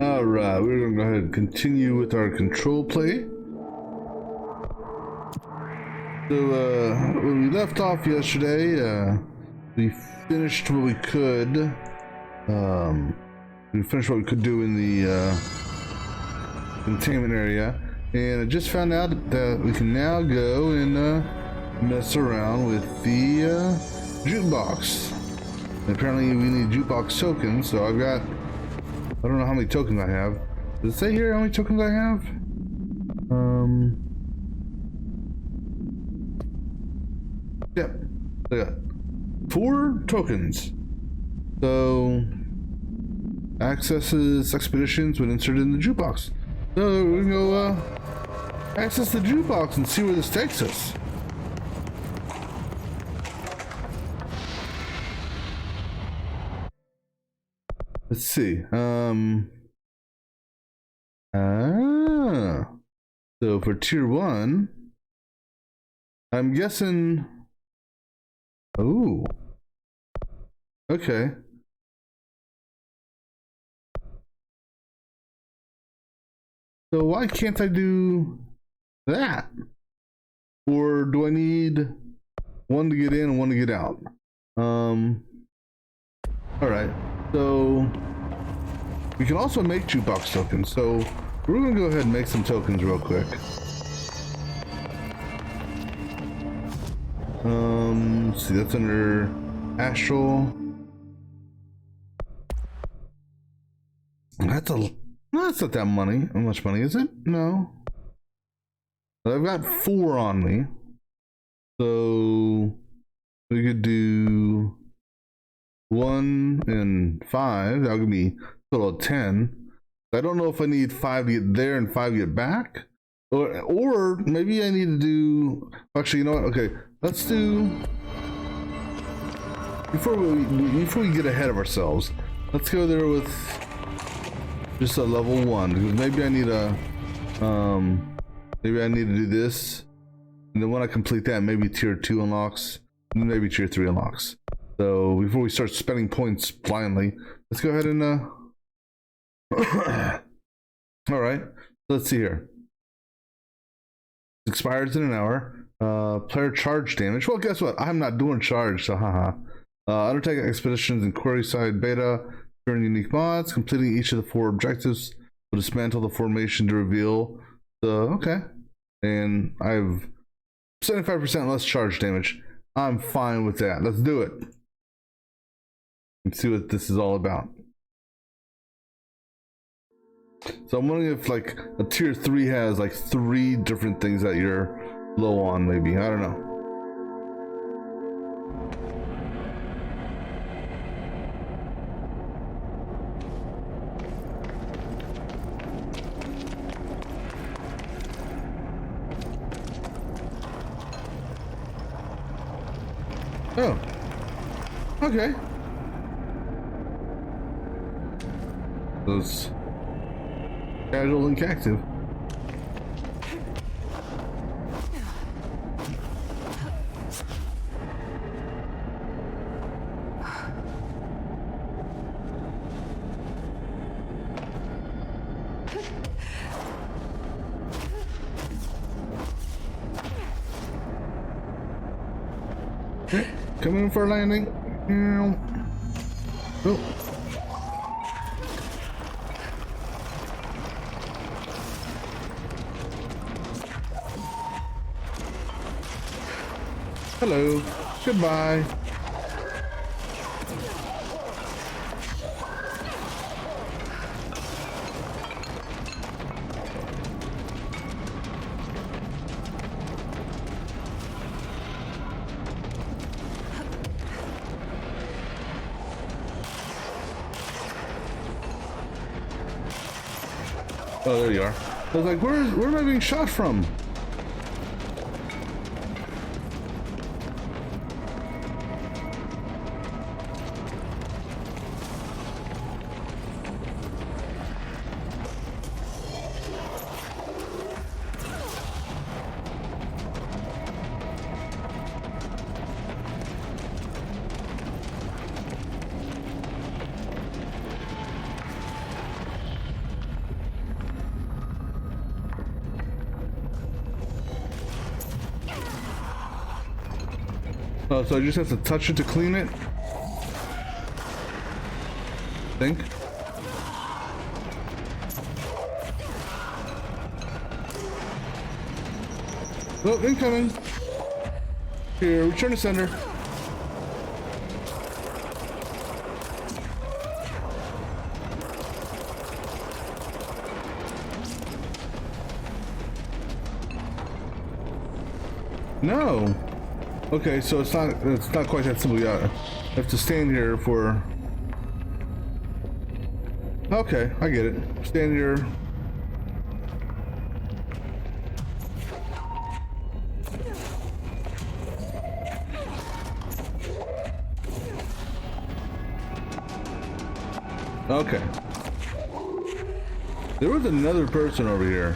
Alright, we're gonna go ahead and continue with our control play. So, when we left off yesterday, we finished what we could. We finished what we could do in the containment area, and I just found out that we can now go and mess around with the jukebox. And apparently, we need jukebox tokens, so I've got. I don't know how many tokens I have. Does it say here how many tokens I have? Yep. I got 4 tokens. So accesses expeditions when inserted in the jukebox. So we can go access the jukebox and see where this takes us. Let's see. So for tier 1, I'm guessing. Oh. Okay. So why can't I do that? Or do I need one to get in and one to get out? All right. So we can also make jukebox tokens. So we're gonna go ahead and make some tokens real quick. Let's see, that's under Astral. That's not that money. How much money is it? No. I've got 4 on me. So we could do 1 and 5. That'll give me a total of 10. I don't know if I need 5 to get there and 5 to get back. Or maybe I need to do. Actually, you know what? Okay, let's do. Before we get ahead of ourselves, let's go there with just a level 1, because maybe I need a maybe I need to do this, and then when I complete that, maybe tier 2 unlocks, and maybe tier 3 unlocks. So before we start spending points blindly, let's go ahead and all right, let's see here. Expires in an hour. Player charge damage. Well, guess what? I'm not doing charge, so haha. Undertake expeditions in Quarry Side Beta. Turn unique mods. Completing each of the 4 objectives will dismantle the formation to reveal the. Okay. And I've 75% less charge damage. I'm fine with that. Let's do it. Let's see what this is all about. So I'm wondering if like a tier 3 has like 3 different things that you're low on, maybe. I don't know. Oh. Okay. Those casual and active. Okay, coming for a landing. Oh. Hello. Goodbye. Oh, there you are. I was like, where am I being shot from? Oh, so I just have to touch it to clean it? Think? Oh, incoming! Here, return to sender. No! Okay, so it's not quite that simple yet. I have to stand here for. Okay, I get it. Stand here. Okay. There was another person over here.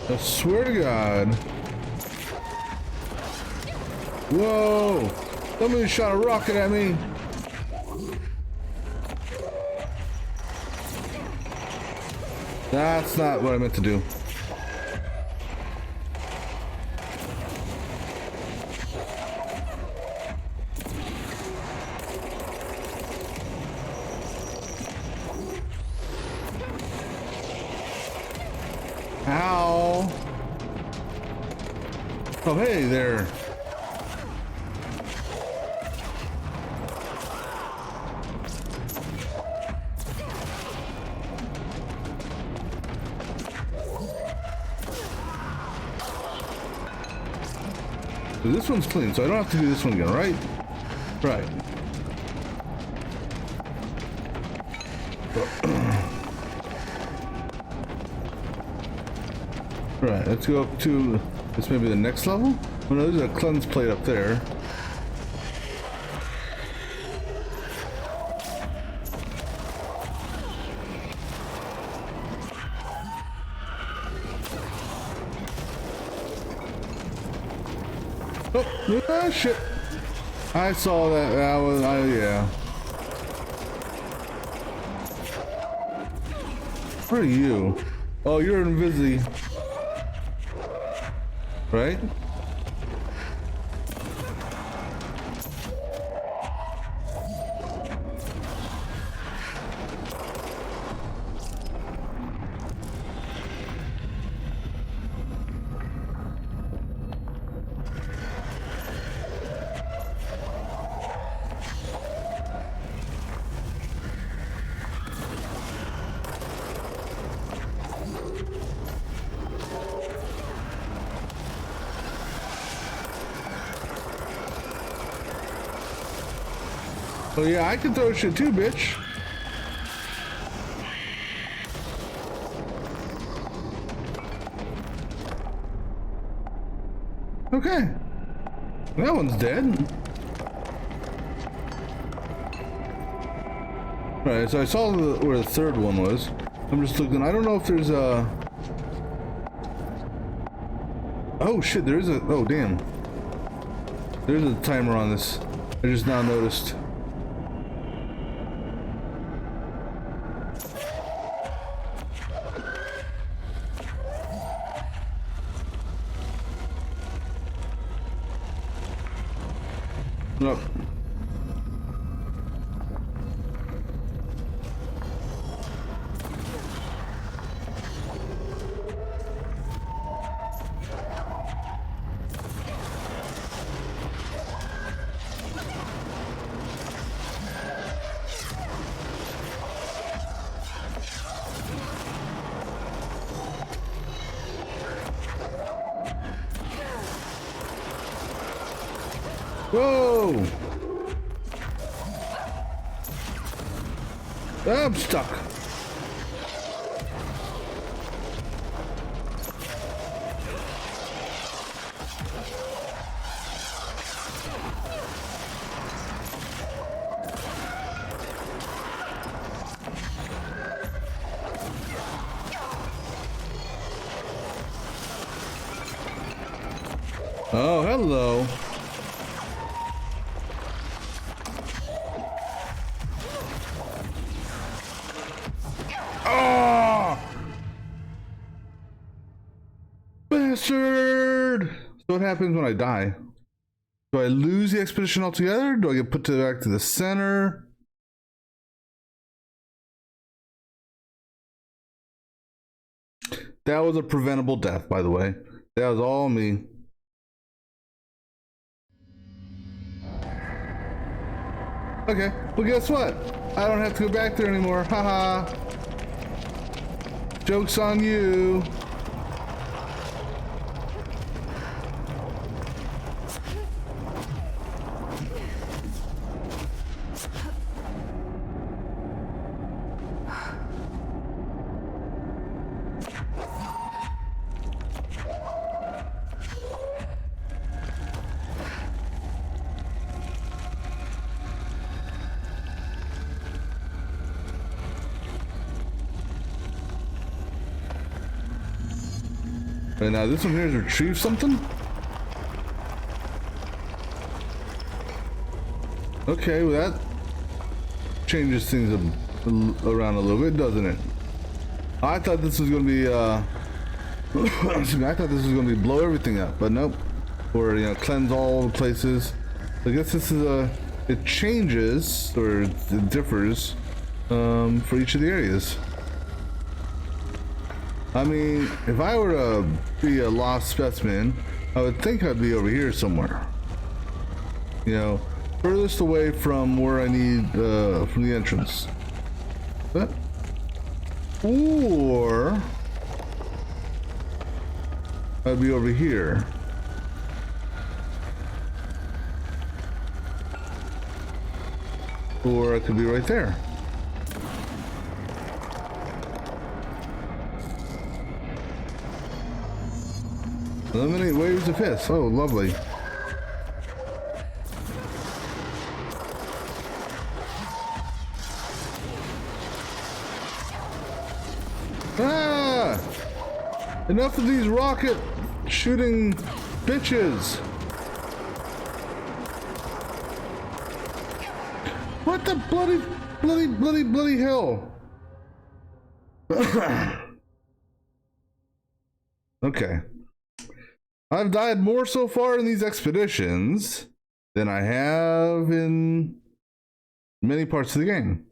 I swear to God. Whoa! Somebody shot a rocket at me. That's not what I meant to do. Ow! Oh, hey there. So this one's clean, so I don't have to do this one again, right? Right. Right, let's go up to this, maybe the next level? Oh no, there's a cleanse plate up there. Oh, shit. I saw that. That was, yeah. Where are you? Oh, you're invisible. Right? Oh yeah, I can throw shit too, bitch. Okay. That one's dead. Alright, so I saw where the third one was. I'm just looking. I don't know if there's a... Oh shit, there is a... Oh damn. There's a timer on this. I just now noticed. Nope. Whoa! I'm stuck. Oh, hello. Bastard! So what happens when I die? Do I lose the expedition altogether? Do I get put back to the center? That was a preventable death, by the way. That was all me. Okay, well guess what? I don't have to go back there anymore. Haha. Joke's on you. And now this one here is retrieve something? Okay, well that changes things around a little bit, doesn't it? I thought this was gonna be I thought this was gonna be blow everything up, but nope. Or, you know, cleanse all the places. I guess this is it changes, or it differs for each of the areas. I mean, if I were to be a lost specimen, I would think I'd be over here somewhere. You know, furthest away from where I need, from the entrance. But, or I'd be over here. Or I could be right there. Eliminate waves of hiss. Oh, lovely. Ah! Enough of these rocket shooting bitches. the bloody hell? Okay. I've died more so far in these expeditions than I have in many parts of the game.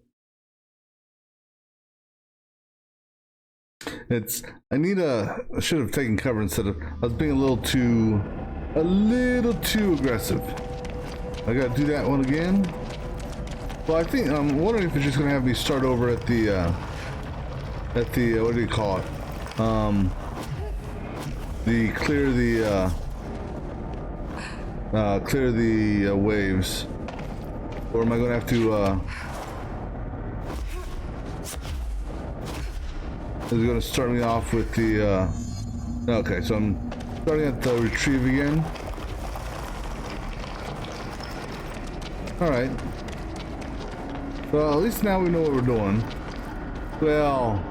I should have taken cover instead of, I was being a little too aggressive. I gotta do that one again. Well, I think, I'm wondering if it's just gonna have me start over at the, what do you call it? Clear the waves. Or am I gonna have to, is it gonna start me off with the, okay, so I'm starting at the retrieve again. Alright. Well, at least now we know what we're doing. Well,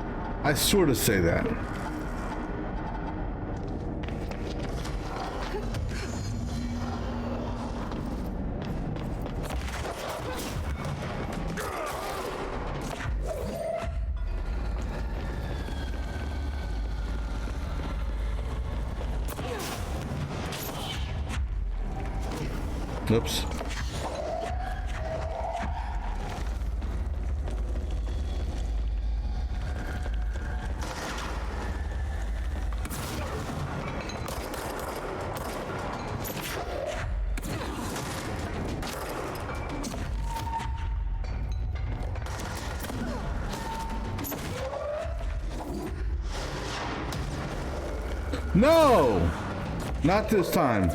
I sort of say that. Oops. No! Not this time.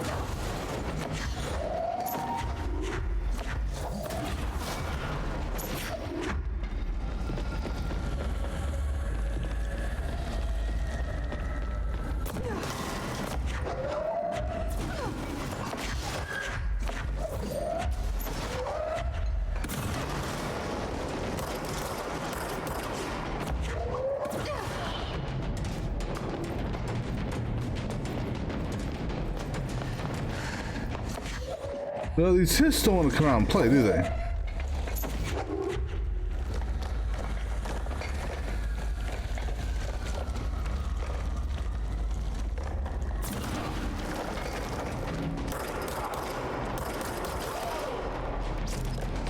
Well, these hits don't want to come out and play, do they?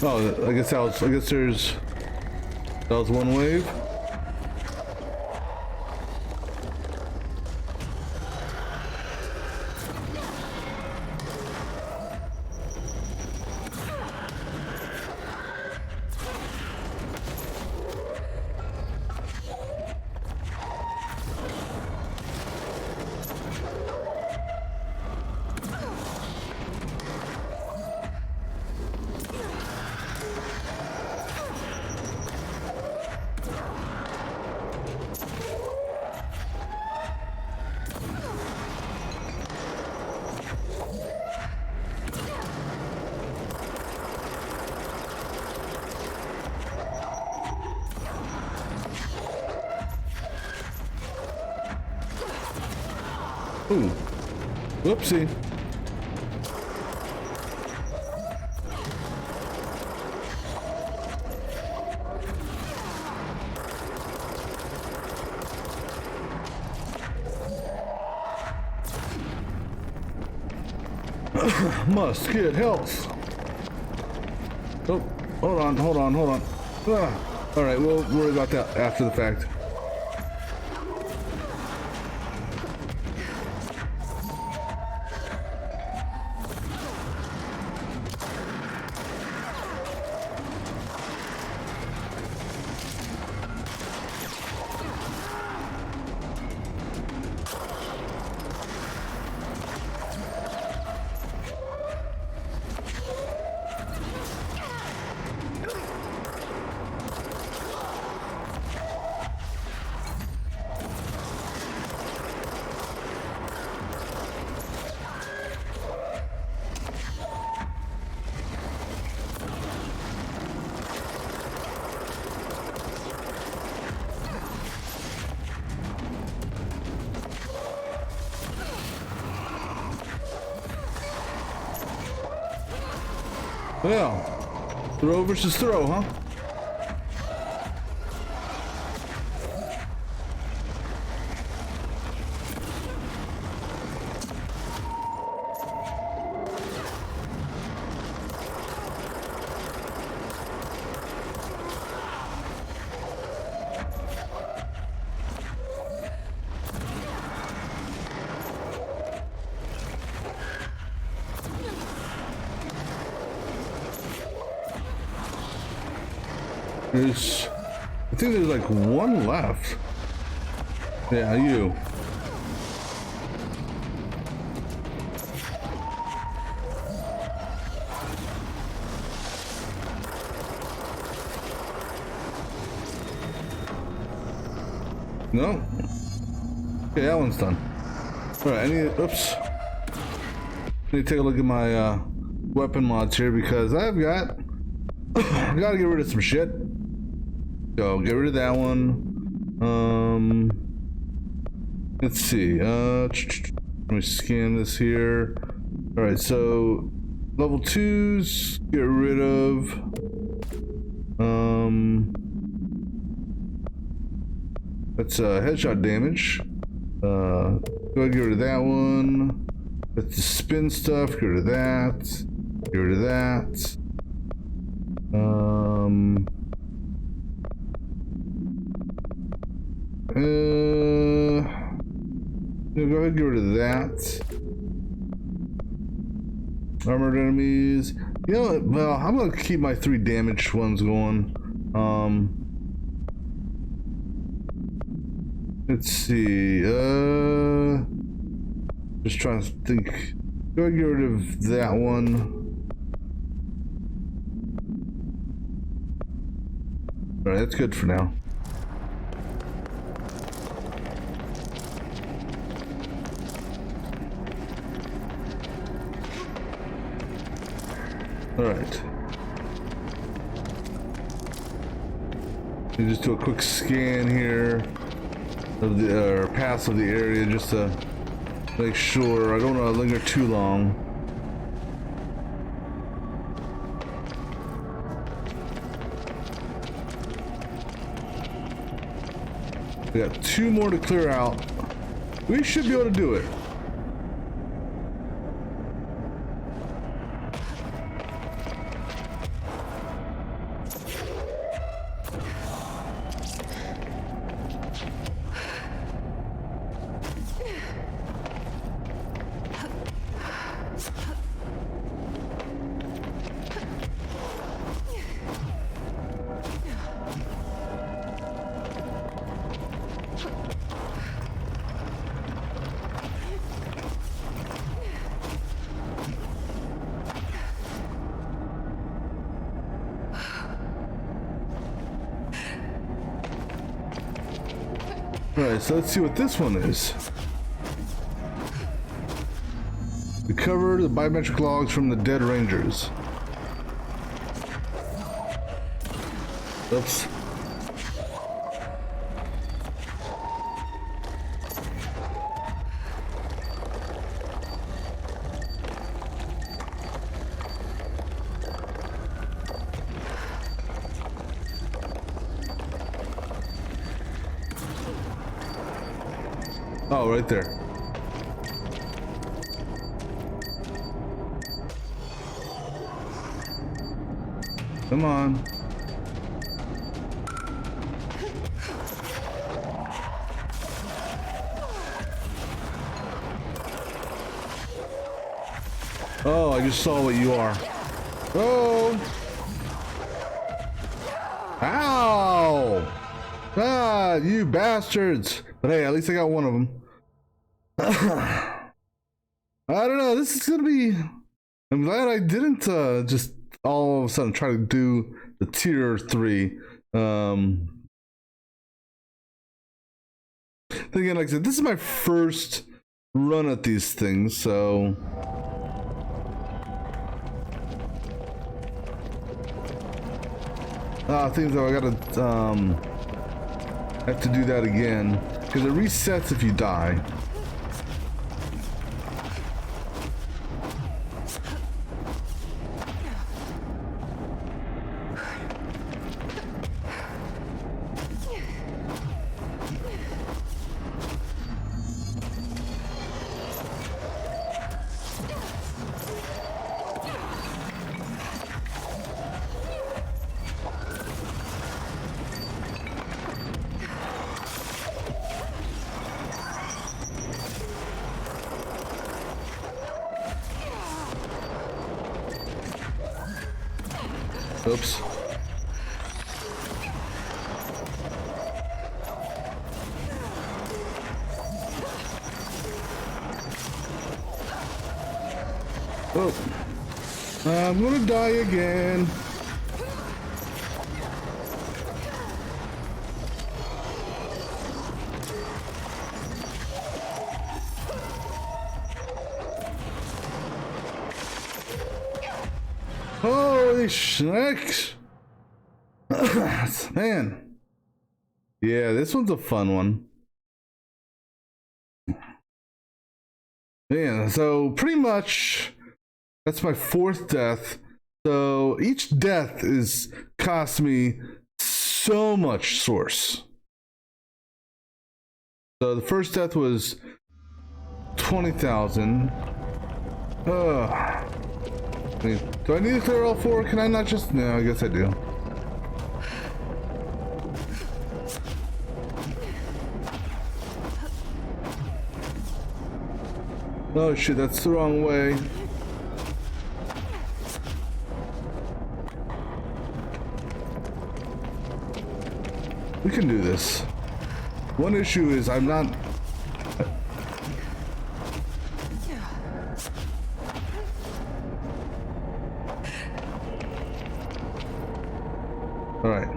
Oh, I guess that was one wave. Ooh. Whoopsie. Must get health. Oh, hold on. All right, we'll worry about that after the fact. Well, Throw versus throw, huh? I think there's like one left. Yeah, you. No. Okay, that one's done. All right, oops. Let me take a look at my weapon mods here because I've got gotta get rid of some shit. So get rid of that one. Let's see. Let me scan this here. All right, so level 2s get rid of. That's headshot damage. Go ahead and get rid of that one. That's the spin stuff. Get rid of that. Get rid of that. Go ahead and get rid of that. Armored enemies. You know what? Well, I'm gonna keep my 3 damage ones going. Let's see. Just trying to think. Go ahead and get rid of that one. Alright, that's good for now. Alright. Just do a quick scan here of the pass of the area just to make sure I don't want to linger too long. We got 2 more to clear out. We should be able to do it. Alright, so let's see what this one is. Recover the biometric logs from the dead rangers. Oops. Oh, right there. Come on. Oh, I just saw what you are. Oh! Ow! Ah, you bastards! But hey, at least I got one of them. I don't know, this is gonna be... I'm glad I didn't just all of a sudden try to do the tier 3. Again, like I said, this is my first run at these things, so... I think though I gotta have to do that again because it resets if you die. Oops. Oh, I'm gonna die again. Holy snakes! Man. Yeah, this one's a fun one. Man, so pretty much that's my 4th death. So each death is cost me so much source. So the first death was 20,000. Do I need to clear all 4? Can I not just... No, I guess I do. Oh shit, that's the wrong way. We can do this. One issue is I'm not... All right.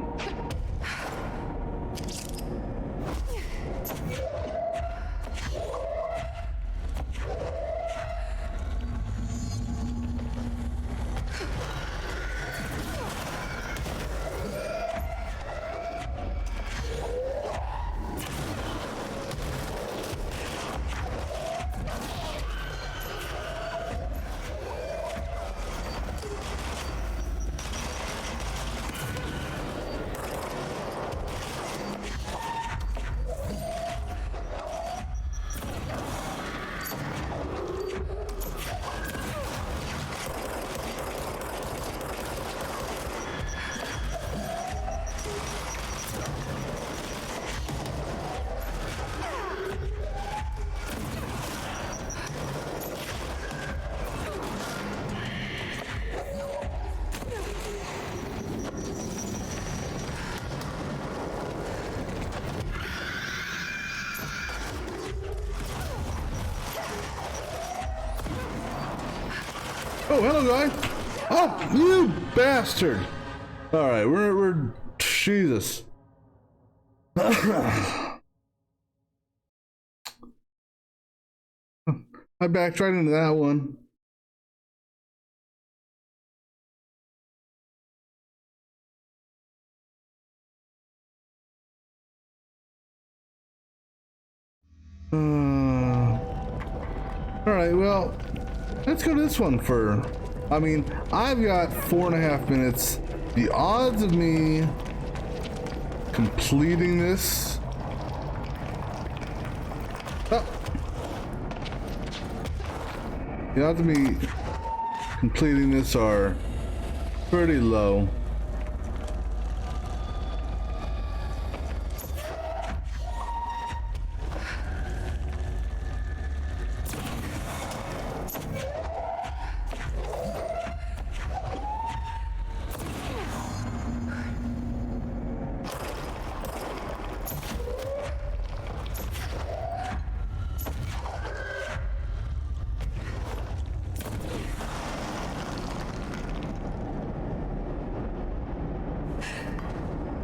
Oh, hello, guy. Oh, you bastard. All right, we're Jesus. I backed right into that one. All right, well, let's go to this one for... I mean, I've got 4.5 minutes. The odds of me completing this... Oh. The odds of me completing this are pretty low.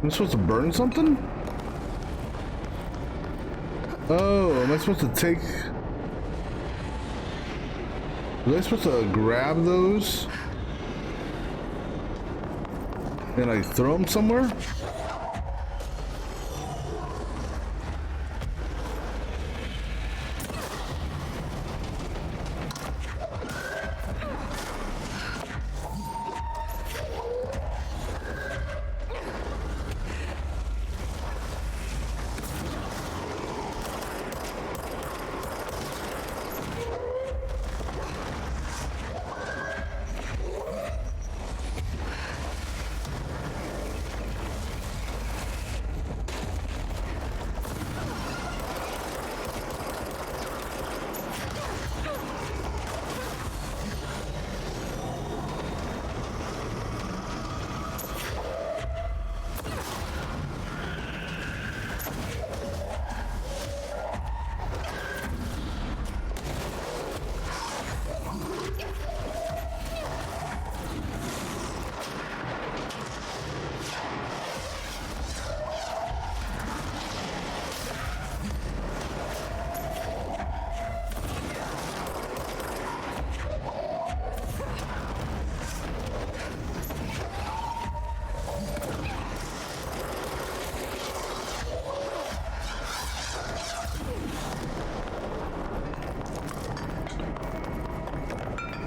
Am I supposed to burn something? Oh, am I supposed to take... Was I supposed to grab those? And I throw them somewhere?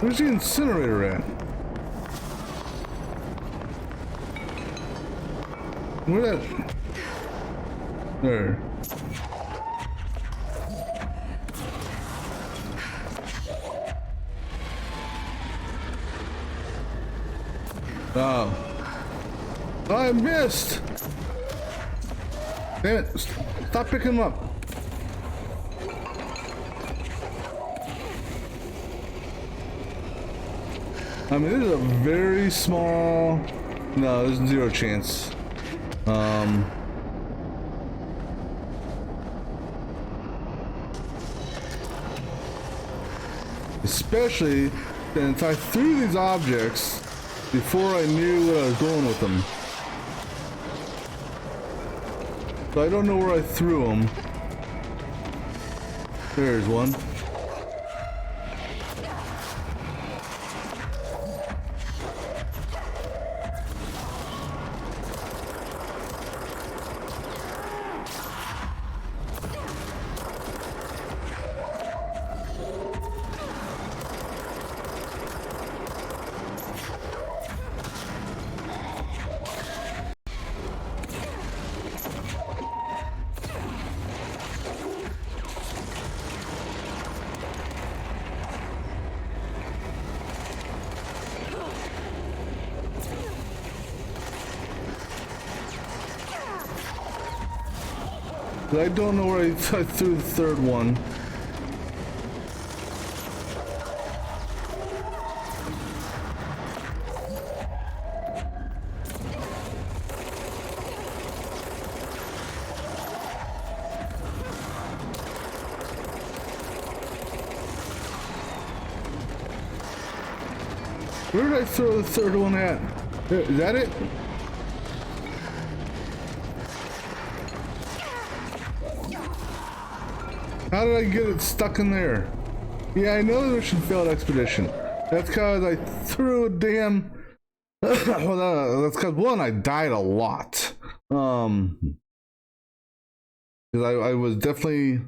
Where's the incinerator at? Where that? There. Oh. I missed! Damn it. Stop picking them up. I mean, this is a very small... No, there's zero chance. Especially since I threw these objects before I knew what I was doing with them. So I don't know where I threw them. There's one. I don't know where I threw the third one. Where did I throw the third one at? Is that it? How did I get it stuck in there? Yeah, I know the mission failed expedition. That's because I threw a damn... well, that's because, one, I died a lot. Because I was definitely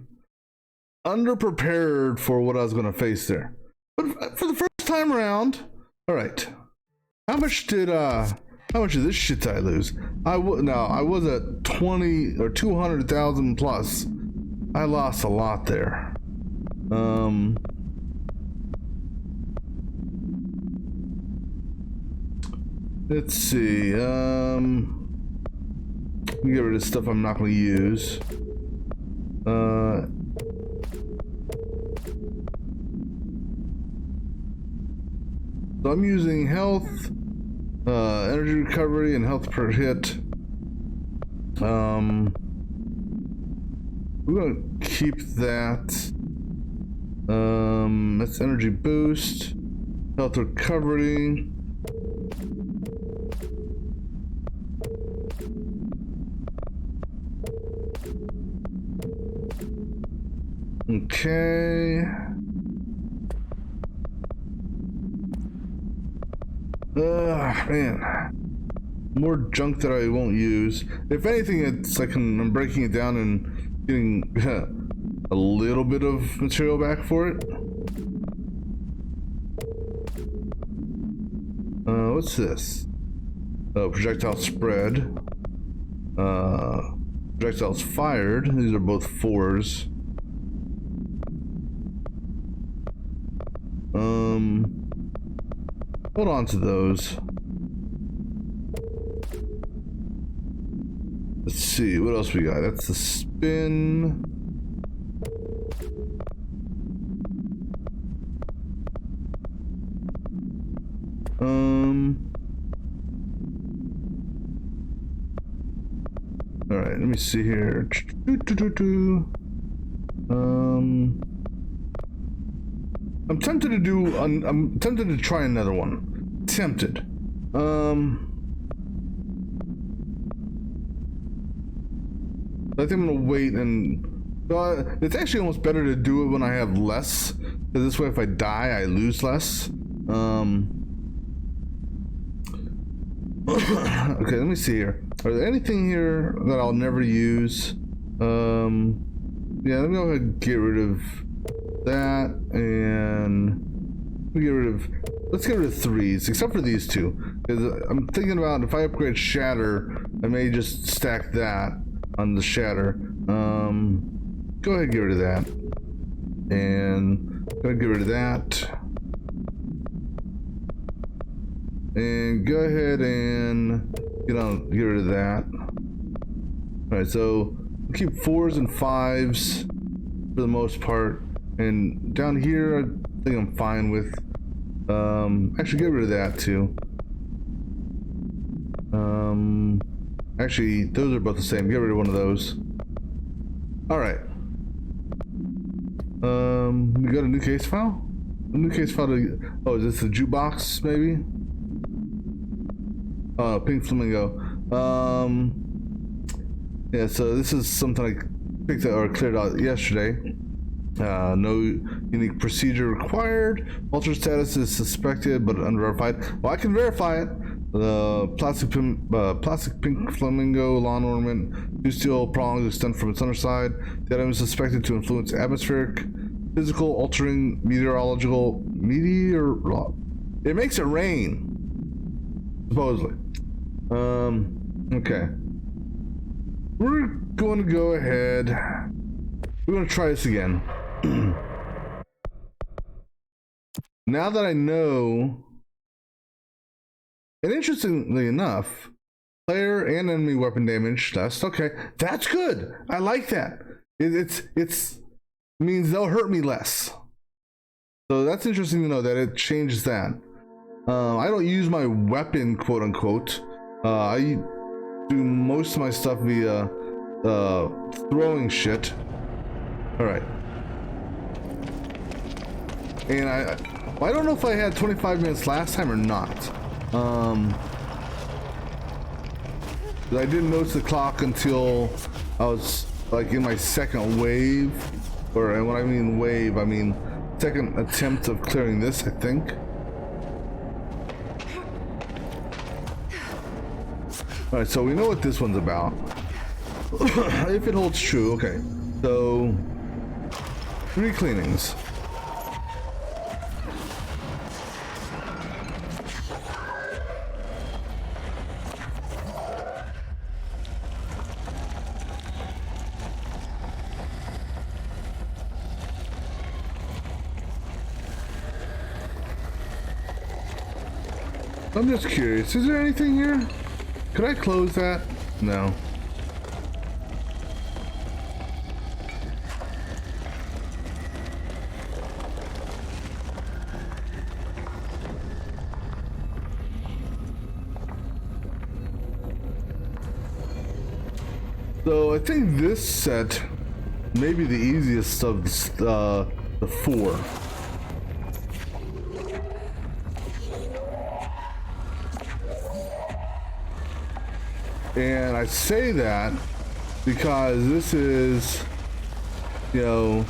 underprepared for what I was going to face there. But for the first time around... Alright. How much did this shit did I lose? I was at 20 or 200,000 plus. I lost a lot there. Let's see. Get rid of stuff I'm not going to use. So I'm using health, energy recovery, and health per hit. We're gonna keep that. That's energy boost, health recovery. Okay. Man. More junk that I won't use. If anything, it's like I'm breaking it down and getting a little bit of material back for it. What's this? Projectile spread. Projectiles fired. These are both 4s. Hold on to those. Let's see, what else we got? That's the spin. All right, let me see here. I'm tempted to do. I'm tempted to try another one. Tempted. I think I'm gonna wait and. It's actually almost better to do it when I have less, because this way, if I die, I lose less. Okay, let me see here. Are there anything here that I'll never use? Yeah, let me go ahead and get rid of that, and get rid of, let's get rid of 3s, except for these 2. Because I'm thinking about if I upgrade Shatter, I may just stack that on the Shatter. Go ahead and get rid of that. And go ahead and get rid of that. And go ahead and get rid of that. Alright, so we'll keep 4s and 5s for the most part. And down here, I think I'm fine with. Actually, get rid of that too. Actually, those are both the same. Get rid of one of those. Alright. We got a new case file? A new case file to. Oh, is this the jukebox, maybe? Oh, Pink Flamingo. Yeah, so this is something I picked out or cleared out yesterday. No unique procedure required. Alter status is suspected but unverified. Well, I can verify it. The plastic pink flamingo lawn ornament, 2 steel prongs extend from its underside. The item is suspected to influence atmospheric, physical, altering meteorological It makes it rain, supposedly. Okay. We're going to go ahead. We're going to try this again. Now that I know, and interestingly enough, player and enemy weapon damage test. Okay, that's good. I like that. It's means they'll hurt me less. So that's interesting to know that it changes that. I don't use my weapon, quote unquote. I do most of my stuff via throwing shit. All right. And I don't know if I had 25 minutes last time or not. I didn't notice the clock until I was like in my second wave, or when I mean wave, I mean second attempt of clearing this, I think. All right, so we know what this one's about. If it holds true, okay. So 3 cleanings. I'm just curious, is there anything here? Could I close that? No. So I think this set may be the easiest of the 4. And I say that because this is, you know,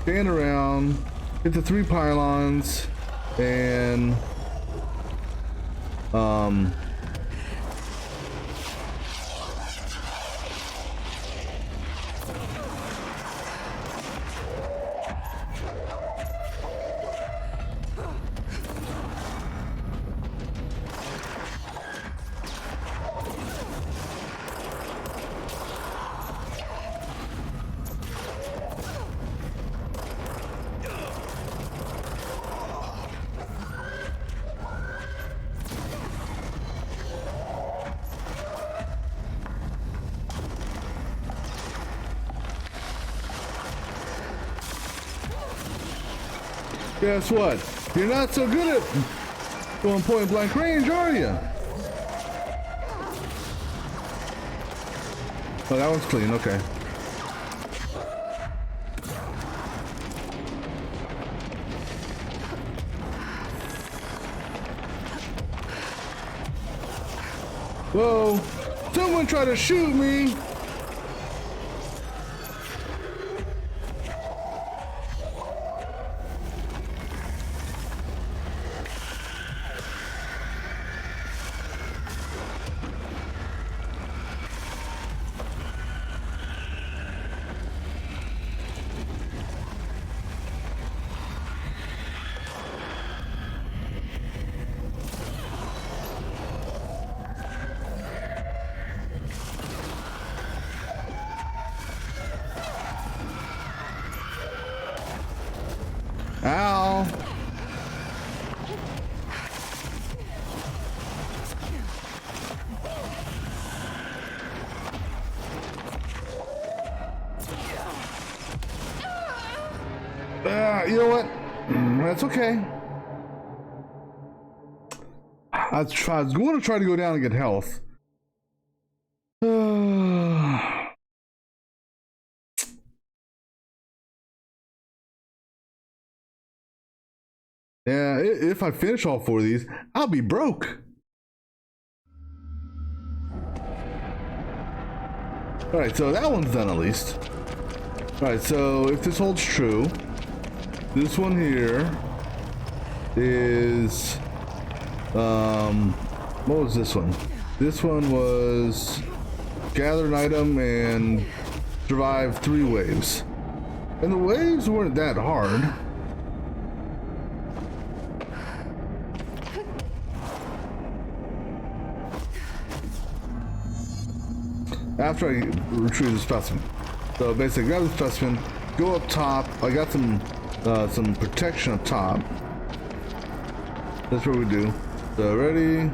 stand around, hit the 3 pylons, and guess what? You're not so good at going point blank range, are you? Oh, that one's clean, okay. Whoa! Someone tried to shoot me! Ow! You know what? That's okay. I was going to try to go down and get health. Yeah, if I finish all 4 of these, I'll be broke. Alright, so that one's done at least. Alright, so if this holds true, this one here is... what was this one? This one was gather an item and survive 3 waves. And the waves weren't that hard. After I retrieve the specimen. So basically grab the specimen, go up top. I got some protection up top. That's what we do. So ready?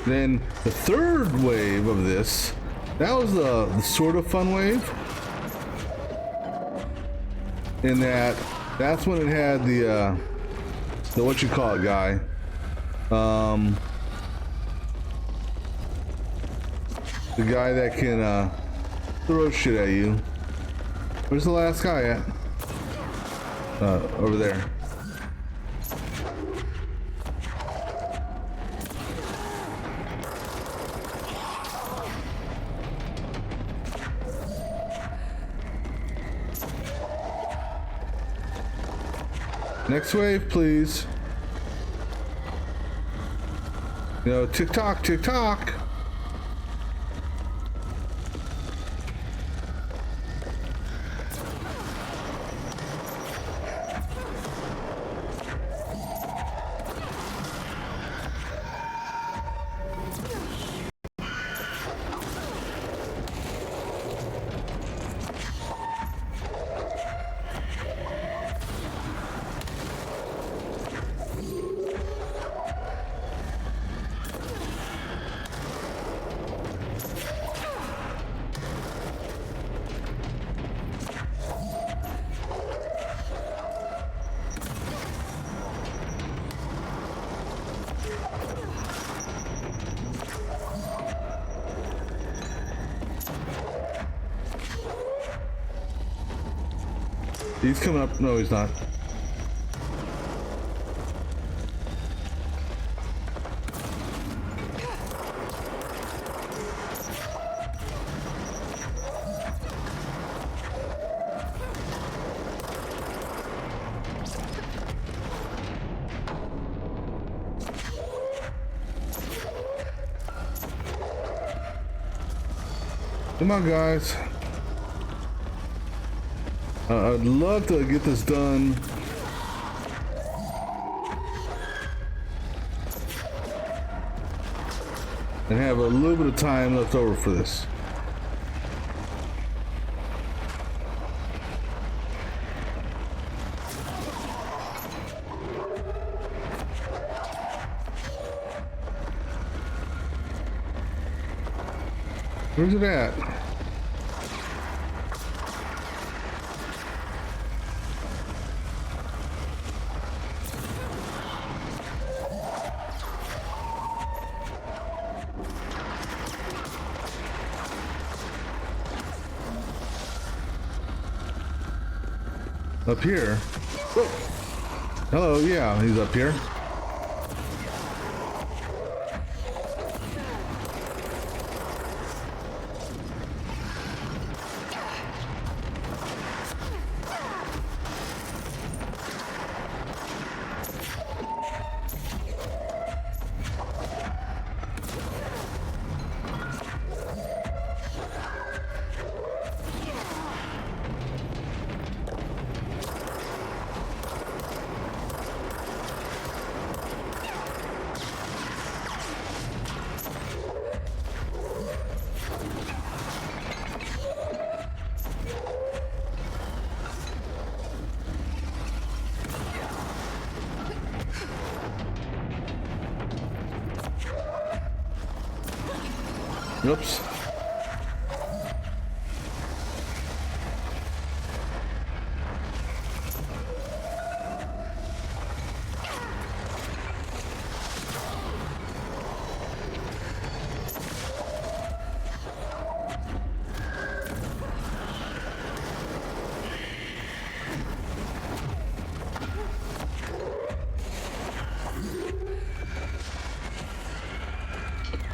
Then the 3rd wave of this, that was the sort of fun wave. In that's when it had the what you call it guy. The guy that can throw shit at you. Where's the last guy at? Over there. Next wave, please. You know, tick tock, tick tock. He's coming up. No, he's not. Come on, guys. I'd love to get this done. And have a little bit of time left over for this. Where's it at? Up here? Whoa. Hello, yeah, he's up here. Oops.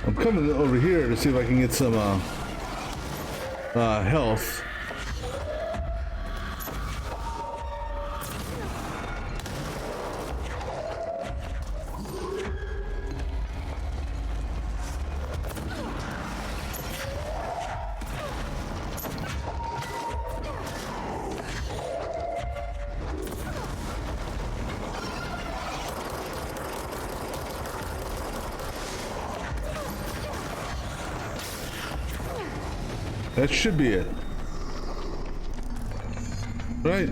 I'm coming over here to see if I can get some health. That should be it. Right.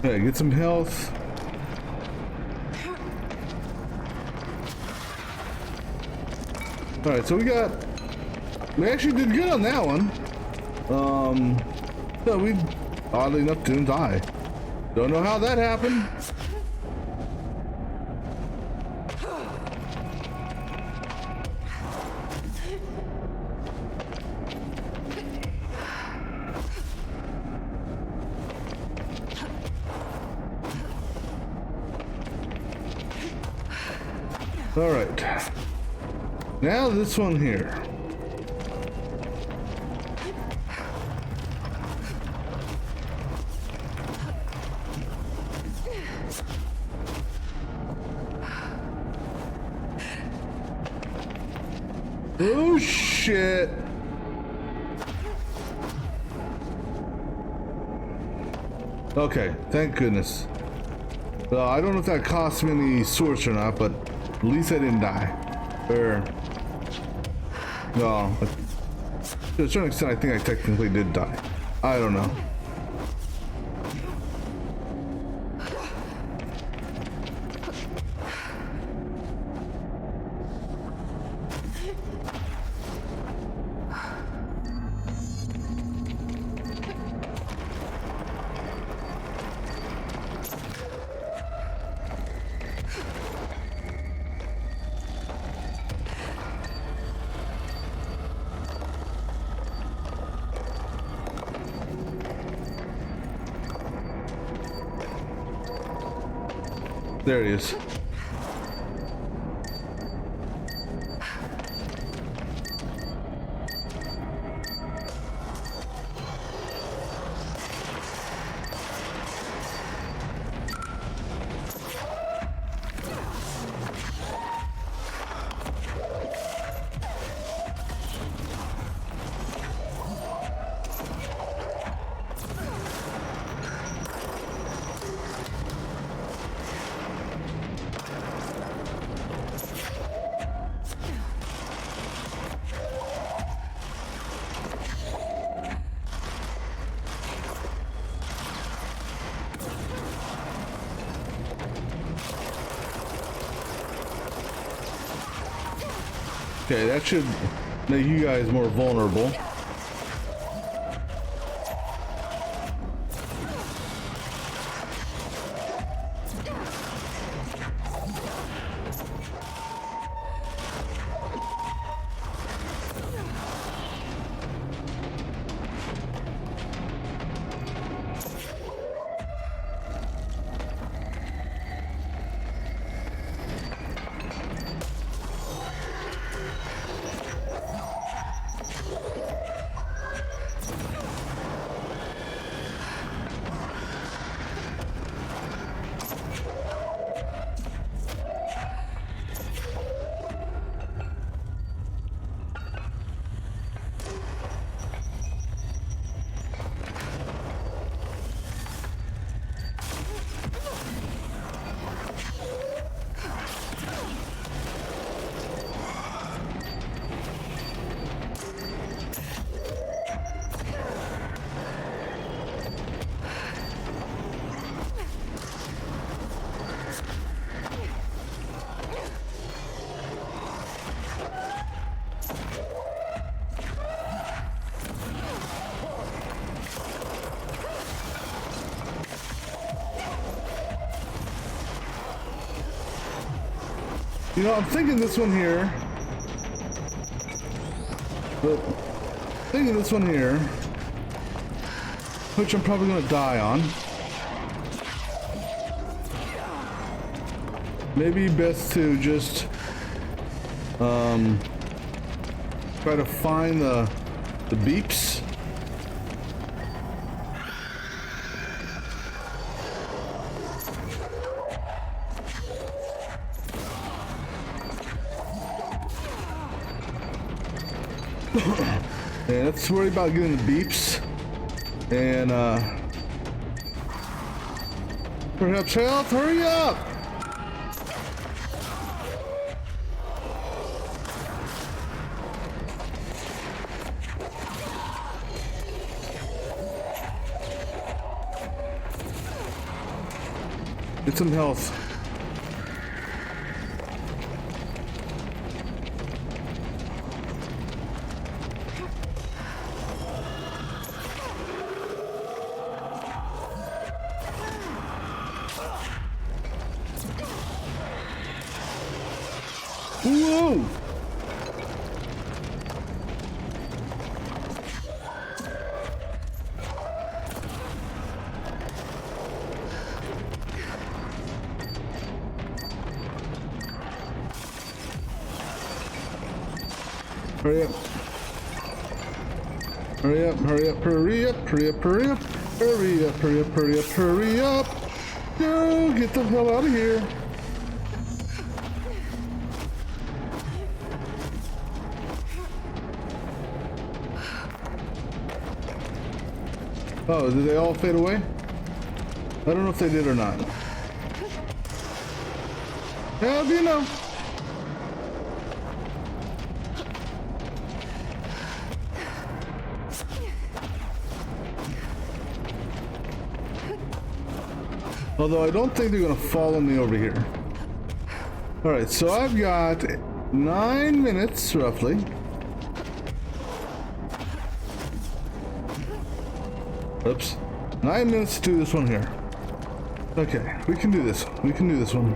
Yeah, get some health. Alright, so we actually did good on that one. No, we oddly enough didn't die. Don't know how that happened. All right, now this one here. Oh shit. Okay, thank goodness. I don't know if that cost me any swords or not, but at least I didn't die. Or no, to a certain extent, I think I technically did die. I don't know. There he is. Okay, that should make you guys more vulnerable. You know, I'm thinking this one here. But thinking this one here, which I'm probably gonna die on. Maybe best to just try to find the beeps. And let's worry about getting the beeps and perhaps health. Hurry up! Get some health. Whoa! Hurry up. Hurry up, hurry up, hurry up, hurry up, hurry up, hurry up, hurry up, hurry up, hurry up. Go, get the hell out of here. Oh, did they all fade away? I don't know if they did or not. How do you know? Although I don't think they're gonna follow me over here. Alright, so I've got 9 minutes roughly. Oops. 9 minutes to do this one here. Okay, we can do this. We can do this one.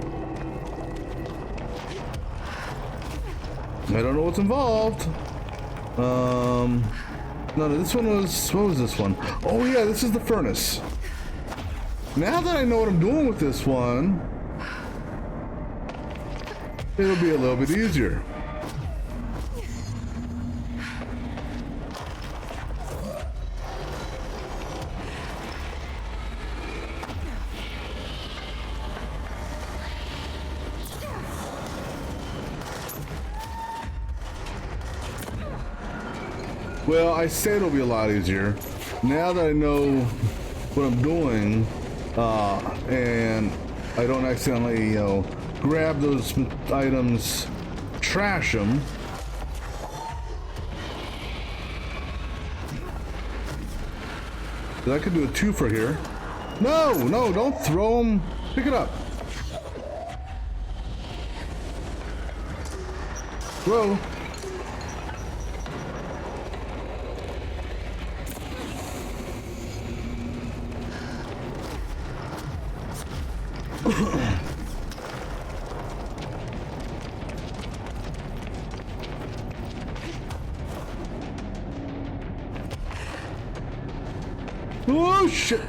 I don't know what's involved. No, this one was, what was this one? Oh yeah, this is the furnace. Now that I know what I'm doing with this one, it'll be a little bit easier. Well, I say it'll be a lot easier. Now that I know what I'm doing, and I don't accidentally, you know, grab those items, trash them. I could do a 2 for here. No, no, don't throw them. Pick it up. Throw. Oh shit!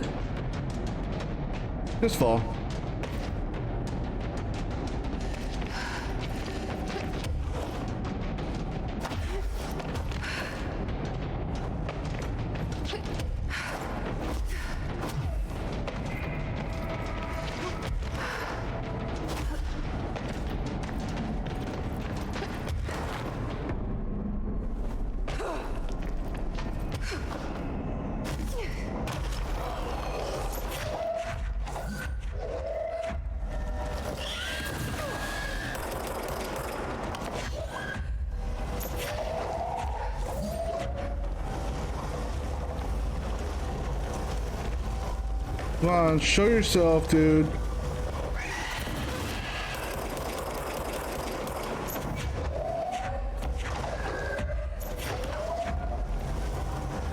Just fall. Come on, show yourself, dude.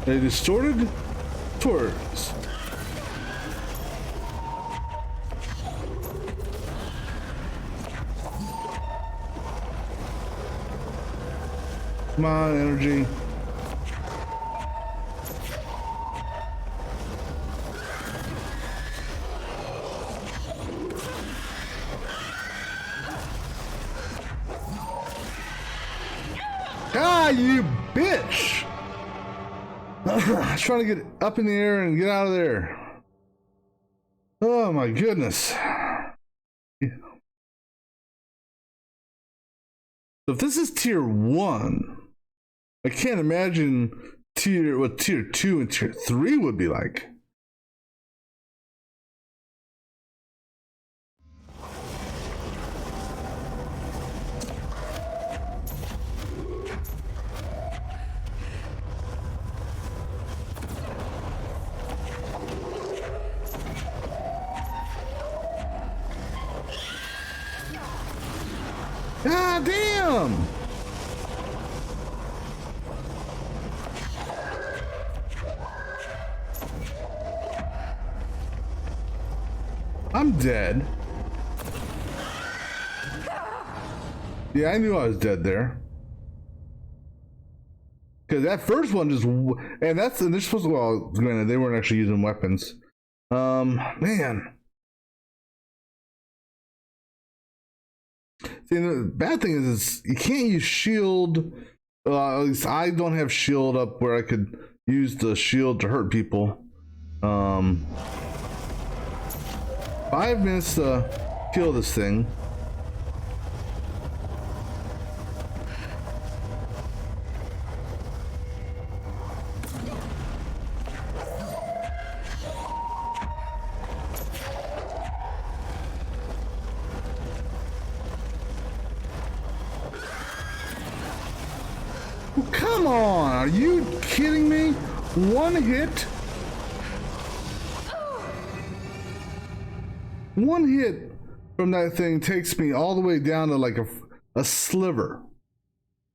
They distorted towards. Come on, energy. Ah, you bitch! I was trying to get up in the air and get out of there. Oh my goodness. So if this is tier 1, I can't imagine what tier 2 and tier 3 would be like. God damn! I'm dead. Yeah, I knew I was dead there. Because that first one just, and they're supposed to, well, granted, they weren't actually using weapons. Man. See, the bad thing is you can't use shield. At least I don't have shield up where I could use the shield to hurt people. 5 minutes to kill this thing. Come on, are you kidding me? One hit? One hit from that thing takes me all the way down to like a sliver.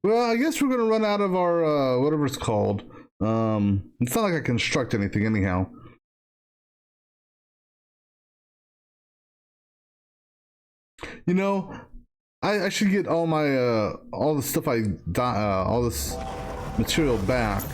Well, I guess we're gonna run out of our whatever it's called. It's not like I construct anything anyhow. You know, I should get all my all the stuff all this material back.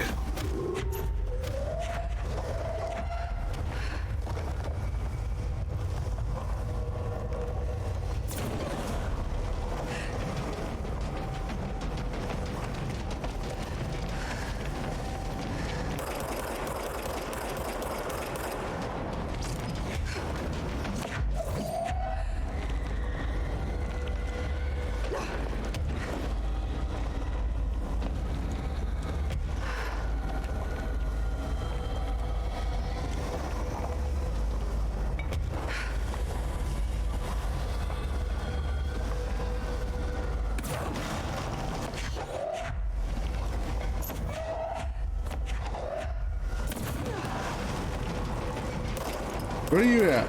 Where are you at?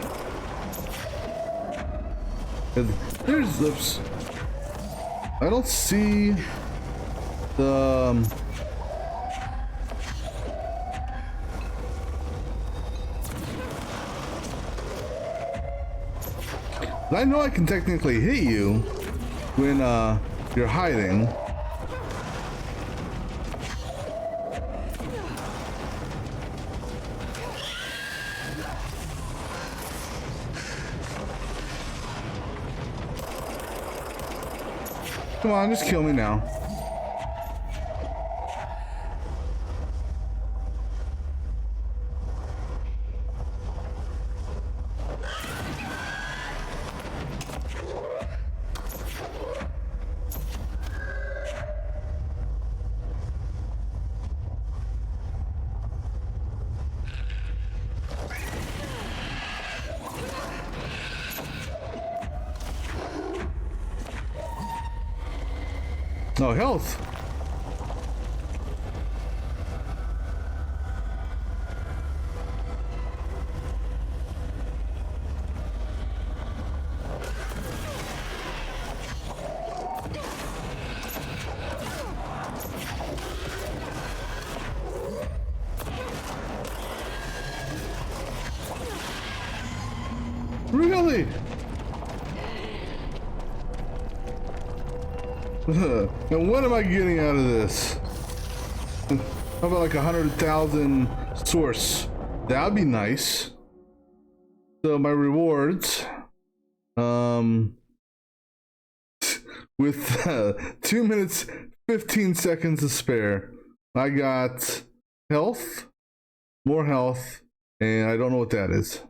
There's this. I don't see the. I know I can technically hit you when you're hiding. Come on, just kill me now. No health. Really? And what am I getting out of this? How about like 100,000 source? That'd be nice. So my rewards, with 2 minutes 15 seconds to spare, I got health, more health, and I don't know what that is.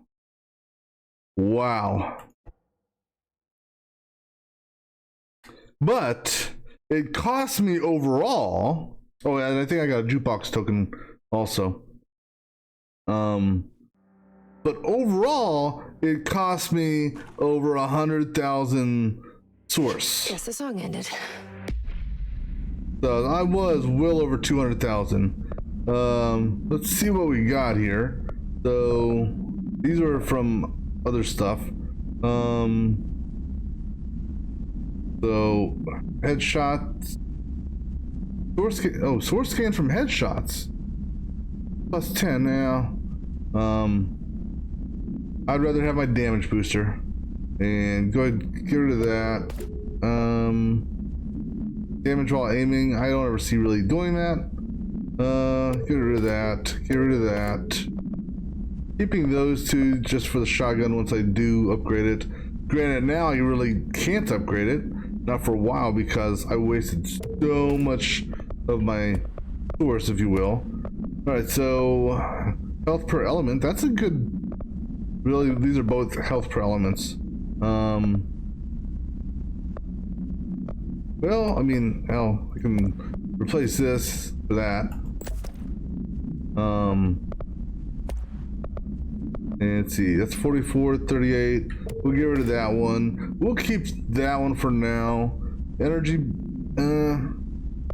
Wow. But it cost me overall. Oh, and I think I got a jukebox token also. But overall, it cost me over 100,000 source. Guess the song ended. So I was well over 200,000. Let's see what we got here. So these are from other stuff. So headshots. Source scan from headshots. Plus 10 now. I'd rather have my damage booster. And go ahead and get rid of that. Damage while aiming. I don't ever see really doing that. Get rid of that. Get rid of that. Keeping those two just for the shotgun once I do upgrade it. Granted, now you really can't upgrade it. Not for a while because I wasted so much of my source, if you will. Alright, so health per element. That's a good... Really, these are both health per elements. Well, I mean, hell, I can replace this for that. And let's see, that's 44, 38. We'll get rid of that one. We'll keep that one for now. Energy,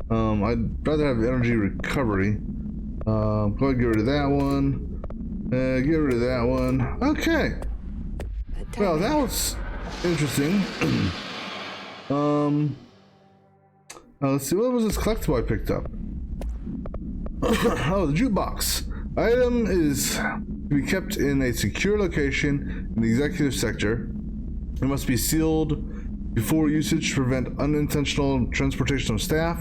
I'd rather have energy recovery. Go ahead and get rid of that one. Get rid of that one. Okay. Well, that was interesting. Let's see, what was this collectible I picked up? Oh, the jukebox. Item is to be kept in a secure location in the executive sector. It must be sealed before usage to prevent unintentional transportation of staff.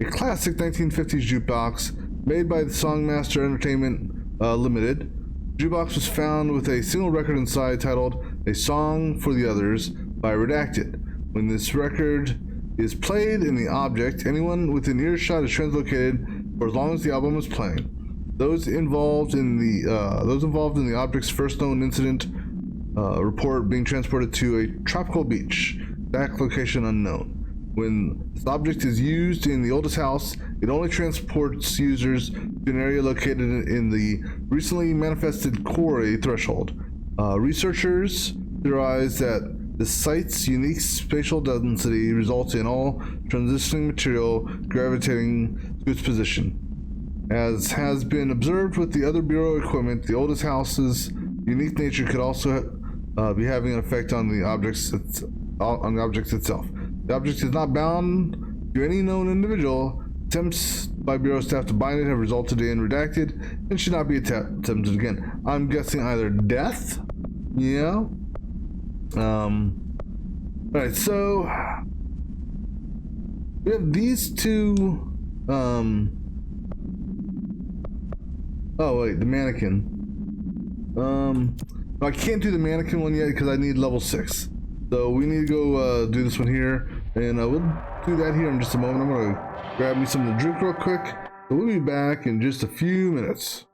A classic 1950s jukebox made by the Songmaster Entertainment Limited. Jukebox was found with a single record inside titled A Song for the Others by Redacted. When this record is played in the object, anyone within earshot is translocated for as long as the album is playing. Those involved in the object's first known incident report being transported to a tropical beach, exact location unknown. When this object is used in the oldest house, it only transports users to an area located in the recently manifested quarry threshold. Researchers theorize that the site's unique spatial density results in all transitioning material gravitating to its position. As has been observed with the other Bureau equipment, the oldest house's unique nature could also be having an effect on the object itself. The object is not bound to any known individual. Attempts by Bureau staff to bind it have resulted in Redacted and should not be attempted again. I'm guessing either death? Yeah. Alright, so we have these two, oh wait, the mannequin. I can't do the mannequin one yet because I need level 6. So we need to go do this one here, and we'll do that here in just a moment. I'm gonna grab me some of the drink real quick. So we'll be back in just a few minutes.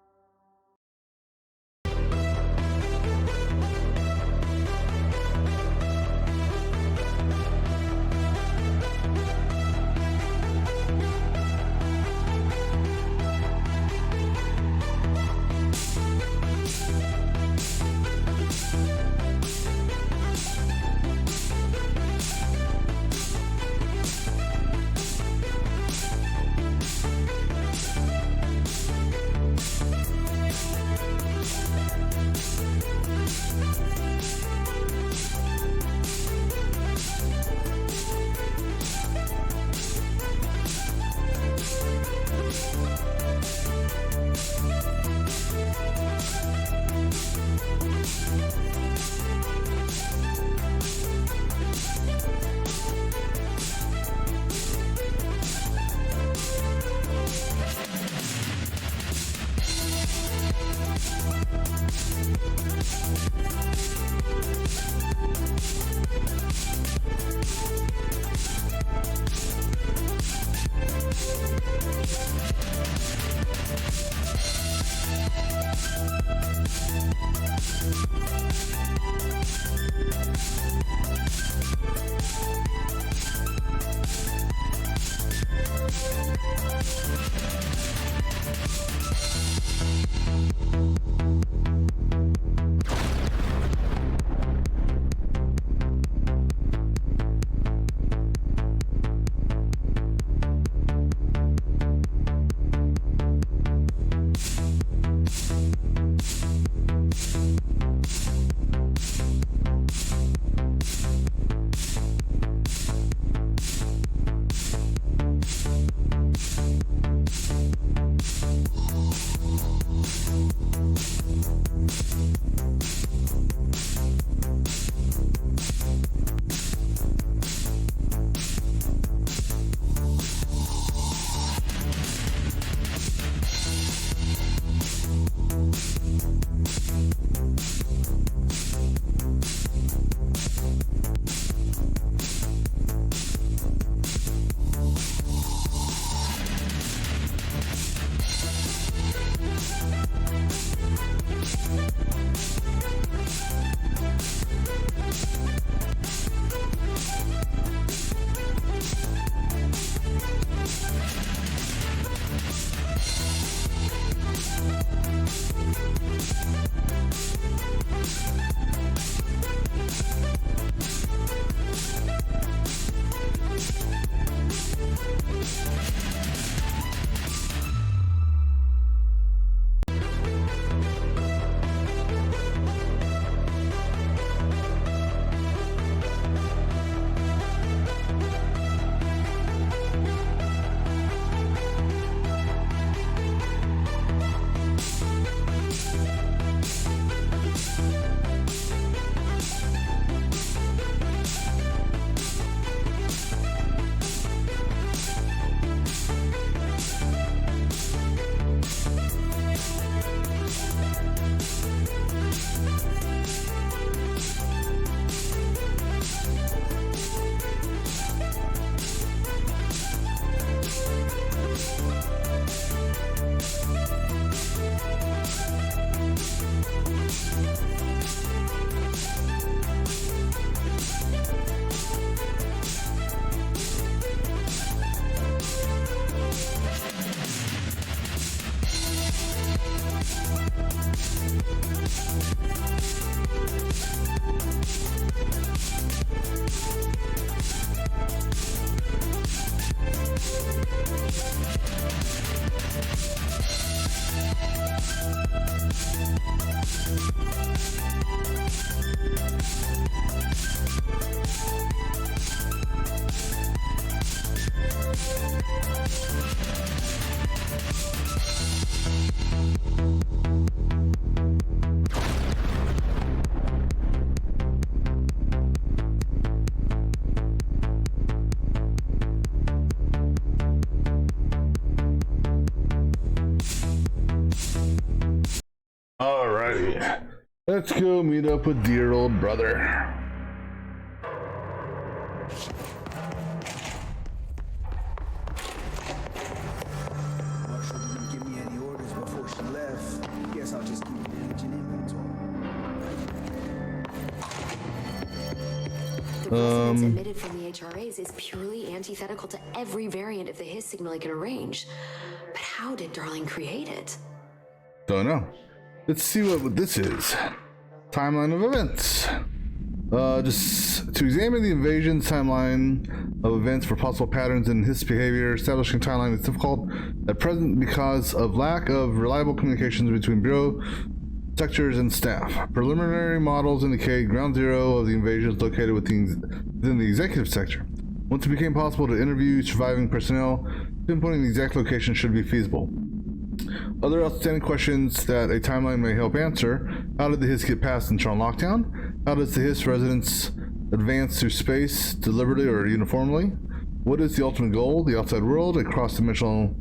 Alrighty, let's go meet up with dear old brother. Marshall didn't give me any orders before she left. Guess I'll just keep managing inventory. The resonance emitted from the HRAs is purely antithetical to every variant of the Hiss signal I can arrange. But how did Darling create it? Don't know. Let's see what this is. Timeline of events. Just to examine the invasion timeline of events for possible patterns in Hiss behavior, establishing a timeline is difficult at present because of lack of reliable communications between Bureau sectors and staff. Preliminary models indicate ground zero of the invasion is located within the executive sector. Once it became possible to interview surviving personnel, pinpointing the exact location should be feasible. Other outstanding questions that a timeline may help answer: how did the Hiss get past internal lockdown? How does the Hiss residence advance through space, deliberately or uniformly? What is the ultimate goal, the outside world, a cross-dimensional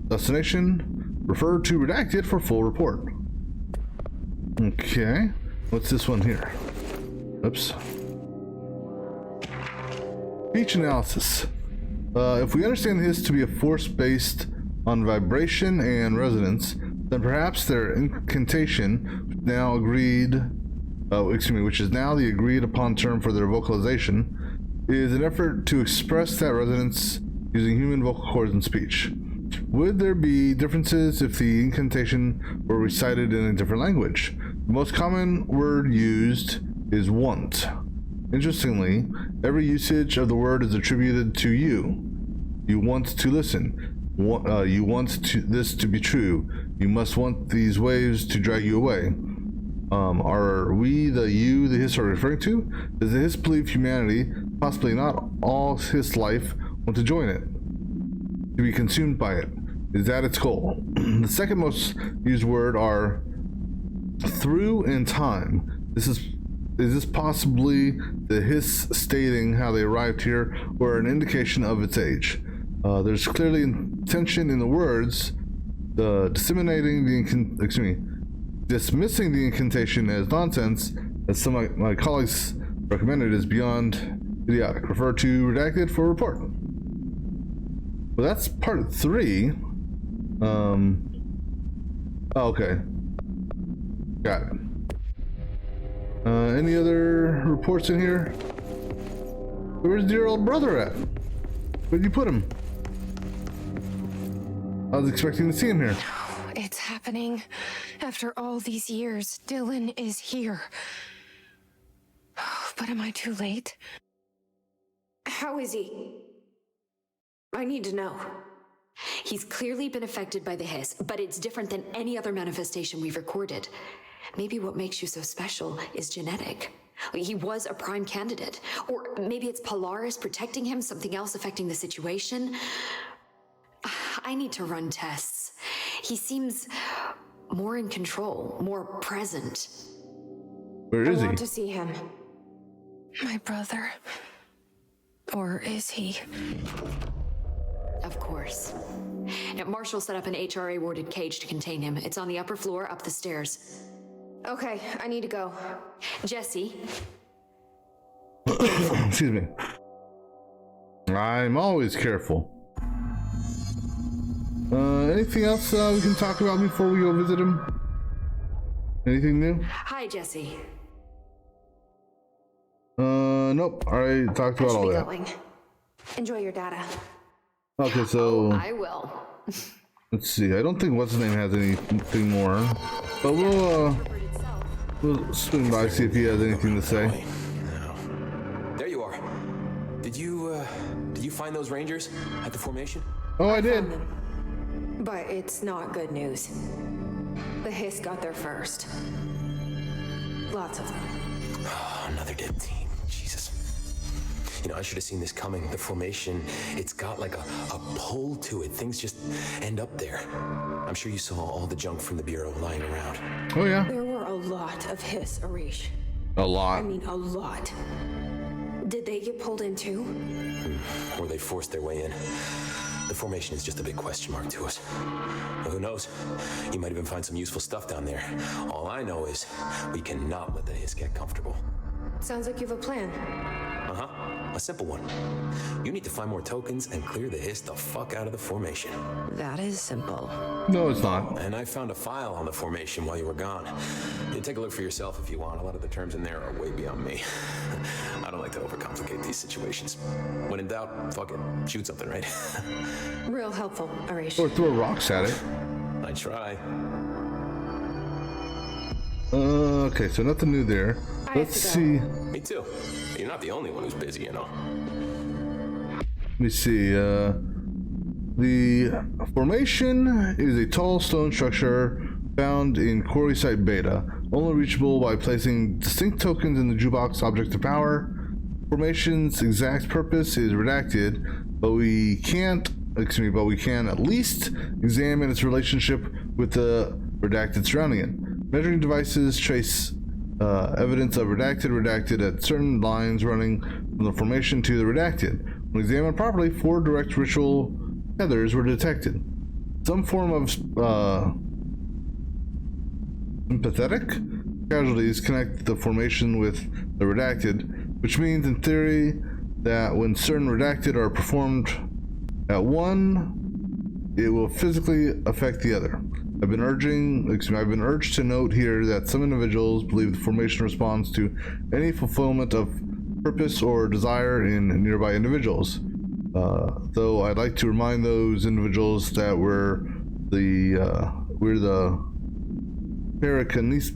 destination? Refer to redacted for full report. Okay, What's this one here? Oops. Speech analysis. If we understand his to be a force based on vibration and resonance, then perhaps their incantation, now agreed, which is now the agreed upon term for their vocalization, is an effort to express that resonance using human vocal cords and speech. Would there be differences if the incantation were recited in a different language? The most common word used is want. Interestingly, every usage of the word is attributed to you. You want to listen. You want this to be true. You must want these waves to drag you away. Are we the you the Hiss are referring to? Does the Hiss believe humanity, possibly not all Hiss life, want to join it? To be consumed by it? Is that its goal? The second most used word are through and time. Is this possibly the Hiss stating how they arrived here, or an indication of its age? There's clearly intention in the words. Dismissing the incantation as nonsense, as some of my colleagues recommended, is beyond idiotic. Refer to redacted for report. Well, that's part 3. Okay. Got it. Any other reports in here? Where's dear old brother at? Where'd you put him? I was expecting to see him here. It's happening. After all these years, Dylan is here. But am I too late? How is he? I need to know. He's clearly been affected by the Hiss, but it's different than any other manifestation we've recorded. Maybe what makes you so special is genetic. He was a prime candidate. Or maybe it's Polaris protecting him, something else affecting the situation. I need to run tests. He seems more in control, more present. Where is he? I want to see him. My brother. Or is he? Of course. Now, Marshall set up an HRA-warded cage to contain him. It's on the upper floor, up the stairs. Okay, I need to go. Jesse. Excuse me. I'm always careful. Anything else we can talk about before we go visit him? Anything new? Hi, Jesse. Nope. I talked about all that. Going. Enjoy your data. Okay, so I will. let's see. I don't think what's his name has anything more, but we'll swing by see if he has anything to say. There you are. Did you find those Rangers at the formation? Oh, I did. But it's not good news. The Hiss got there first. Lots of them. Oh, another dead team. Jesus. You know, I should have seen this coming. The formation, it's got like a pull to it. Things just end up there. I'm sure you saw all the junk from the Bureau lying around. Oh, yeah. There were a lot of Hiss, Arish. A lot. I mean, a lot. Did they get pulled in too? Or they forced their way in. The formation is just a big question mark to us. Well, who knows? You might even find some useful stuff down there. All I know is we cannot let the Hiss get comfortable. Sounds like you have a plan. Uh-huh. A simple one. You need to find more tokens and clear the Hiss the fuck out of the formation. That is simple. No, it's not. And I found a file on the formation while you were gone. You take a look for yourself if you want. A lot of the terms in there are way beyond me. I don't like to overcomplicate these situations. When in doubt, fuck it. Shoot something, right? Real helpful, Arish. Or throw rocks at it. I try. Okay, so nothing new there. Let's see. Me too. You're not the only one who's busy, you know. Let me see. The formation is a tall stone structure found in Quarry Site Beta, only reachable by placing distinct tokens in the jukebox object of power. Formation's exact purpose is redacted, but we can at least examine its relationship with the redacted surrounding it. Measuring devices trace evidence of redacted at certain lines running from the formation to the redacted. When examined properly, 4 direct ritual tethers were detected. Some form of sympathetic casualties connect the formation with the redacted, which means in theory that when certain redacted are performed at one, it will physically affect the other. I've been urged to note here that some individuals believe the formation responds to any fulfillment of purpose or desire in nearby individuals. Though I'd like to remind those individuals that we're the parakinesis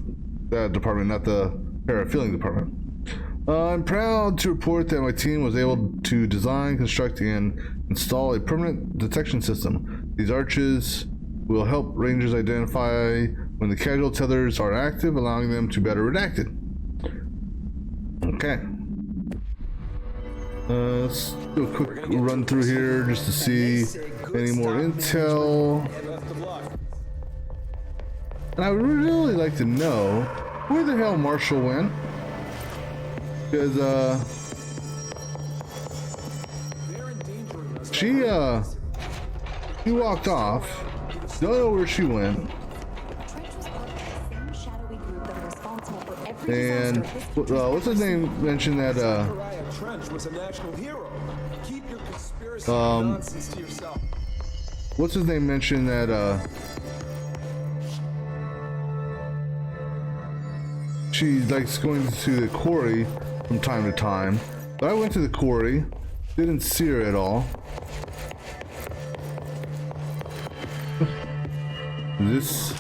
department, not the parafeeling department. I'm proud to report that my team was able to design, construct, and install a permanent detection system. These arches will help rangers identify when the casual tethers are active, allowing them to better redact it. Okay. Let's do a quick run through here just to see any more intel. And I would really like to know where the hell Marshall went. Because, she walked off. Don't know where she went. And what's his name mentioned that Trench was a national hero. Keep your conspiracy nonsense to yourself. What's his name mentioned that she likes going to the quarry from time to time. But I went to the quarry, didn't see her at all. This.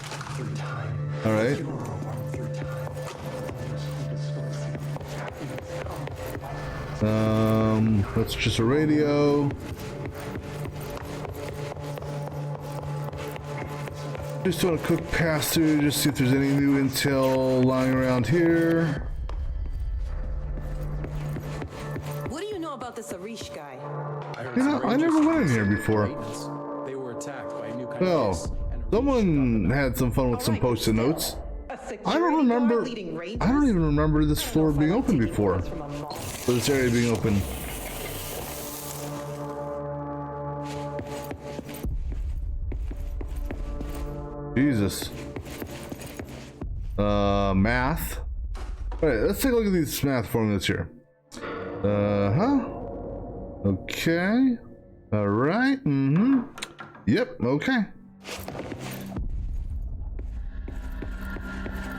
All right. That's just a radio. Just doing a quick pass through, just see if there's any new intel lying around here. What do you know about this Arish guy? You know, I never went in here before. They were attacked by a new kind Well, of someone had some fun with some post-it notes. I don't remember. I don't even remember this floor being open before. Or this area being open. Jesus. Math. Alright, let's take a look at these math formulas here. Okay. Alright. Yep, okay.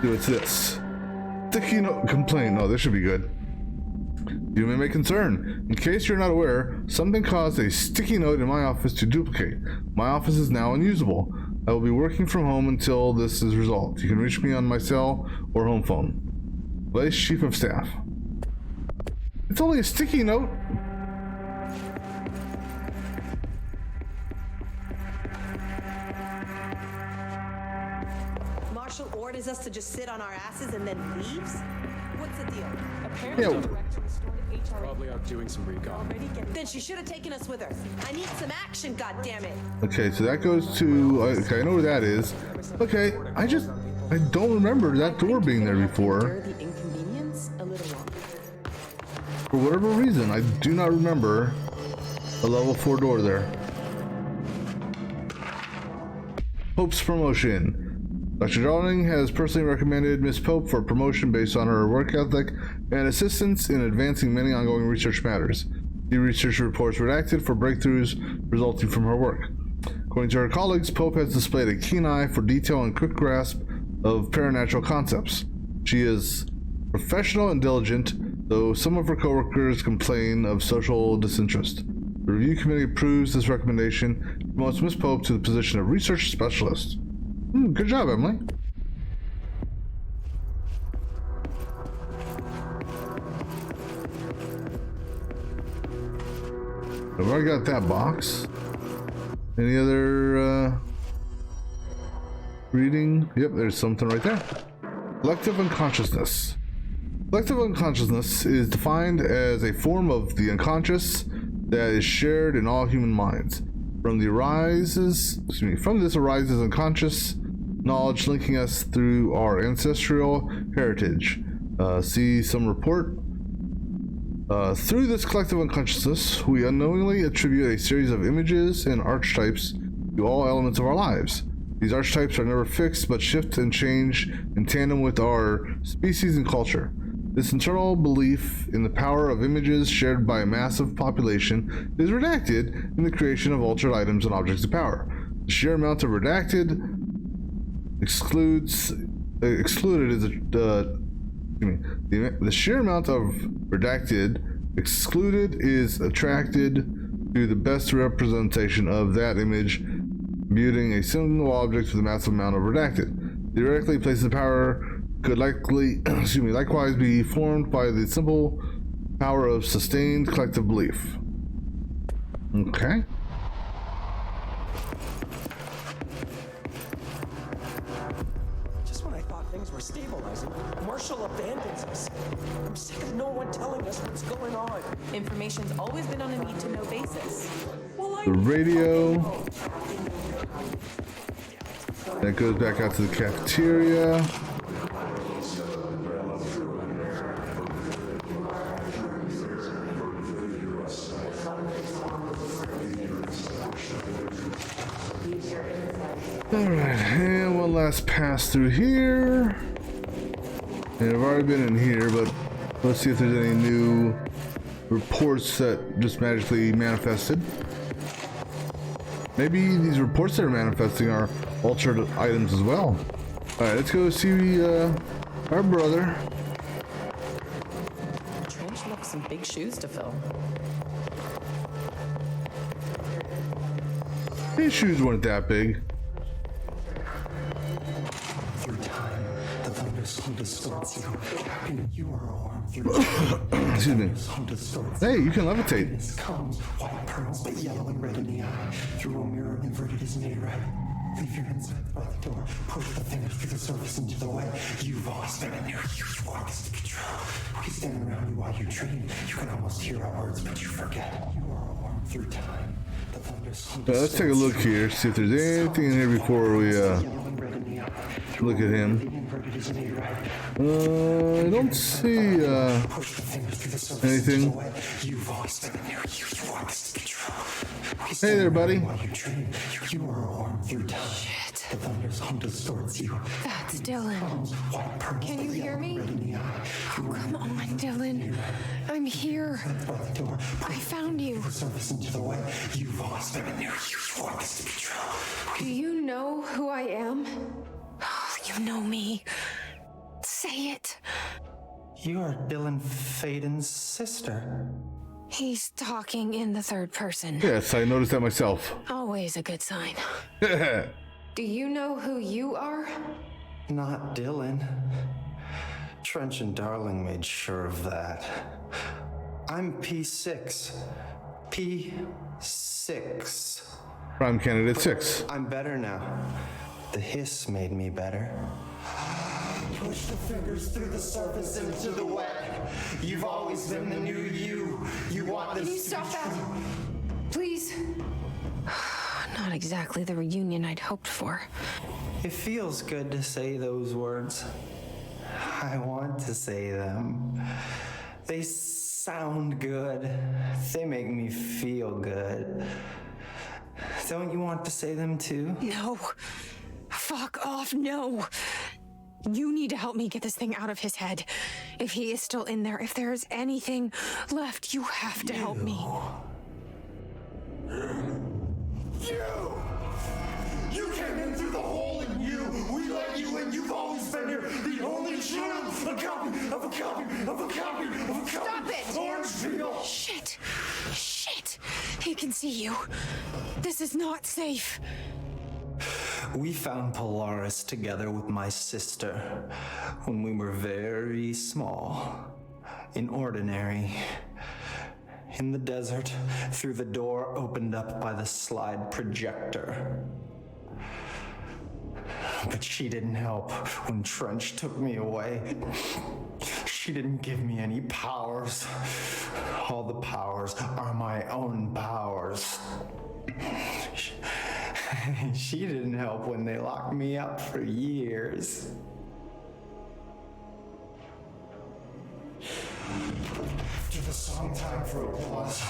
See what's this? Sticky note complaint. No, this should be good. You may make concern. In case you're not aware, something caused a sticky note in my office to duplicate. My office is now unusable. I will be working from home until this is resolved. You can reach me on my cell or home phone. Vice Chief of Staff. It's only a sticky note. Marshall orders us to just sit on our asses and then leaves? What's the deal? Yeah. probably out doing some recon. Then she should have taken us with her. I need some action, goddammit. Okay, so that goes to... okay, I know where that is. Okay, I don't remember that door being there before. The inconvenience a little longer. For whatever reason, I do not remember a level 4 door there. Pope's promotion. Dr. Darling has personally recommended Miss Pope for promotion based on her work ethic and assistance in advancing many ongoing research matters. The research reports redacted for breakthroughs resulting from her work. According to her colleagues, Pope has displayed a keen eye for detail and quick grasp of paranatural concepts. She is professional and diligent, though some of her coworkers complain of social disinterest. The review committee approves this recommendation and promotes Miss Pope to the position of research specialist. Good job, Emily. Have I got that box? Any other reading? Yep, there's something right there. Collective unconsciousness. Collective unconsciousness is defined as a form of the unconscious that is shared in all human minds. From this arises unconscious knowledge linking us through our ancestral heritage. See some report. Through this collective unconsciousness, we unknowingly attribute a series of images and archetypes to all elements of our lives. These archetypes are never fixed, but shift and change in tandem with our species and culture. This internal belief in the power of images shared by a massive population is redacted in the creation of altered items and objects of power. The sheer amount of redacted excluded is the sheer amount of redacted excluded is attracted to the best representation of that image, imbuing a single object with a massive amount of redacted. Theoretically, places of power could likewise be formed by the simple power of sustained collective belief. Okay. Just when I thought things were stabilizing, Marshall abandons us. I'm sick of no one telling us what's going on. Information's always been on a need-to-know basis. The radio. That goes back out to the cafeteria. Alright, and one last pass through here. And I've already been in here, but let's see if there's any new reports that just magically manifested. Maybe these reports that are manifesting are altered items as well. Alright, let's go see our brother. Trench left some big shoes to fill. His shoes weren't that big. Through time, the thunderstorm distorts you. You are a worm through Excuse me. distorts. Hey, you can levitate. This comes white pearls, but yellow and red in the eye. Through a mirror inverted is made right. Leave your inside by the door. Push the fingers through the surface into the way. You've always been in there. You walk as to control. We stand around you while you dream. You can almost hear our words, but you forget. You are a worm through time. The thunderstorm Let's take a look here, see if there's anything in here before we look at him. I don't see anything. Hey there, buddy. You are a worm through time. Shit. The thunderstorm distorts you. That's Dylan. Can you hear me? Oh, come on, Dylan. I'm here. I found you. Surface into the way. You've always been in there. You want us to control. Do you know who I am? You know me. Say it. You are Dylan Faden's sister. He's talking in the third person. Yes, I noticed that myself. Always a good sign. Do you know who you are? Not Dylan. Trench and Darling made sure of that. I'm P6. P6. Prime Candidate 6. I'm better now. The hiss made me better. Push the fingers through the surface into the wet. You've always been the new you. You want this. Can you stop that? Please. Not exactly the reunion I'd hoped for. It feels good to say those words. I want to say them. They sound good. They make me feel good. Don't you want to say them too? No. Fuck off, no. You need to help me get this thing out of his head. If he is still in there, if there is anything left, you have to help me. You came in through the hole in you. We let you in. You've always been here. The only truth. A copy of a copy of a copy of a copy. Stop it! Orange peel. Shit. Shit. He can see you. This is not safe. We found Polaris together with my sister when we were very small, in Ordinary, in the desert, through the door opened up by the slide projector. But she didn't help when Trench took me away. She didn't give me any powers. All the powers are my own powers. She didn't help when they locked me up for years. the song time for applause.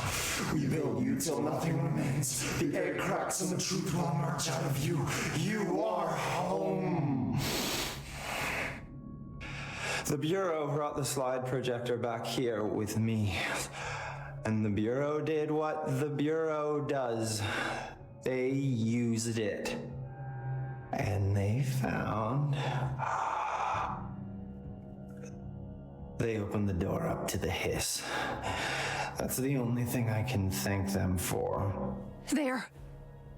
We build you till nothing remains. The egg cracks and the truth will march out of you. You are home. The Bureau brought the slide projector back here with me. And the Bureau did what the Bureau does. They used it. And they found... They opened the door up to the hiss. That's the only thing I can thank them for. There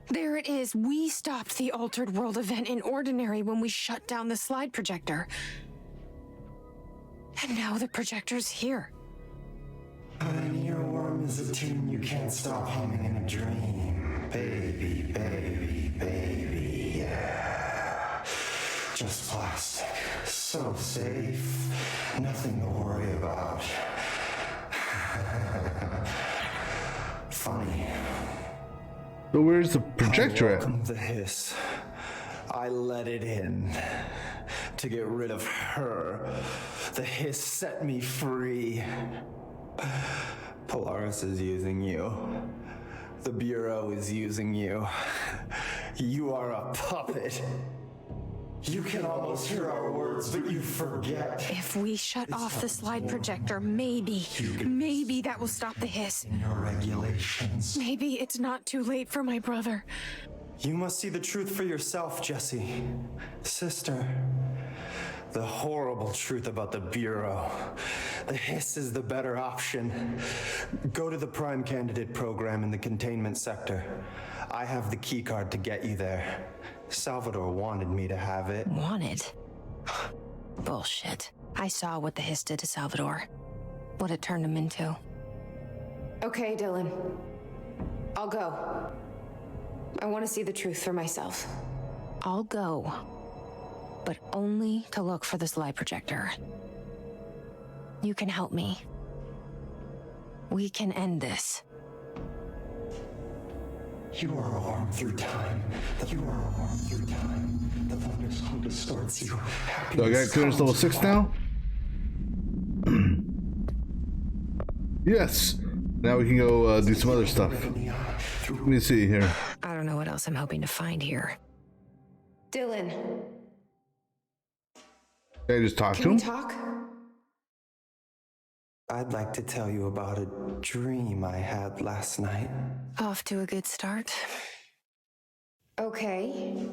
it is. We stopped the Altered World event in Ordinary when we shut down the slide projector. And now the projector's here. An earworm is a tune you can't stop humming in a dream. Baby, baby, baby, yeah. Just plastic. So safe. Nothing to worry about. Funny. So where's the projector I at? welcomed the hiss. I let it in to get rid of her. The hiss set me free. Polaris is using you. The Bureau is using you. You are a puppet. You can almost hear our words, but you forget. If we shut off the slide projector, maybe that will stop the hiss. In your regulations. Maybe it's not too late for my brother. You must see the truth for yourself, Jesse. Sister. The horrible truth about the Bureau. The hiss is the better option. Go to the Prime Candidate program in the containment sector. I have the keycard to get you there. Salvador wanted me to have it. Wanted? Bullshit. I saw what the hiss did to Salvador. What it turned him into. Okay, Dylan. I'll go. I want to see the truth for myself. I'll go. But only to look for the slide projector. You can help me. We can end this. You are a worm through time. You are a worm through time. The thunderstorm distorts you. So I got clearance level 6 now? Yes. Now we can go do some other stuff. Let me see here. I don't know what else I'm hoping to find here. Dylan, Can I just talk to can we him? talk? I'd like to tell you about a dream I had last night. Off to a good start. Okay.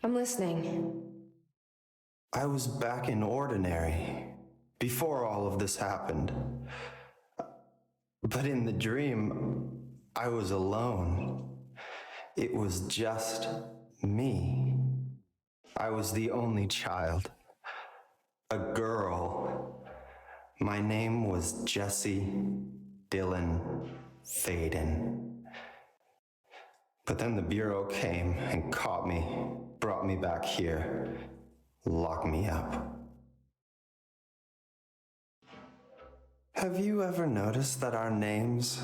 I'm listening. I was back in Ordinary before all of this happened. But in the dream, I was alone. It was just me. I was the only child. A girl. My name was Jesse Dylan Faden. But then the Bureau came and caught me, brought me back here, locked me up. Have you ever noticed that our names,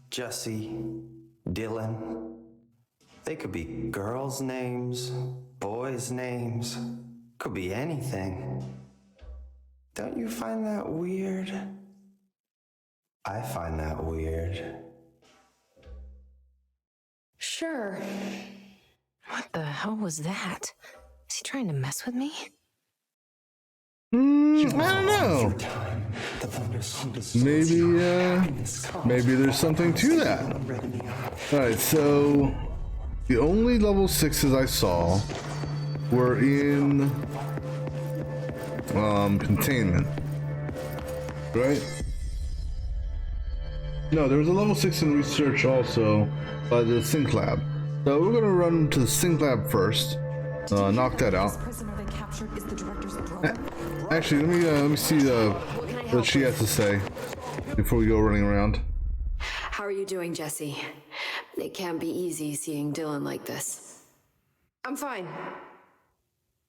Jesse, Dylan, they could be girls' names, boys' names, could be anything. Don't you find that weird? I find that weird. Sure. What the hell was that? Is he trying to mess with me? I don't know. Maybe there's something to that. Alright, so the only level 6s I saw were in containment. Right? No, there was a level 6 in research also by the Sync Lab. So we're gonna run to the Sync Lab first. Knock that out. Actually, let me see what she has to say before we go running around. How are you doing, Jesse? It can't be easy seeing Dylan like this. I'm fine.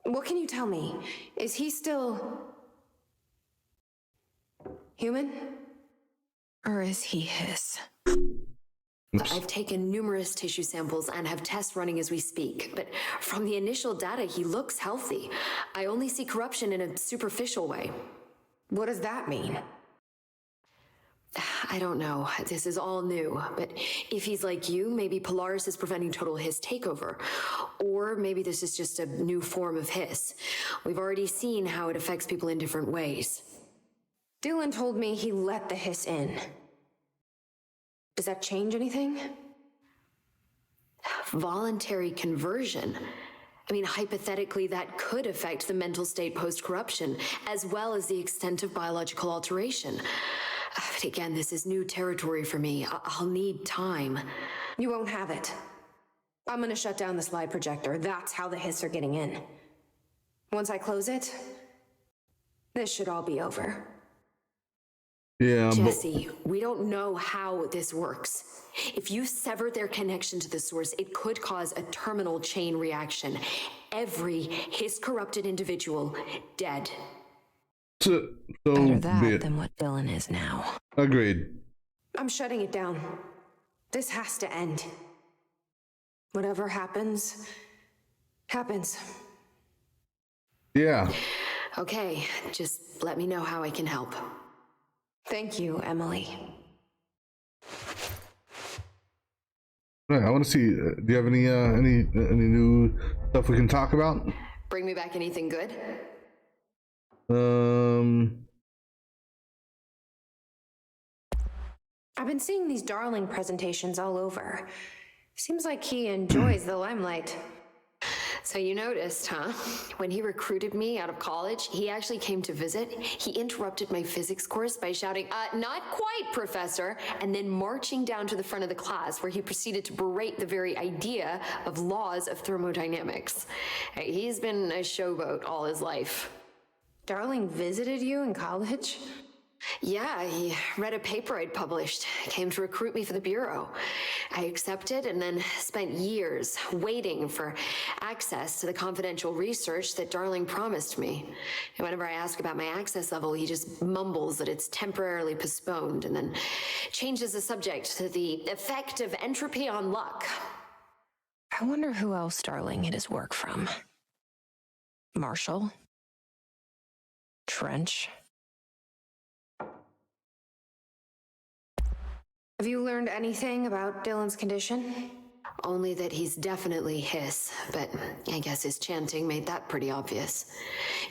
What can you tell me? Is he still human? Or is he his? Oops. I've taken numerous tissue samples and have tests running as we speak, but from the initial data, he looks healthy. I only see corruption in a superficial way. What does that mean? I don't know. This is all new. But if he's like you, maybe Polaris is preventing total Hiss takeover. Or maybe this is just a new form of Hiss. We've already seen how it affects people in different ways. Dylan told me he let the hiss in. Does that change anything? Voluntary conversion. I mean, hypothetically, that could affect the mental state post-corruption, as well as the extent of biological alteration. But again, this is new territory for me. I'll need time. You won't have it. I'm gonna shut down the slide projector. That's how the hiss are getting in. Once I close it, this should all be over. Yeah, Jesse, we don't know how this works. If you sever their connection to the source, it could cause a terminal chain reaction. Every Hiss-corrupted individual dead. So Better that be it. than what Dylan is now. Agreed. I'm shutting it down. This has to end. Whatever happens, happens. Yeah. Okay, just let me know how I can help. Thank you, Emily. Right, I want to see. Do you have any new stuff we can talk about? Bring me back anything good? I've been seeing these Darling presentations all over. Seems like he enjoys the limelight. So you noticed, huh? When he recruited me out of college, he actually came to visit. He interrupted my physics course by shouting, "Not quite, Professor," and then marching down to the front of the class where he proceeded to berate the very idea of laws of thermodynamics. He's been a showboat all his life. Darling visited you in college? Yeah, he read a paper I'd published, came to recruit me for the Bureau. I accepted and then spent years waiting for access to the confidential research that Darling promised me. And whenever I ask about my access level, he just mumbles that it's temporarily postponed and then changes the subject to the effect of entropy on luck. I wonder who else Darling hid his work from. Marshall? Trench? Have you learned anything about Dylan's condition? Only that he's definitely Hiss, but I guess his chanting made that pretty obvious.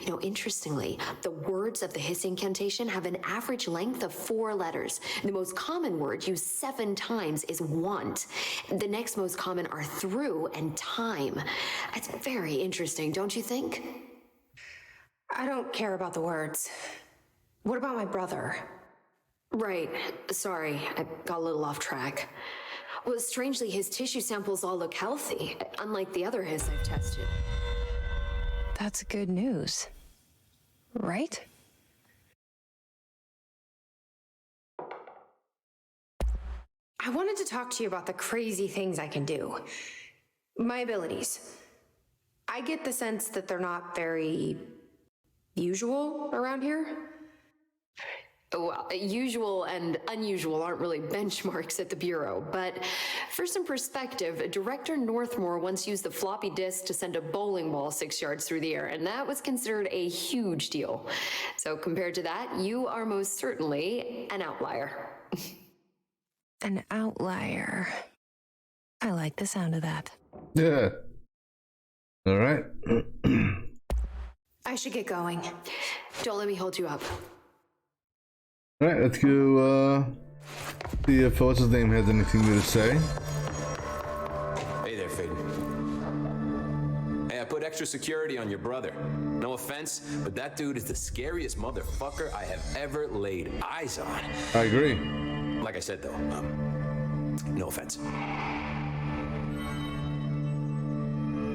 You know, interestingly, the words of the Hiss incantation have an average length of 4 letters. The most common word used 7 times is want. The next most common are through and time. It's very interesting, don't you think? I don't care about the words. What about my brother? Right. Sorry, I got a little off track. Well, strangely, his tissue samples all look healthy, unlike the other Hiss I've tested. That's good news. Right? I wanted to talk to you about the crazy things I can do. My abilities. I get the sense that they're not very usual around here. Well, usual and unusual aren't really benchmarks at the Bureau, but for some perspective, Director Northmore once used the floppy disk to send a bowling ball 6 yards through the air, and that was considered a huge deal. So compared to that, you are most certainly an outlier. An outlier. I like the sound of that. Yeah. All right. I should get going. Don't let me hold you up. All right, let's go see if what's his name has anything new to say. Hey there, Faden. Hey, I put extra security on your brother. No offense, but that dude is the scariest motherfucker I have ever laid eyes on. I agree. Like I said, though, no offense.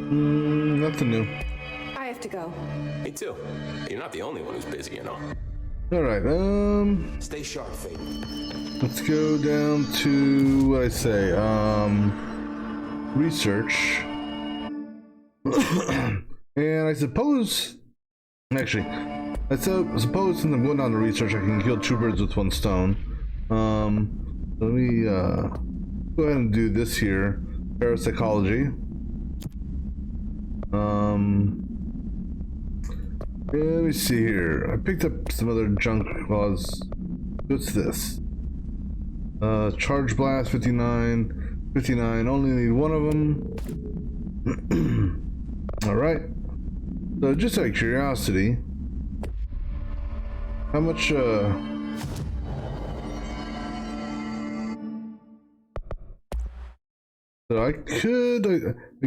Nothing new. I have to go. Me too. You're not the only one who's busy, you know. All right. Stay sharp, Faden. Let's go down to what I say. Research. And I suppose, actually, suppose since I'm going down to research, I can kill 2 birds with 1 stone. Let me go ahead and do this here. Parapsychology. Let me see here. I picked up some other junk. What's this? Charge blast 59. 59, only need one of them. All right. So just out of curiosity, how much so I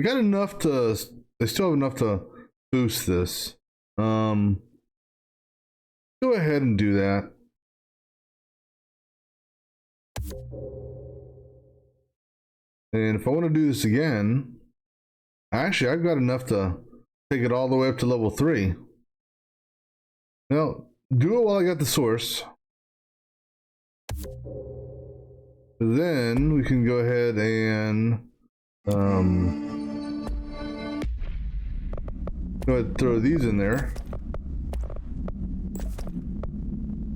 got enough to, I still have enough to boost this. Go ahead and do that. And if I want to do this again, actually I've got enough to take it all the way up to level 3. Well, do it while I got the source. Then we can go ahead and go ahead and throw these in there.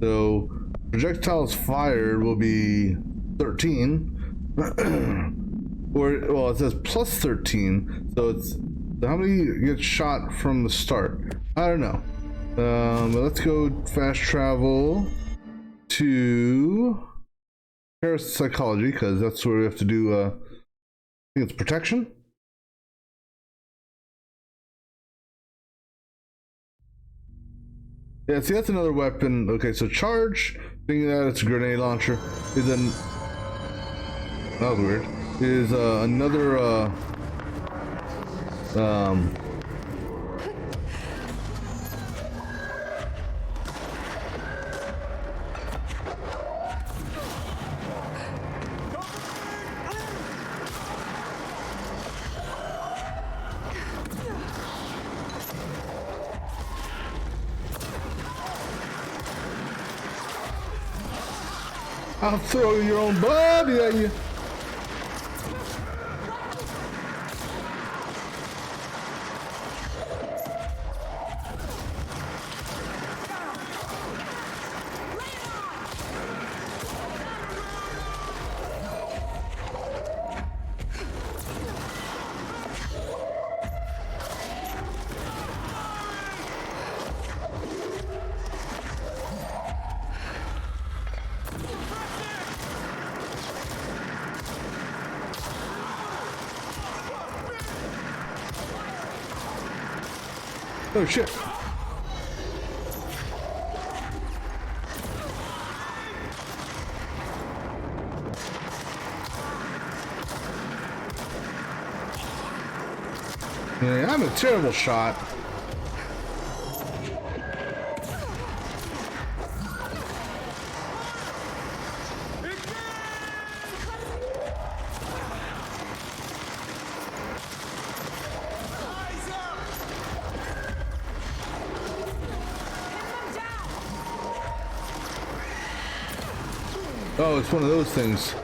So projectiles fired will be 13. Or, well, it says plus 13, so it's, so how many get shot from the start? I don't know. But let's go fast travel to parapsychology, because that's where we have to do, I think it's protection. Yeah, see, that's another weapon. Okay, so charge, being that it's a grenade launcher, is an, that was weird, is another I'll throw your own body at you. Oh shit. Yeah, I'm a terrible shot. Oh, it's one of those things.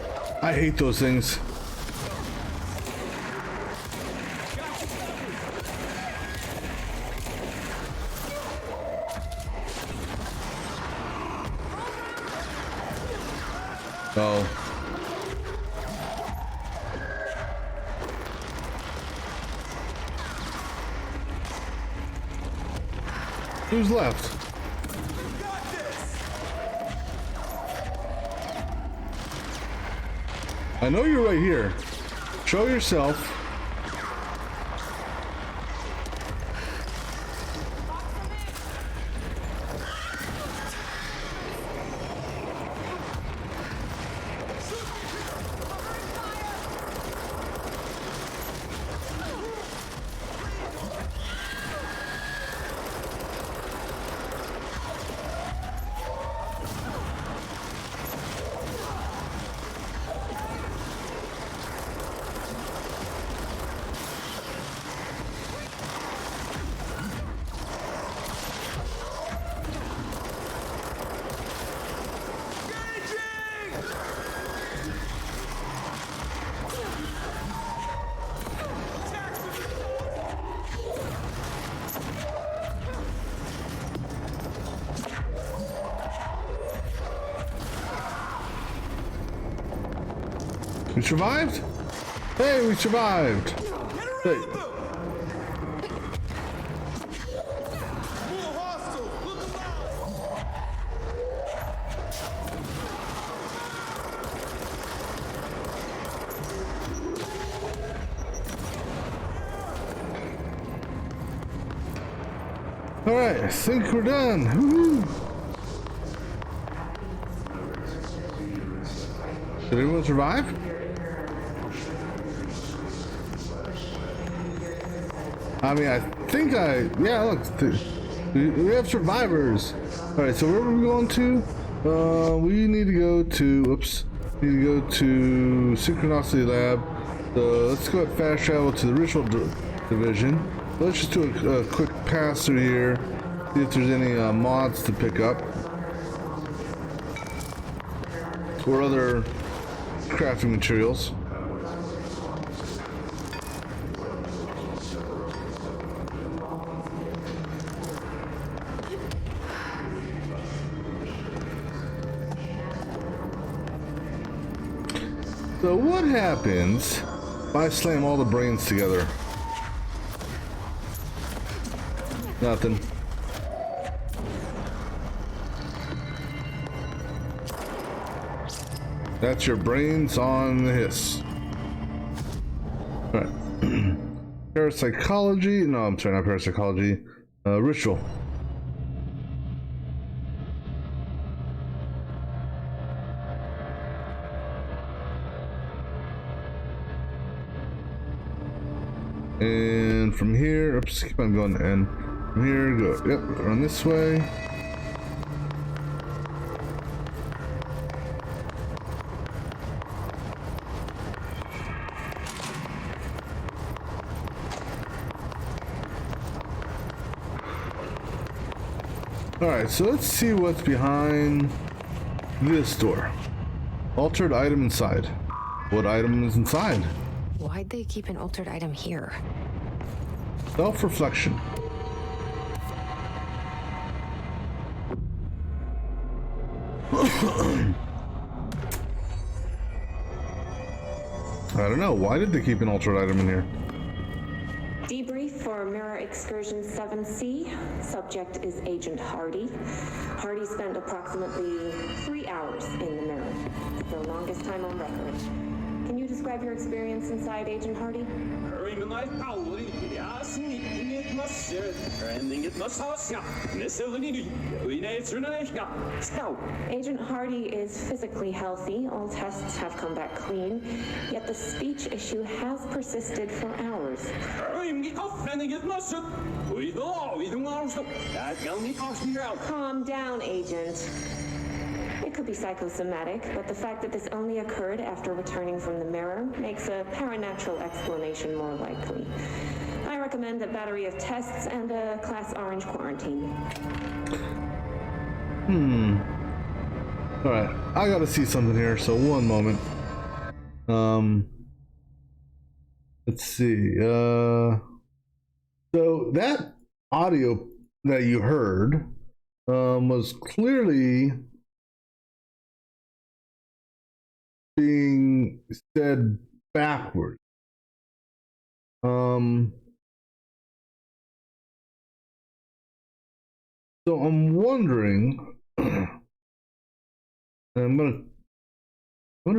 I hate those things. Oh. Who's left? I know you're right here. Show yourself. We survived? Hey, we survived! Hey. Alright, I think we're done. Woohoo! Did everyone survive? I mean, I think yeah, look, we have survivors. Alright, so where are we going to? We need to go to, Synchronicity Lab. So let's go at fast travel to the Ritual Division. Let's just do a quick pass through here, see if there's any mods to pick up. Or other crafting materials. So what happens if I slam all the brains together? Nothing. That's your brains on the hiss. Alright. Parapsychology. No, I'm sorry, not parapsychology. Ritual. And from here, oops, keep on going, and from here, go, yep, run this way. Alright, so let's see what's behind this door. Altered item inside. What item is inside? Why'd they keep an altered item here? Self-reflection. I don't know. Why did they keep an altered item in here? Debrief for Mirror Excursion 7C. Subject is Agent Hardy. Hardy spent approximately 3 hours in the mirror, the longest time on record. Can you describe your experience inside, Agent Hardy? Agent Hardy is physically healthy. All tests have come back clean, yet the speech issue has persisted for hours. Calm down, Agent. It could be psychosomatic, but the fact that this only occurred after returning from the mirror makes a paranatural explanation more likely. I recommend a battery of tests and a Class Orange quarantine. Alright, I gotta see something here, so one moment. Let's see, so that audio that you heard, was clearly being said backwards. So I'm wondering, I wonder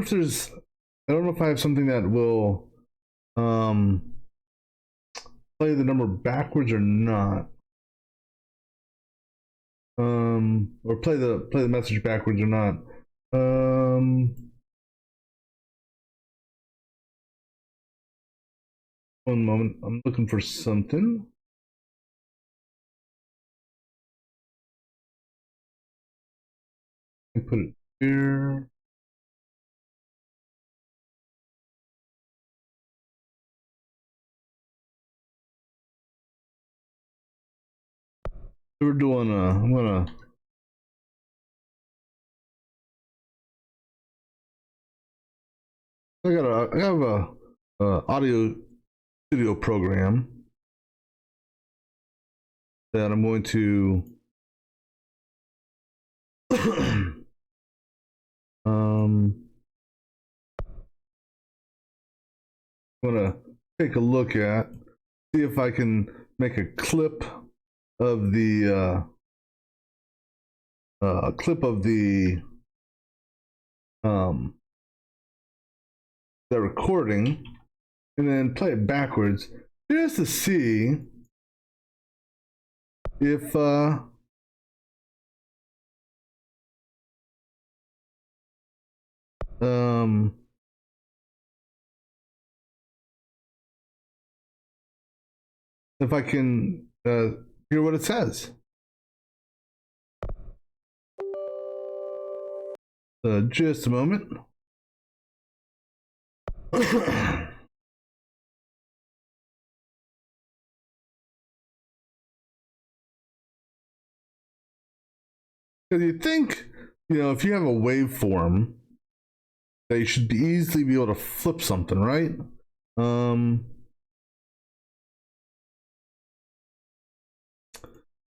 if there's, I don't know if I have something that will play the number backwards or not. Or play the message backwards or not. One moment, I'm looking for something. I put it here. We're doing I'm gonna I have a audio studio program that I'm going to I'm gonna take a look at, see if I can make a clip of the the recording and then play it backwards just to see if I can hear what it says. Just a moment. Because you think, if you have a waveform, that you should easily be able to flip something, right? All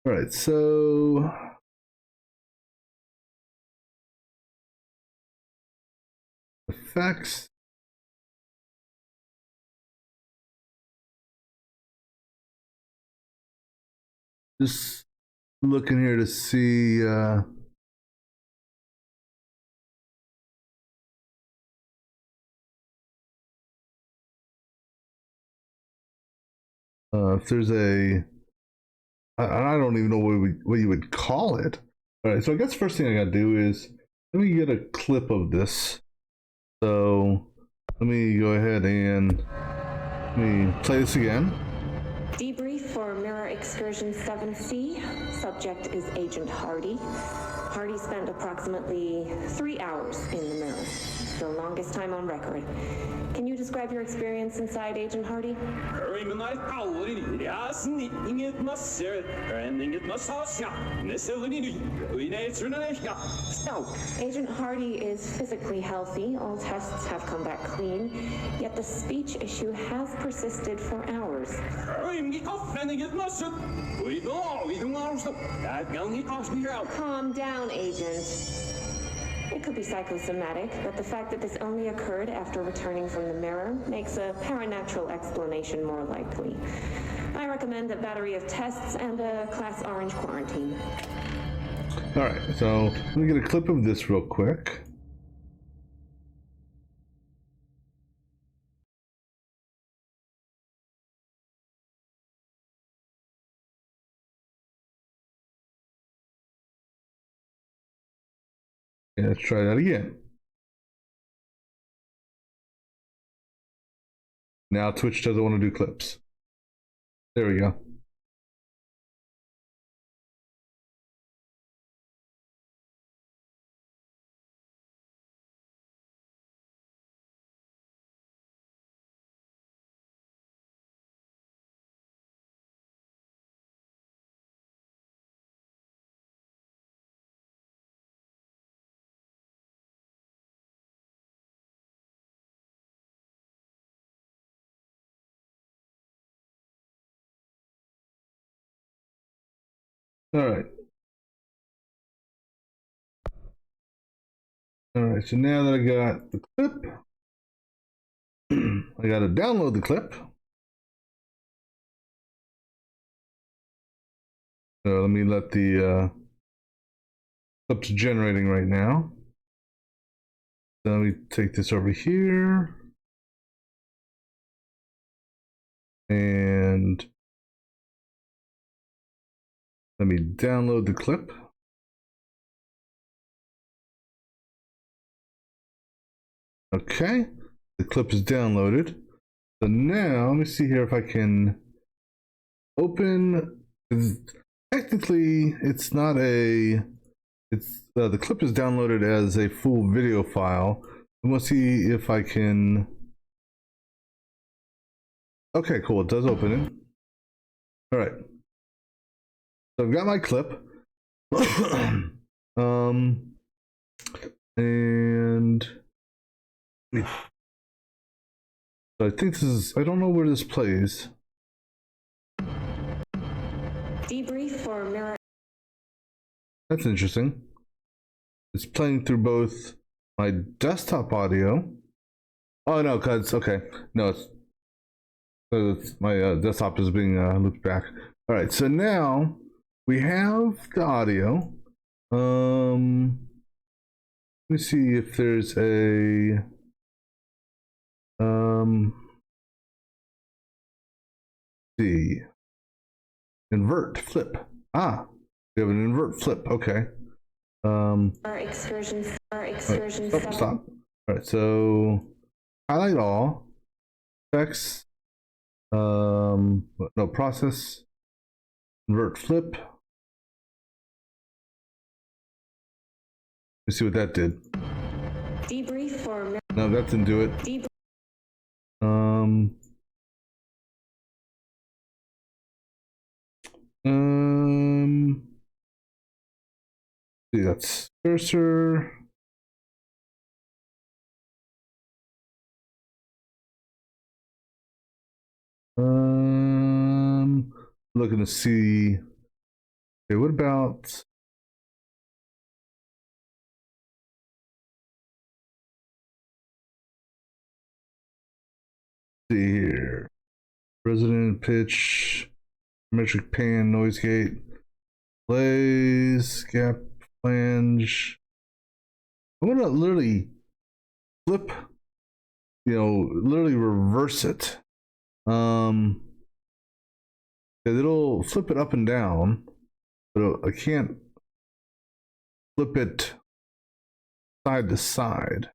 right, so effects. Just looking here to see if there's I don't even know what you would call it. All right, so I guess first thing I gotta do is let me get a clip of this. So let me go ahead and let me play this again. Debrief for Mirror Excursion 7C. Subject is Agent Hardy. Hardy spent approximately 3 hours in the mirror. The longest time on record. Can you describe your experience inside, Agent Hardy? Agent Hardy is physically healthy. All tests have come back clean. Yet the speech issue has persisted for hours. Calm down, Agent. It could be psychosomatic, but the fact that this only occurred after returning from the mirror makes a paranatural explanation more likely. I recommend a battery of tests and a Class Orange quarantine. All right, so let me get a clip of this real quick. Yeah, let's try that again. Now Twitch doesn't want to do clips. There we go. All right. All right, so now that I got the clip, I got to download the clip. So let me let the clip's generating right now. So let me take this over here. And let me download the clip. Okay, the clip is downloaded. So now let me see here if I can open. Technically, it's not a. It's the clip is downloaded as a full video file. I'm gonna see if I can. Okay, cool. It does open it. All right. So I've got my clip. And so I think this is. I don't know where this plays. Debrief for Mirror. That's interesting. It's playing through both my desktop audio. Oh no, cause okay, no, it's my desktop is being looped back. All right, so now we have the audio. Let me see if there's a see invert flip. Ah, we have an invert flip. Okay. Our excursions. Stop. All right, so highlight all effects. No, process. Invert flip. Let's see what that did. Debrief for. No, that didn't do it. See, that's cursor. Looking to see. Okay, what about? See here. Resonant pitch, metric pan, noise gate, blaze, gap, flange. I want to literally flip, literally reverse it. It'll flip it up and down, but I can't flip it side to side.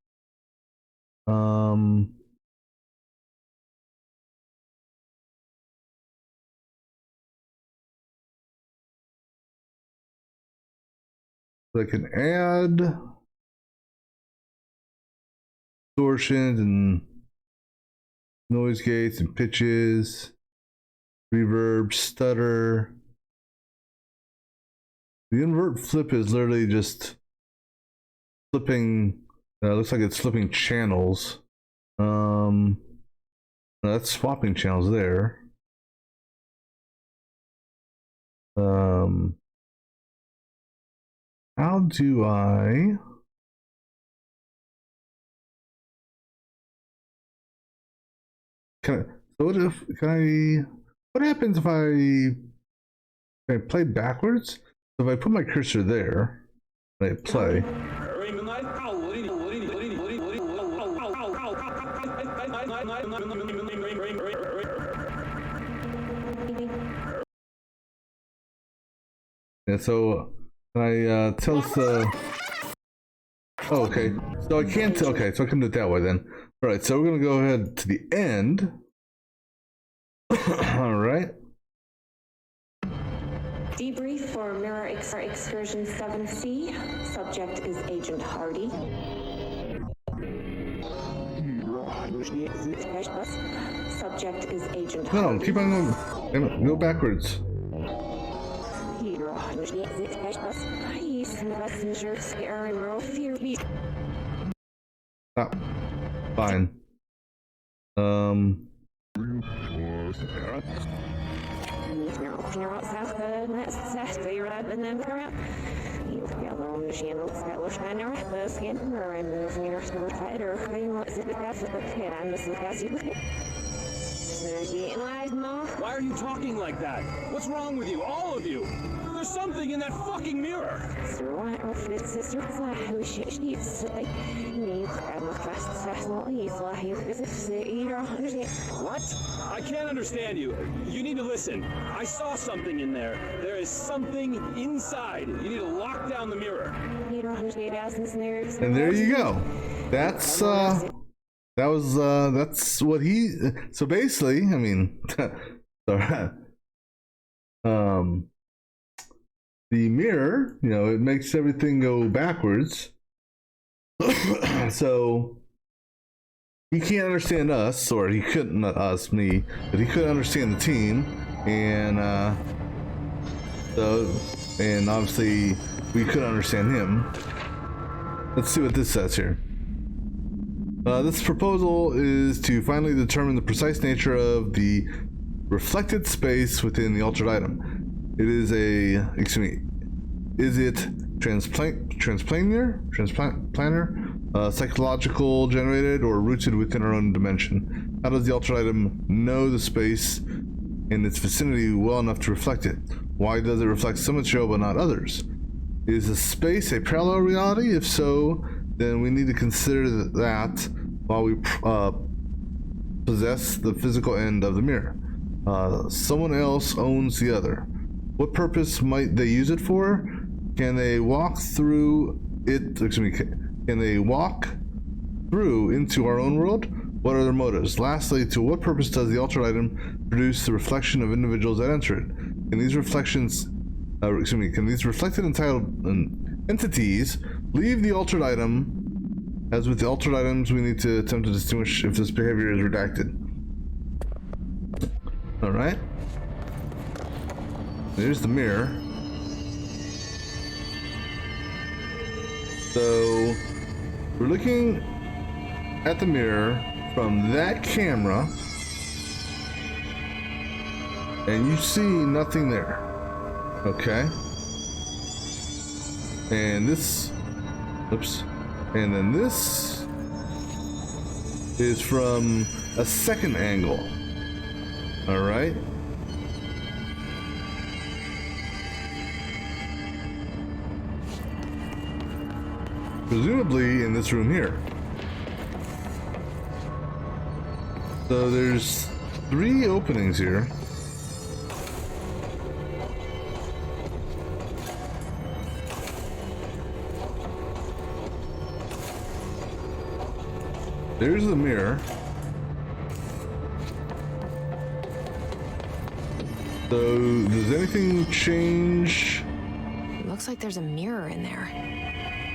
I can add distortions and noise gates and pitches, reverb, stutter. The invert flip is literally just flipping. Looks like it's flipping channels. That's swapping channels there. How do I? What happens if I play backwards? So if I put my cursor there and I play. Yeah, so I tell the. Oh, okay. So I can't. Okay, so I can do it that way then. All right, so we're gonna go ahead to the end. All right. Debrief for Mirror Excursion 7C. Subject is Agent Hardy. Subject is Agent Hardy. No, keep on going. Go backwards. Stop. Fine. Why are you talking like that? What's wrong with you? All of you? There's something in that fucking mirror! What? I can't understand you. You need to listen. I saw something in there. There is something inside. You need to lock down the mirror. And there you go. That's that's what he. So basically, I mean, the mirror, it makes everything go backwards. So he can't understand us, or he couldn't me, but he could understand the team, and and obviously we could understand him. Let's see what this says here. This proposal is to finally determine the precise nature of the reflected space within the altered item. Is it transplanar, psychological generated, or rooted within our own dimension? How does the altered item know the space in its vicinity well enough to reflect it? Why does it reflect some material but not others? Is the space a parallel reality? If so, then we need to consider that while we possess the physical end of the mirror. Someone else owns the other. What purpose might they use it for? Can they walk through it? Excuse me. Can they walk through into our own world? What are their motives? Lastly, to what purpose does the altered item produce the reflection of individuals that enter it? Can these reflections, can these reflected entities leave the altered item? As with the altered items, we need to attempt to distinguish if this behavior is redacted. All right. There's the mirror. So we're looking at the mirror from that camera, and you see nothing there. Okay. And this, oops. And then this is from a second angle. All right. Presumably in this room here. So there's 3 openings here. There's the mirror. So does anything change? Looks like there's a mirror in there.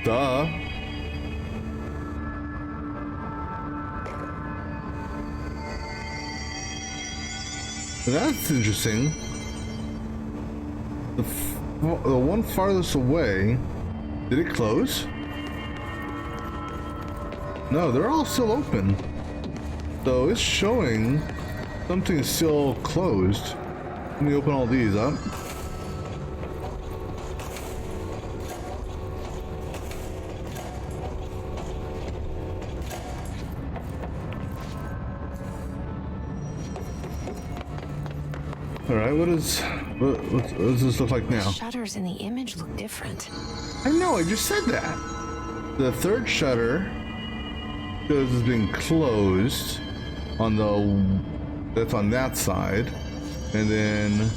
Duh. That's interesting. The one farthest away, did it close? No, they're all still open. So it's showing something is still closed. Let me open all these up. Alright, what does this look like now? The shutters in the image look different. I know, I just said that. The third shutter shows as being closed on that's on that side. And then,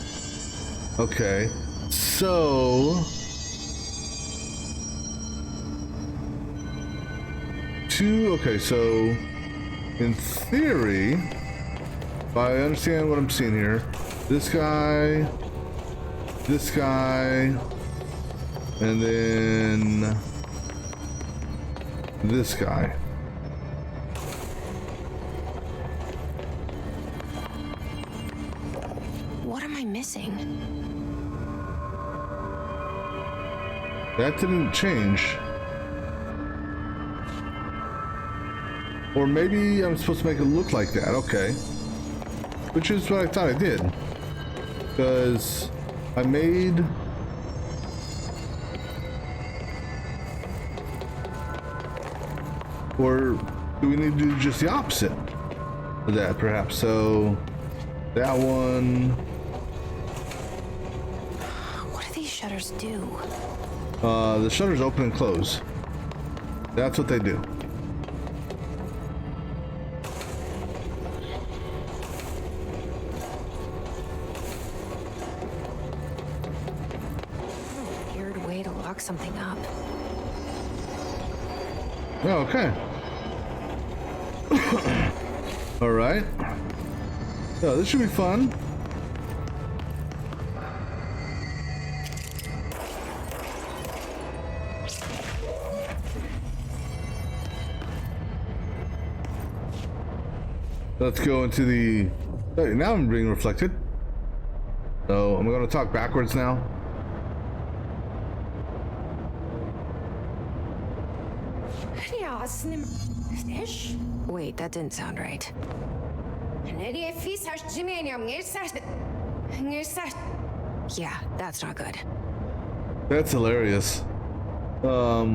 okay, so so in theory, if I understand what I'm seeing here, this guy, and then this guy. What am I missing? That didn't change. Or maybe I'm supposed to make it look like that, okay. Which is what I thought I did. Because I made... Or do we need to do just the opposite of that, perhaps? So, that one... What do these shutters do? The shutters open and close. That's what they do. Weird way to lock something up. Oh, okay. All right. Oh, this should be fun. Let's go into the... Hey, now I'm being reflected. So I'm going to talk backwards now. Wait, that didn't sound right. Yeah, that's not good. That's hilarious. All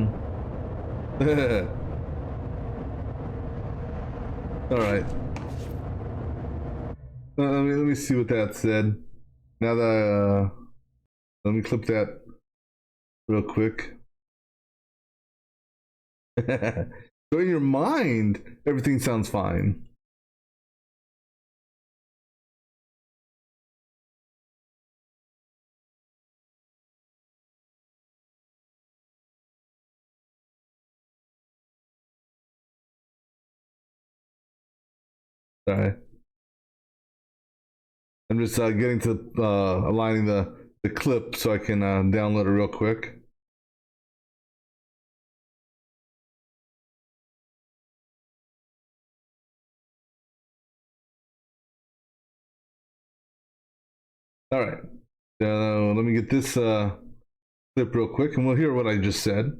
right. Let me see what that said. Now that let me clip that real quick. So in your mind, everything sounds fine. Sorry. I'm just getting to aligning the clip so I can download it real quick. All right. Let me get this clip real quick and we'll hear what I just said.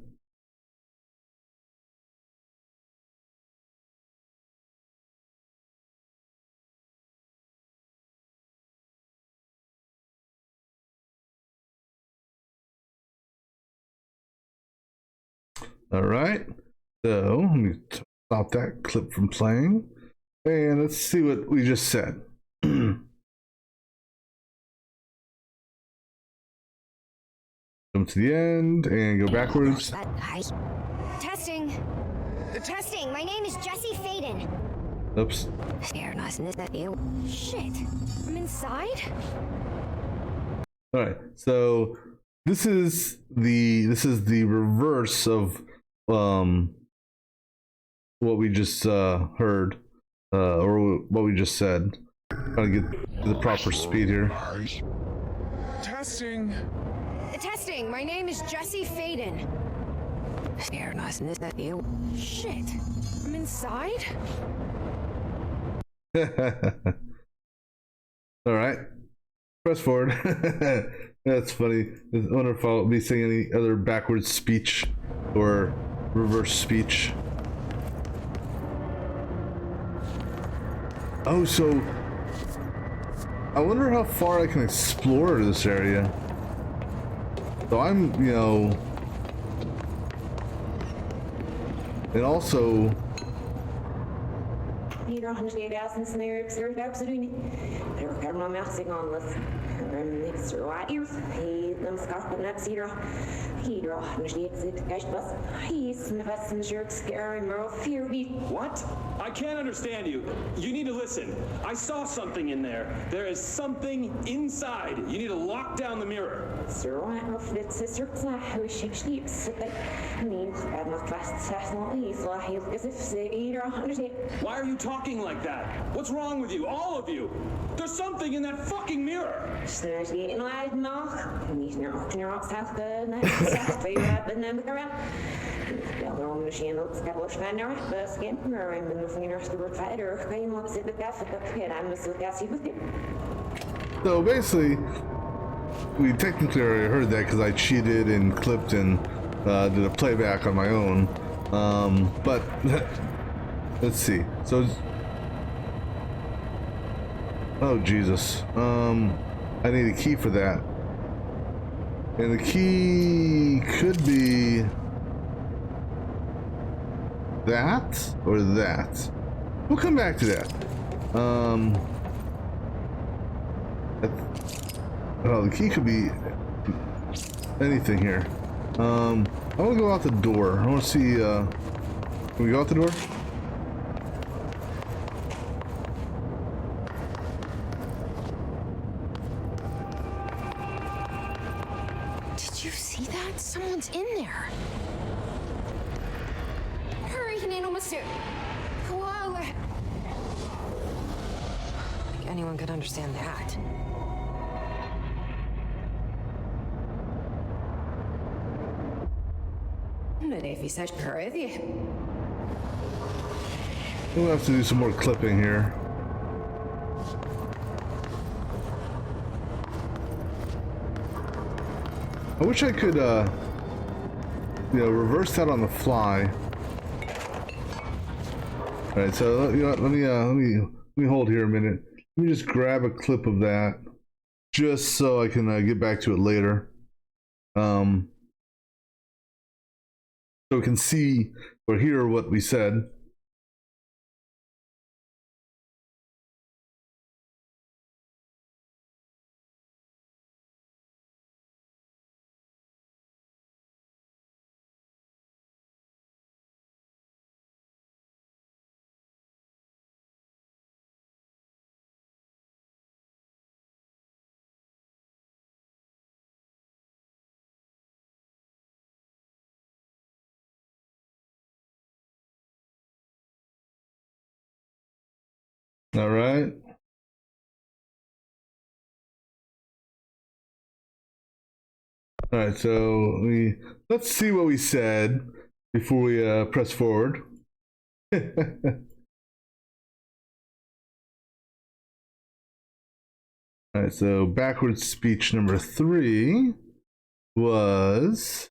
All right, so let me stop that clip from playing and let's see what we just said. Jump to the end and go backwards. Testing. Testing. My name is Jesse Faden. Oops. Shit. I'm inside? All right, so this is the reverse of what we just heard or what we just said. Trying to get to the proper speed here. Testing. Testing. My name is Jesse Faden. Shit. I'm inside? All right. Press forward. That's funny. I wonder if I'll be saying any other backwards speech or reverse speech. Oh, so I wonder how far I can explore this area. So I'm, you know, and also What? I can't understand you. You need to listen. I saw something in there. There is something inside. You need to lock down the mirror. Why are you talking like that? What's wrong with you? All of you? There's something in that fucking mirror. So basically, we technically already heard that because I cheated and clipped and did a playback on my own. But let's see. So, oh Jesus, I need a key for that, and the key could be that or that. We'll come back to that. Oh, the key could be anything here. I want to go out the door. I want to see. Can we go out the door? Did you see that? Someone's in there. Hurry, Nanomasu. Whoa. Like anyone could understand that. We'll have to do some more clipping here. I wish I could, you know, reverse that on the fly. All right, so you know, let me hold here a minute. Let me just grab a clip of that, just so I can get back to it later. So we can see or hear what we said. All right, so let's see what we said before we press forward. All right, so backwards speech number 3 was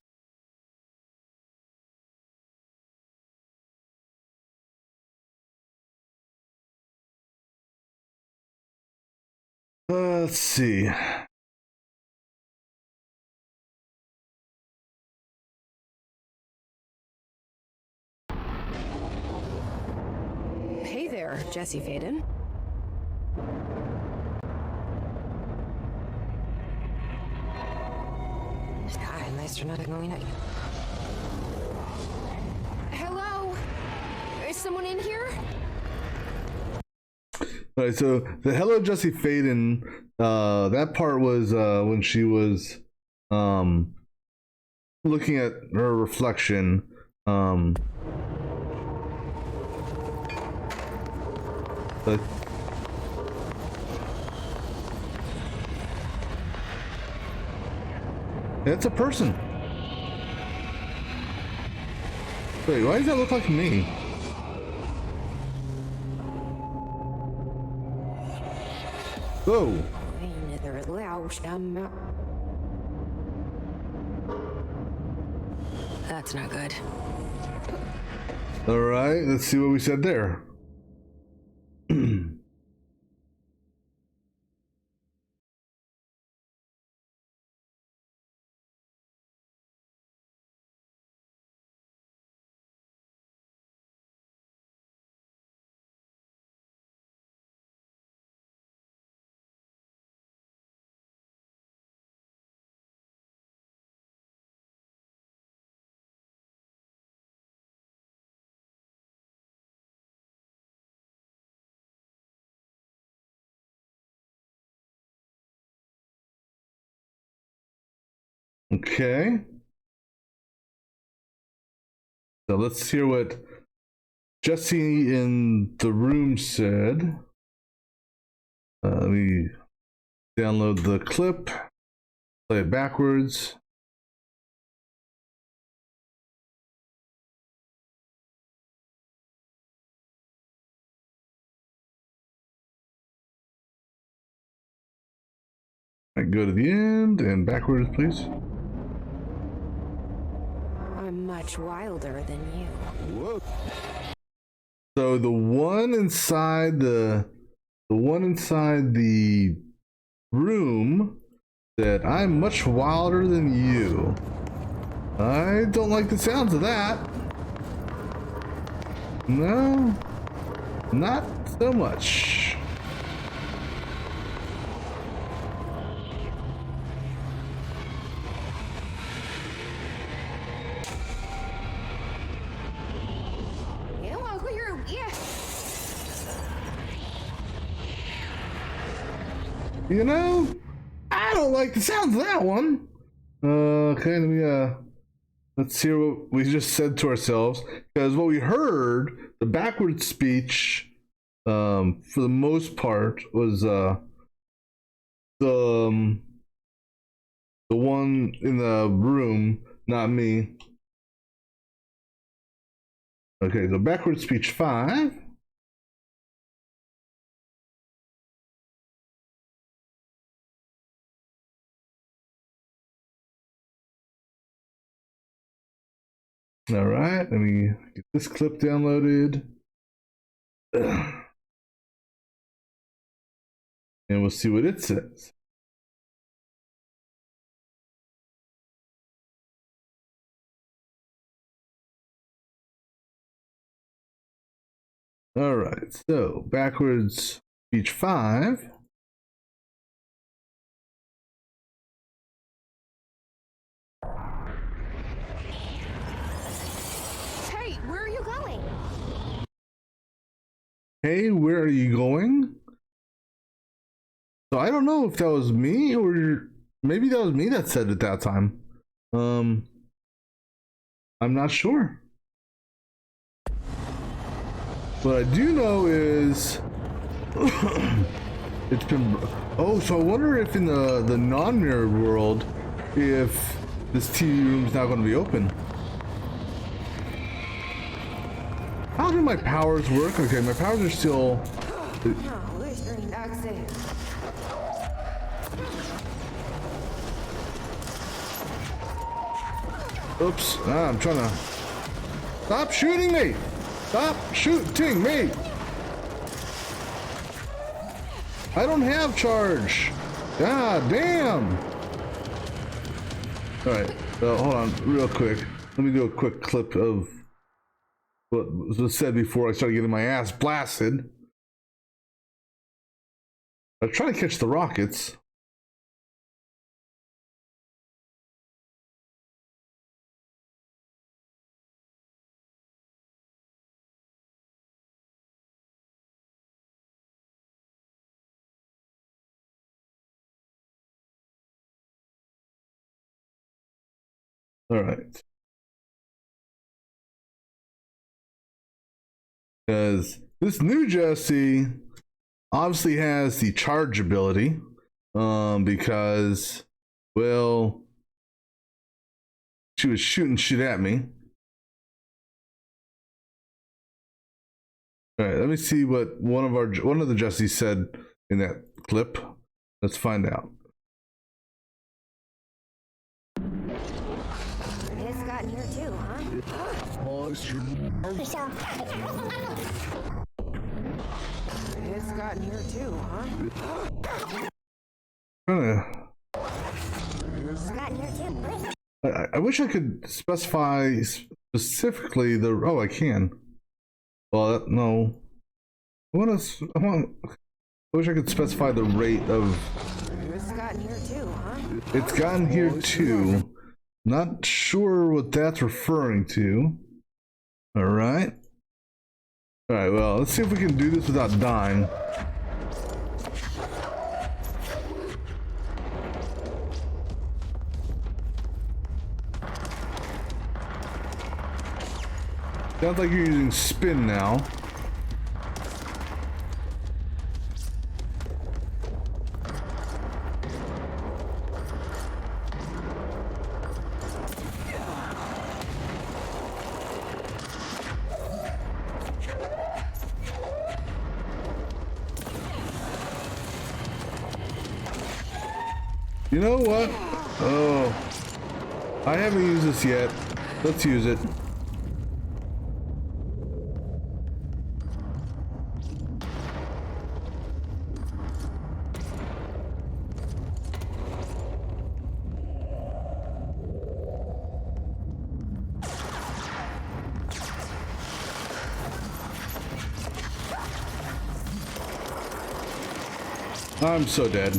let's see. Hey there, Jesse Faden. Hi, nice to not going at you. Hello? Is someone in here? All right, so the hello Jesse Faden, that part was when she was looking at her reflection. But it's a person. Wait, why does that look like me? Whoa. That's not good. All right, let's see what we said there. Okay. So let's hear what Jesse in the room said. Let me download the clip, play it backwards. All right, go to the end and backwards, please. I'm much wilder than you. Whoa. So the one inside the room said, "I'm much wilder than you." I don't like the sounds of that. No, not so much. You know, I don't like the sounds of that one. Okay, let's hear what we just said to ourselves, because what we heard, the backwards speech, for the most part, was the one in the room, not me. Okay, so backwards speech 5. All right, let me get this clip downloaded. And we'll see what it says. All right, so backwards speech 5. Hey, where are you going? Hey, where are you going? So I don't know if that was me or maybe that was me that said it that time. I'm not sure. What I do know is it's been. Oh, so I wonder if in the non-mirrored world, if this TV room's not going to be open. How do my powers work? Okay, my powers are still... Oops, I'm trying to... Stop shooting me! Stop shooting me! I don't have charge! God damn! Alright, hold on real quick. Let me do a quick clip of what was said before I started getting my ass blasted. I try to catch the rockets. All right. Because this new Jessie obviously has the charge ability. Because, well, she was shooting shit at me. All right, let me see what one of the Jessies said in that clip. Let's find out. It's gotten here too, huh? It's gotten here too, huh? It's gotten here too. I wish I could specify specifically the. Oh, I can. Well, no. I wish I could specify the rate of. It's gotten here too, huh? It's gotten here too. Not sure what that's referring to. All right. All right. Well, let's see if we can do this without dying. Sounds like you're using spin now. You know what? Oh, I haven't used this yet. Let's use it. I'm so dead.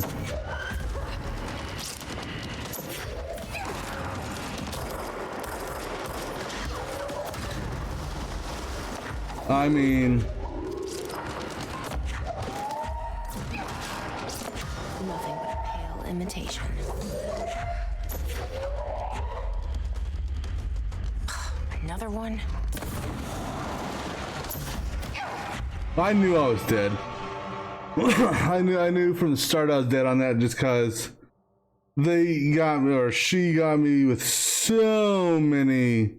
I mean... Nothing but a pale imitation. Another one? I knew I was dead. I knew from the start I was dead on that just because they got me, or she got me with so many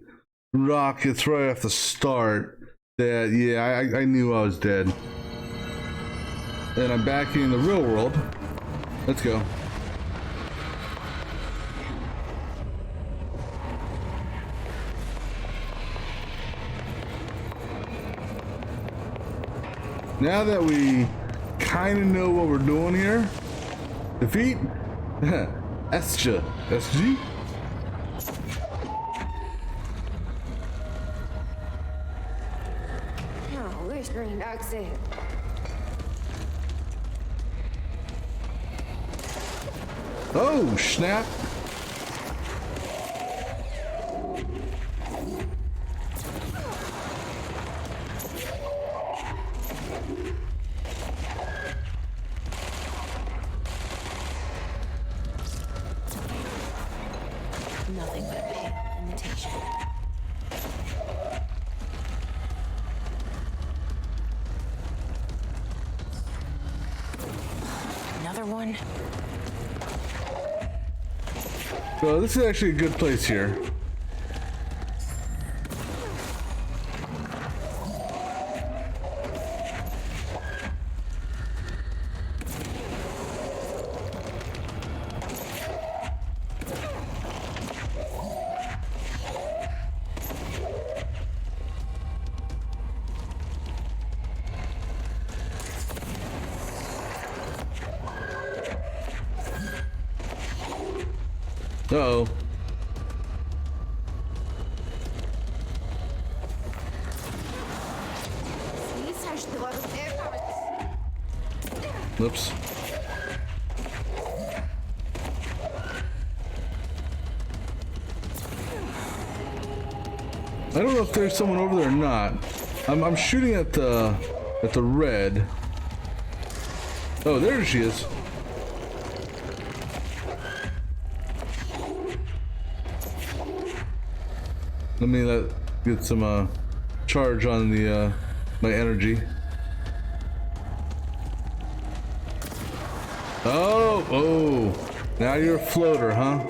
rockets right off the start that, yeah, I knew I was dead. And I'm back in the real world. Let's go. Now that we kind of know what we're doing here, defeat SG. No, we're screen exit. Oh, snap. Nothing but a pale imitation. Another one? So this is actually a good place here. Uh-oh. Oops. I don't know if there's someone over there or not. I'm shooting at the red. Oh, there she is. Let me get some charge on the my energy. Oh, now you're a floater, huh?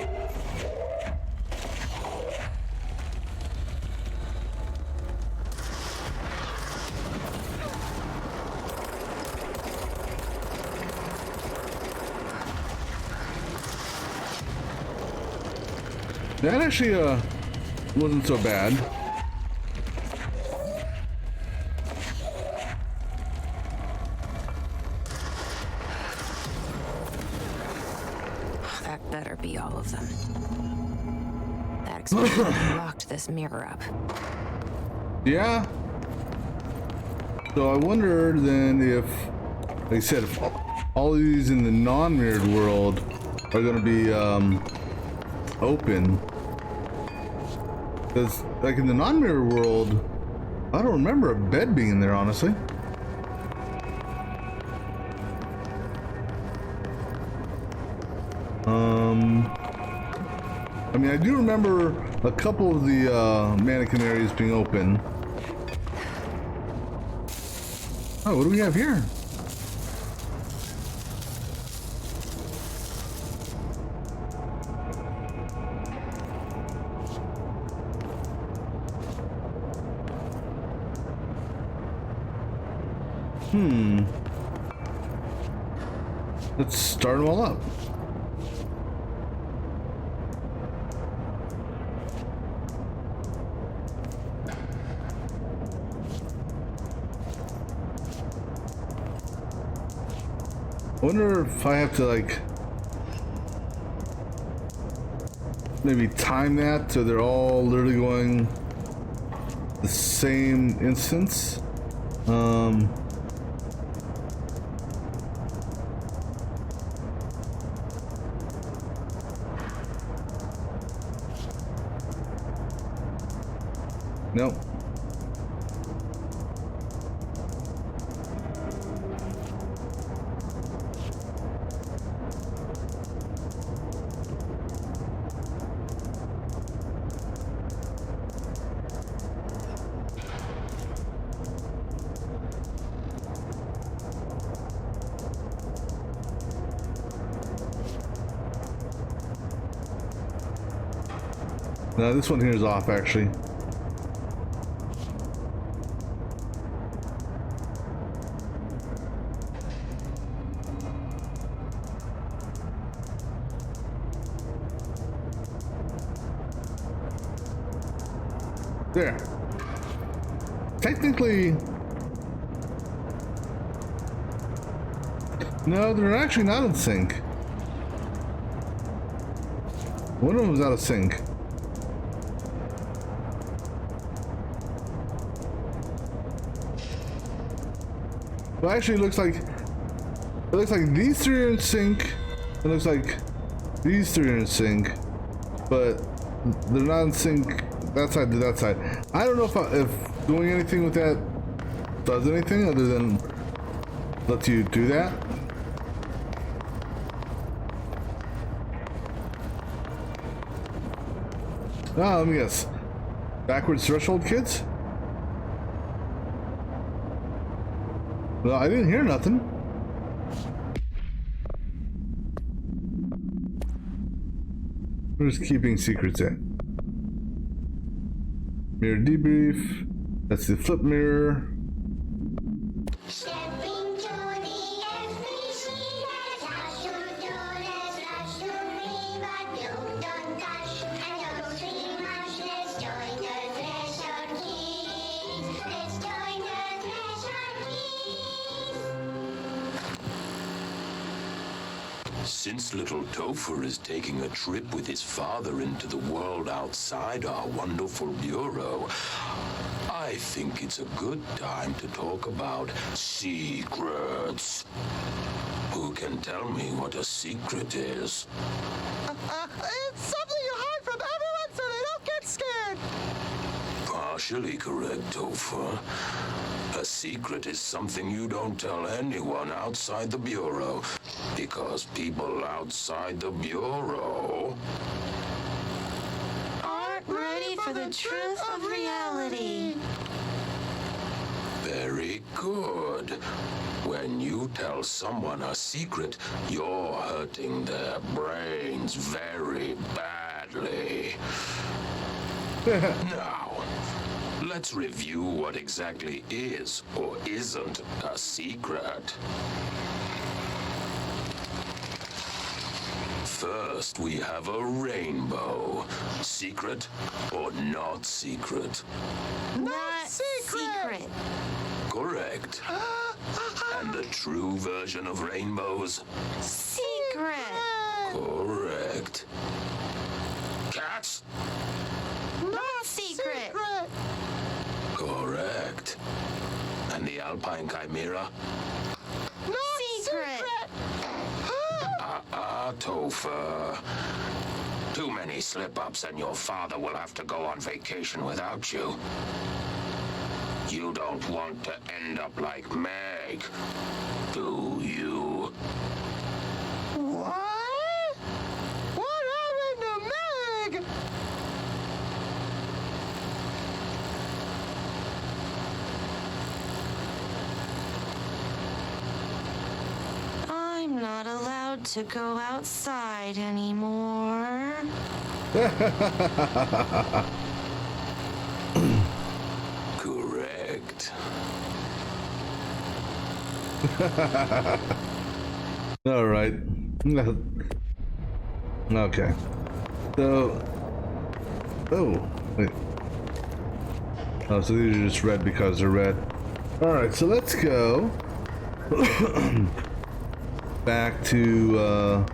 That actually wasn't so bad. That better be all of them. That explosion locked this mirror up. Yeah. So I wonder then if, like I said, if all of these in the non-mirrored world are going to be open. Because, like in the non-mirrored world, I don't remember a bed being in there, honestly. I mean, I do remember a couple of the mannequin areas being open. Oh, what do we have here? Let's start them all up. I wonder if I have to like maybe time that so they're all literally going the same instance. Nope. No, this one here is off actually. There. Technically, no, they're actually not in sync. One of them is out of sync. Well, actually, it looks like these three are in sync. It looks like these three are in sync, but they're not in sync. That side to that side. I don't know if doing anything with that does anything other than let you do that. Ah, let me guess. Backwards threshold kids? Well, I didn't hear nothing. Where's keeping secrets at? Mirror debrief. That's the flip mirror. Since little Topher is taking a trip with his father into the world outside our wonderful bureau, I think it's a good time to talk about secrets. Who can tell me what a secret is? It's something you hide from everyone so they don't get scared. Partially correct, Topher. A secret is something you don't tell anyone outside the Bureau, because people outside the Bureau Aren't ready for the truth of reality. Very good. When you tell someone a secret, you're hurting their brains very badly. Now, let's review what exactly is or isn't a secret. First, we have a rainbow. Secret or not secret? Not secret. Correct. And the true version of rainbows? Secret. Correct. Cats? Not secret. Correct. And the Alpine Chimera? Not secret. Topher. Too many slip-ups and your father will have to go on vacation without you. You don't want to end up like Meg, do you? What? What happened to Meg? I'm not allowed to go outside anymore. Correct. All right. Okay. So. Oh, wait. Oh, so these are just red because they're red. All right. So let's go back to.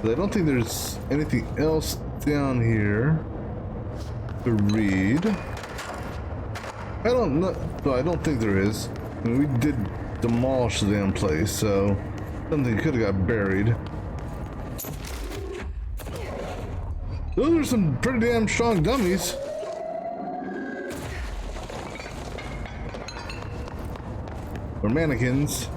I don't think there's anything else down here to read. I don't know. No, I don't think there is. I mean, we did demolish the damn place, so something could have got buried. Those are some pretty damn strong dummies. Or mannequins.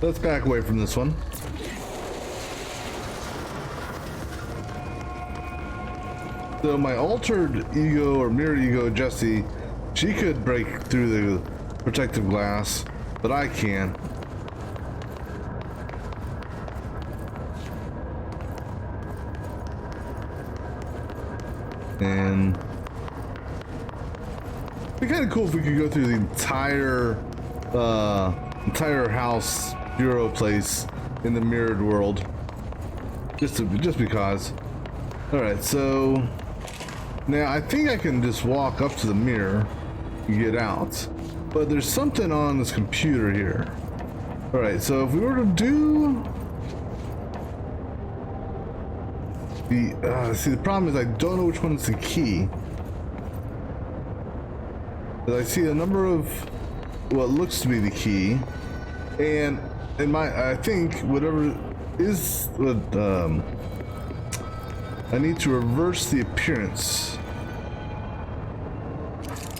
Let's back away from this one. So my altered ego or mirror ego, Jessie, she could break through the protective glass, but I can't. And it'd be kind of cool if we could go through the entire house bureau place in the mirrored world, just because. All right, so now I think I can just walk up to the mirror and get out, but there's something on this computer here. All right, so if we were to do the see, the problem is I don't know which one's the key. But I see a number of what looks to be the key, and in I think whatever is what I need to reverse the appearance.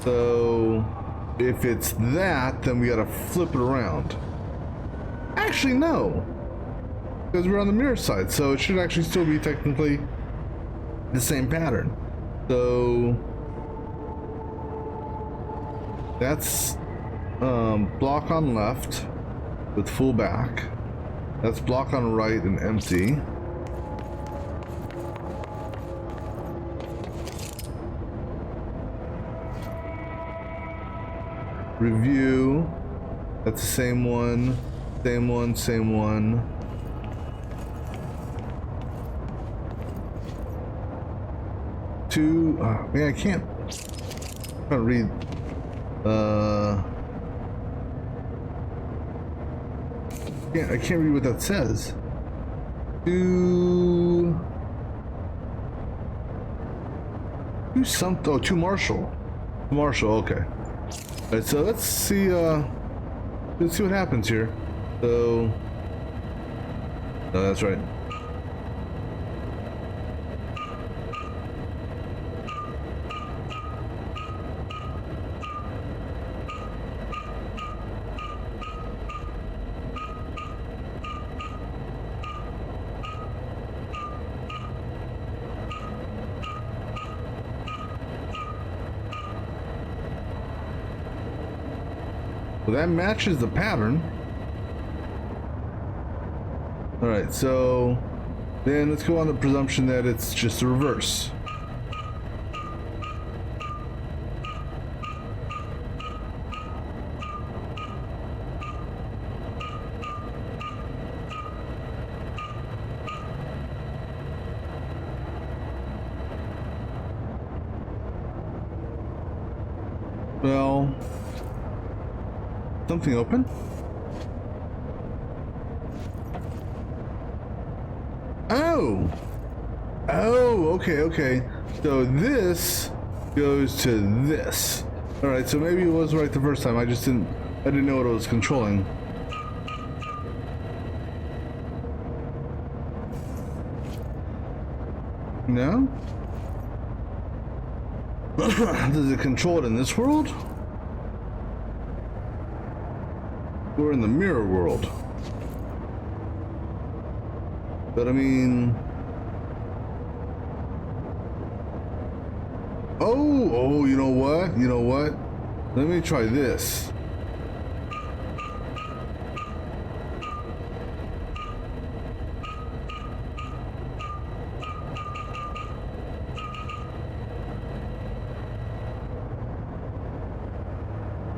So if it's that, then we gotta flip it around. Actually, no, because we're on the mirror side, so it should actually still be technically the same pattern. So that's block on left, with full back. That's block on right and empty. Review. That's the same one. Same one, same one. Two. Man, I can't read. I can't read what that says. Two something. Oh, two Marshall. Marshall. Okay. All right. So let's see. Let's see what happens here. So. No, that's right. Well, that matches the pattern. All right, so then let's go on the presumption that it's just the reverse. Well, something open? Oh, okay. So this goes to this. All right, so maybe it was right the first time. I didn't know what I was controlling. No? Does it control it in this world? Or in the mirror world? But I mean... Oh, you know what? Let me try this.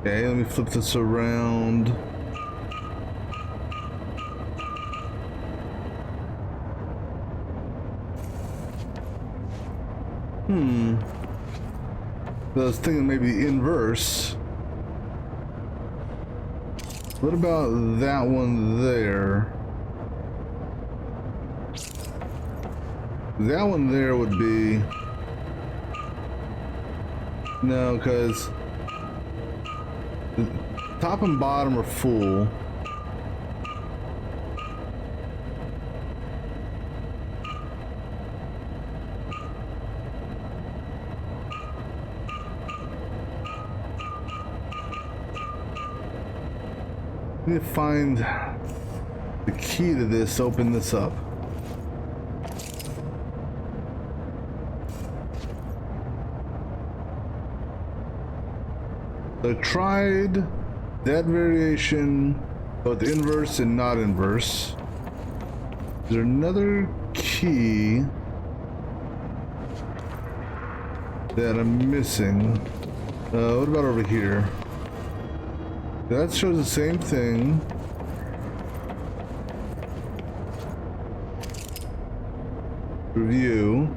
Okay, let me flip this around. I was thinking maybe inverse. What about that one there? That one there would be... No, because the top and bottom are full. I need to find the key to this, open this up. So I tried that variation, both inverse and not inverse. Is there another key that I'm missing? What about over here? That shows the same thing. Review.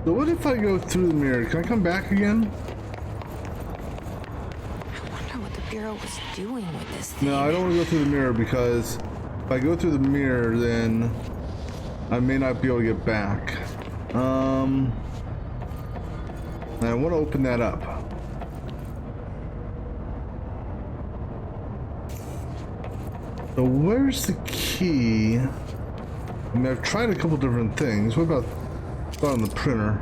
So what if I go through the mirror? Can I come back again? I wonder what the Bureau was doing with this thing. No, I don't want to go through the mirror because if I go through the mirror, then I may not be able to get back. I want to open that up. So where's the key? I mean, I've tried a couple different things. What about on the printer?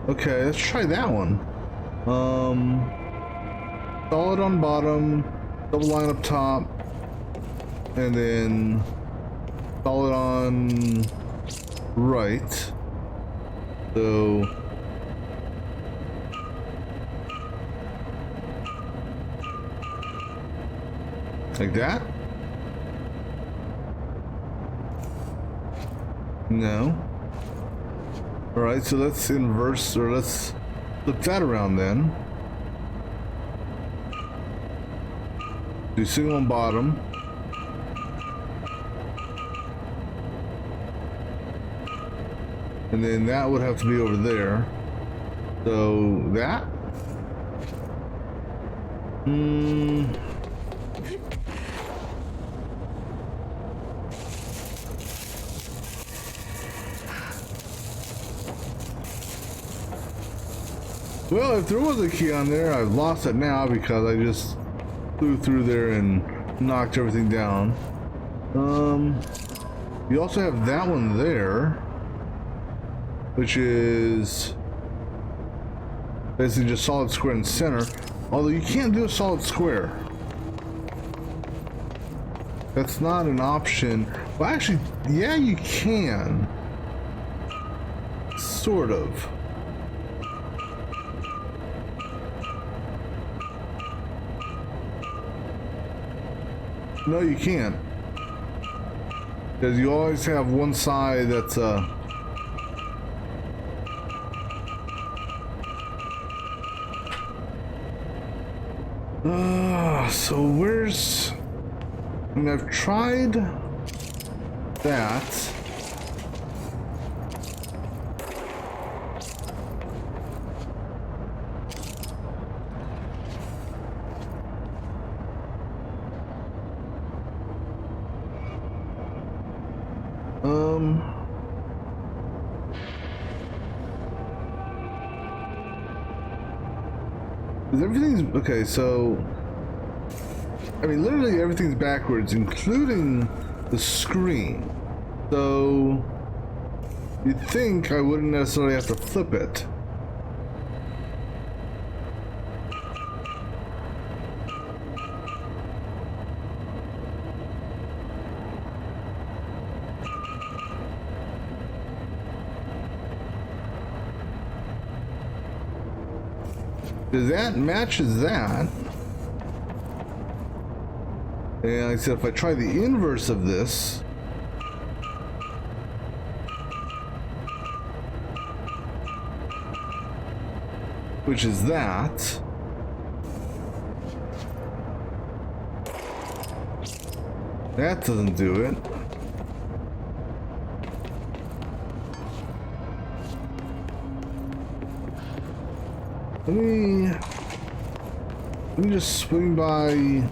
Okay, let's try that one. Solid on bottom, double line up top, and then solid on right. So Like that? No. Alright, so let's inverse, or let's flip that around then. Do single on bottom. And then that would have to be over there. So that? Well, if there was a key on there, I've lost it now because I just flew through there and knocked everything down. You also have that one there, which is basically just solid square in center. Although you can't do a solid square. That's not an option. Well, actually, yeah, you can. Sort of. No, you can't. Because you always have one side that's so where's... I mean, I've tried that. Everything's okay, so I mean literally everything's backwards, including the screen. So you'd think I wouldn't necessarily have to flip it. Because that matches that. And like I said, if I try the inverse of this, which is that, that doesn't do it. Let me just swing by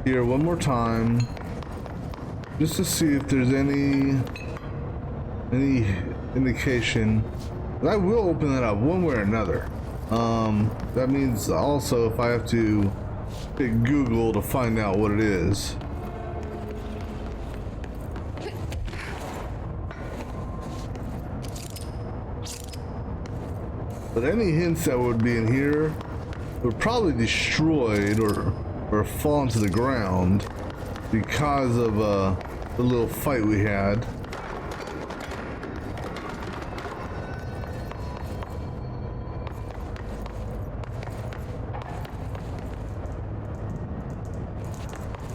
here one more time, just to see if there's any indication. But I will open that up one way or another. That means also if I have to pick Google to find out what it is. But any hints that would be in here would probably destroyed or fall to the ground because of the little fight we had.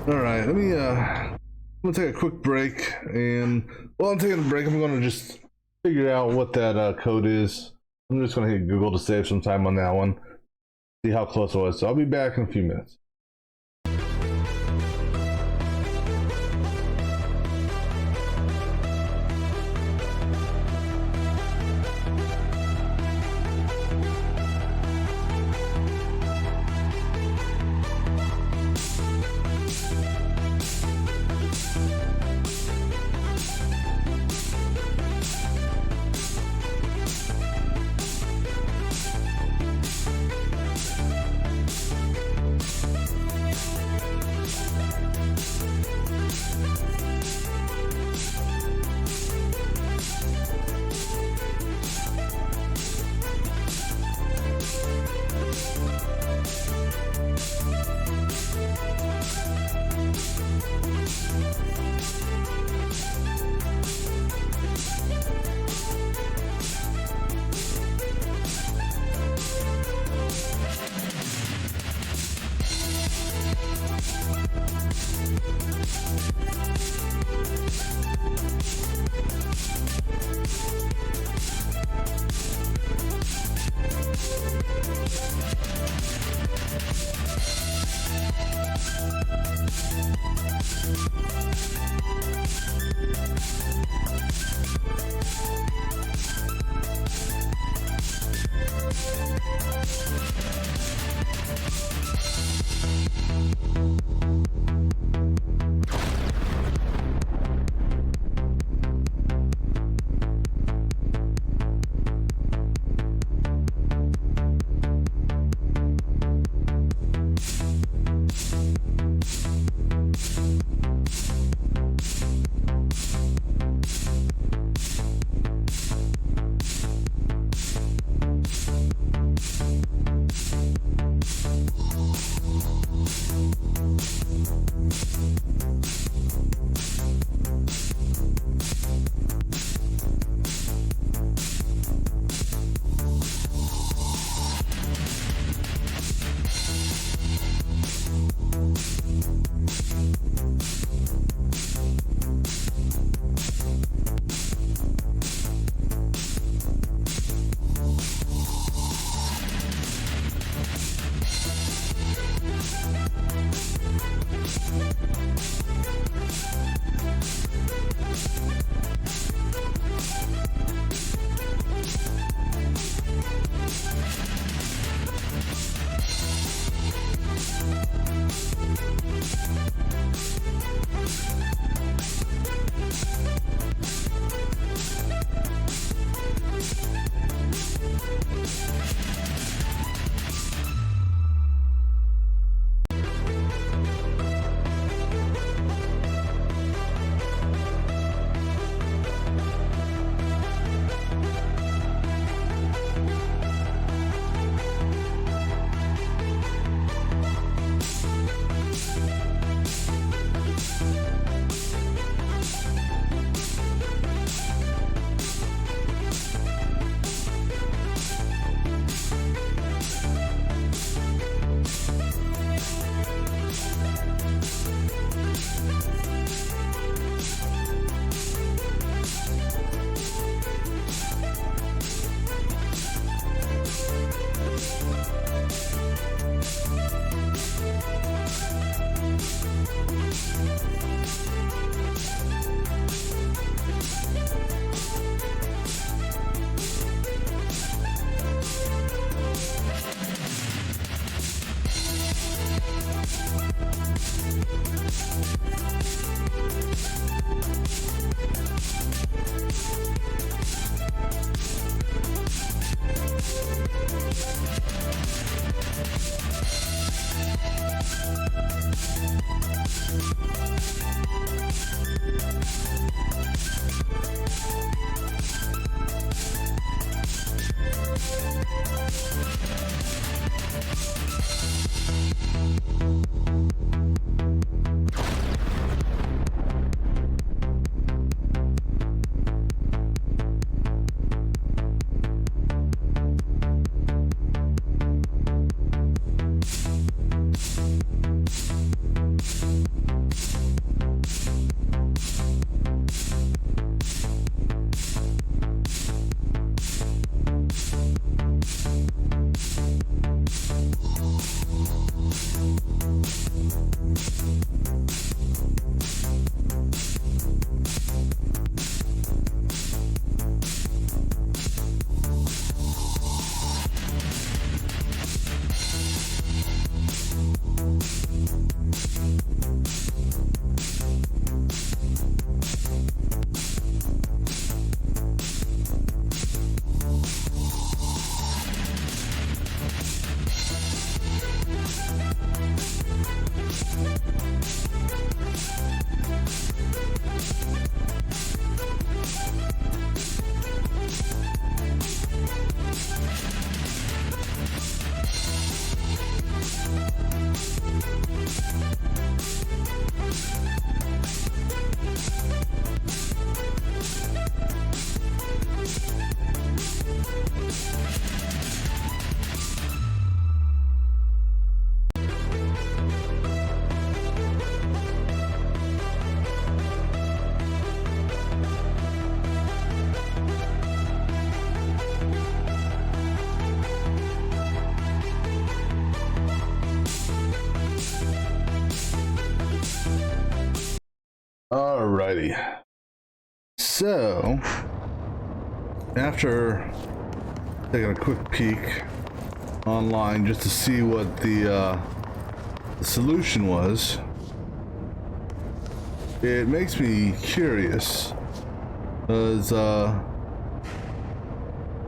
All right, I'm gonna take a quick break, and while I'm taking a break, I'm gonna just figure out what that code is. I'm just gonna hit Google to save some time on that one. See how close it was. So I'll be back in a few minutes. Alrighty. So, after taking a quick peek online just to see what the solution was, it makes me curious, because the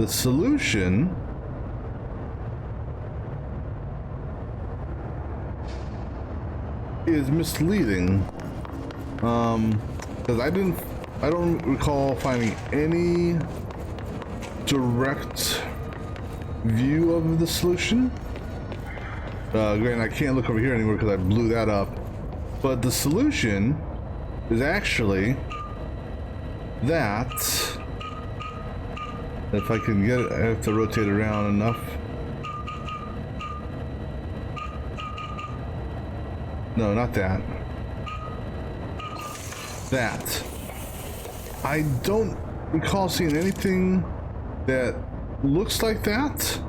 solution is misleading, because I don't recall finding any direct view of the solution. Granted, I can't look over here anymore because I blew that up, but the solution is actually that. If I can get it, I have to rotate around enough. No, not that. That. I don't recall seeing anything that looks like that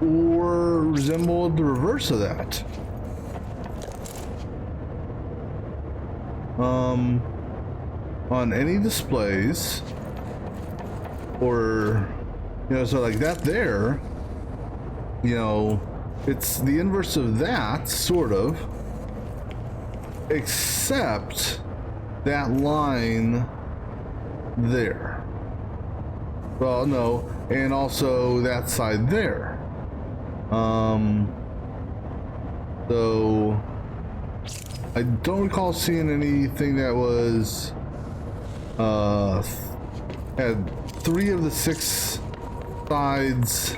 or resembled the reverse of that. on any displays, or, you know, so like that there, you know, it's the inverse of that, sort of, except that line there. Well, no, and also that side there. So I don't recall seeing anything that was had 3 of the 6 sides.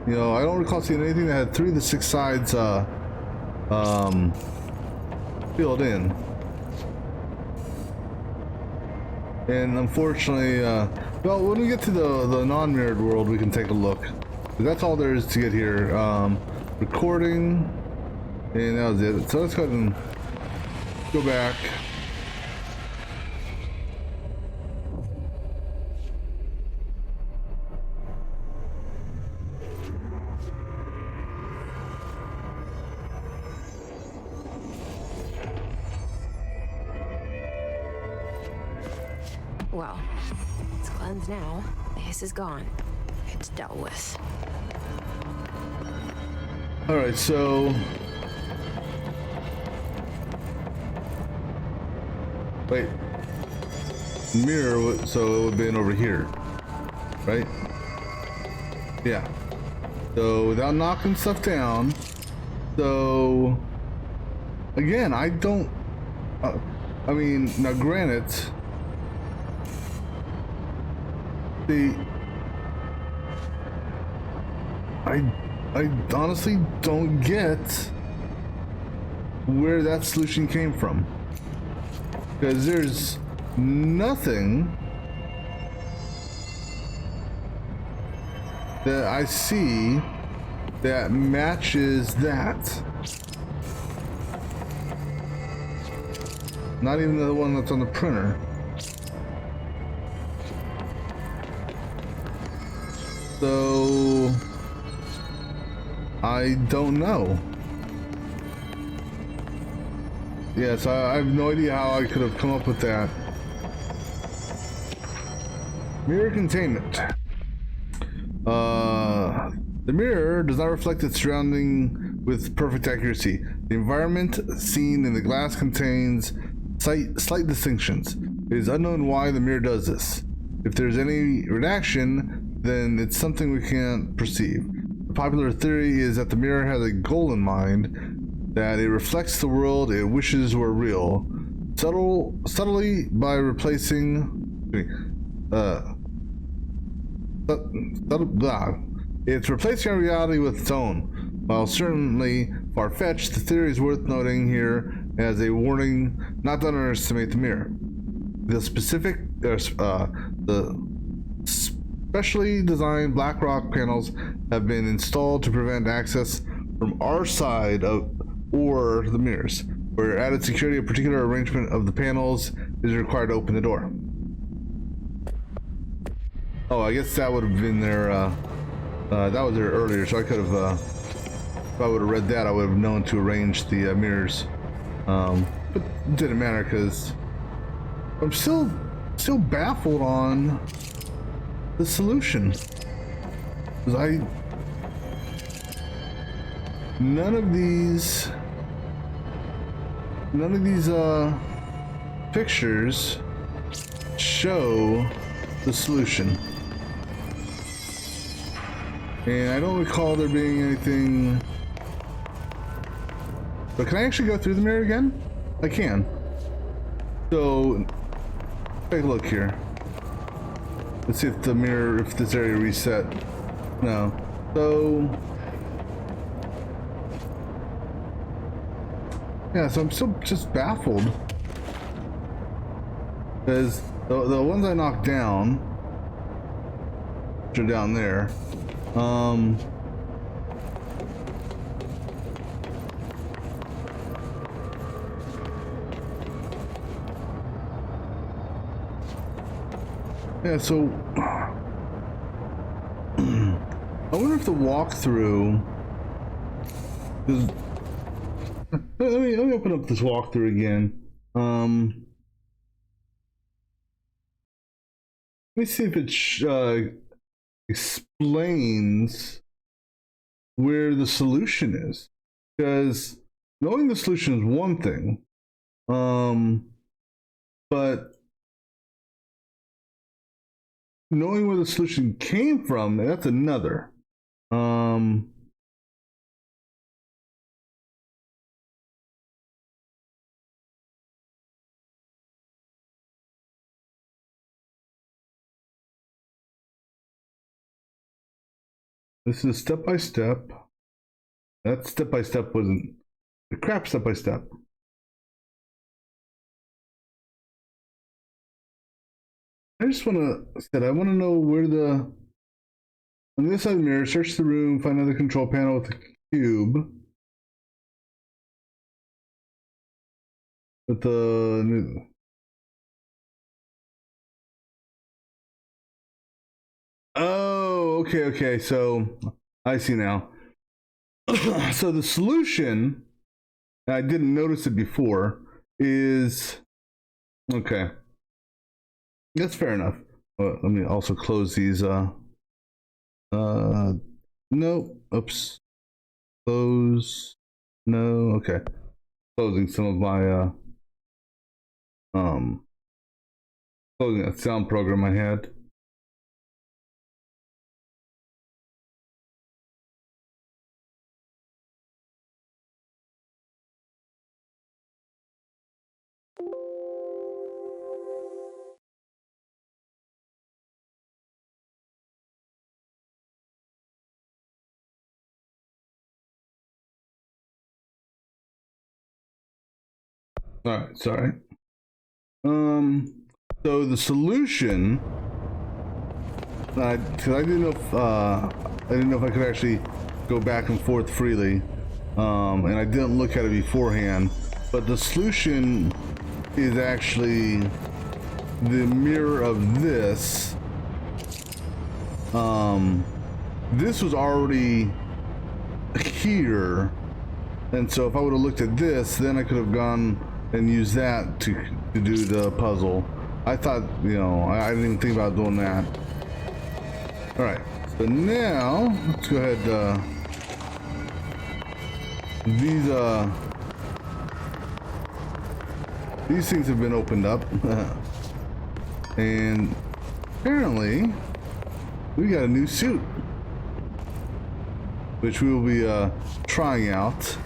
You know, I don't recall seeing anything that had 3 of the 6 sides filled in. And unfortunately, well, when we get to the non-mirrored world, we can take a look. That's all there is to get here. Recording, and that was it. So let's go ahead and go back. Well, it's cleansed now. The hiss is gone. It's dealt with. Alright, so... Wait. Mirror, so it would have been over here. Right? Yeah. So, without knocking stuff down. So... Again, I don't... I mean, now granted... I honestly don't get where that solution came from, because there's nothing that I see that matches that. Not even the one that's on the printer. So I don't know. Yes, I have no idea how I could have come up with that. Mirror containment. The mirror does not reflect its surrounding with perfect accuracy. The environment seen in the glass contains slight distinctions. It is unknown why the mirror does this. If there's any redaction, then it's something we can't perceive. The popular theory is that the mirror has a goal in mind, that it reflects the world it wishes were real, subtly by replacing... It's replacing our reality with its own. While certainly far-fetched, the theory is worth noting here as a warning not to underestimate the mirror. The specially designed BlackRock panels have been installed to prevent access from our side of or the mirrors. For added security, a particular arrangement of the panels is required to open the door. Oh, I guess that would have been there. That was there earlier, so I could have. If I would have read that, I would have known to arrange the mirrors. But it didn't matter because I'm still baffled on the solution. Because none of these pictures show the solution. And I don't recall there being anything. But can I actually go through the mirror again? I can. So take a look here. Let's see if the mirror, if this area reset. No. So yeah, so I'm still just baffled. Because the ones I knocked down, which are down there, yeah, so I wonder if the walkthrough is. Let me open up this walkthrough again. Let me see if it explains where the solution is, because knowing the solution is one thing, but knowing where the solution came from, that's another. This is step by step. That step by step wasn't the crap step by step. I just want to know where the, on this side of the mirror, search the room, find another control panel with the cube. With the okay, so I see now. So the solution, I didn't notice it before, is okay. That's fair enough. Let me also close these. No, oops. Close. No, okay. Closing some of my closing that sound program I had. All right, sorry. So the solution, because I didn't know if I could actually go back and forth freely, and I didn't look at it beforehand. But the solution is actually the mirror of this. This was already here, and so if I would have looked at this, then I could have gone and use that to do the puzzle. I thought, I didn't even think about doing that. All right, so now let's go ahead. These things have been opened up, and apparently we got a new suit, which we will be trying out.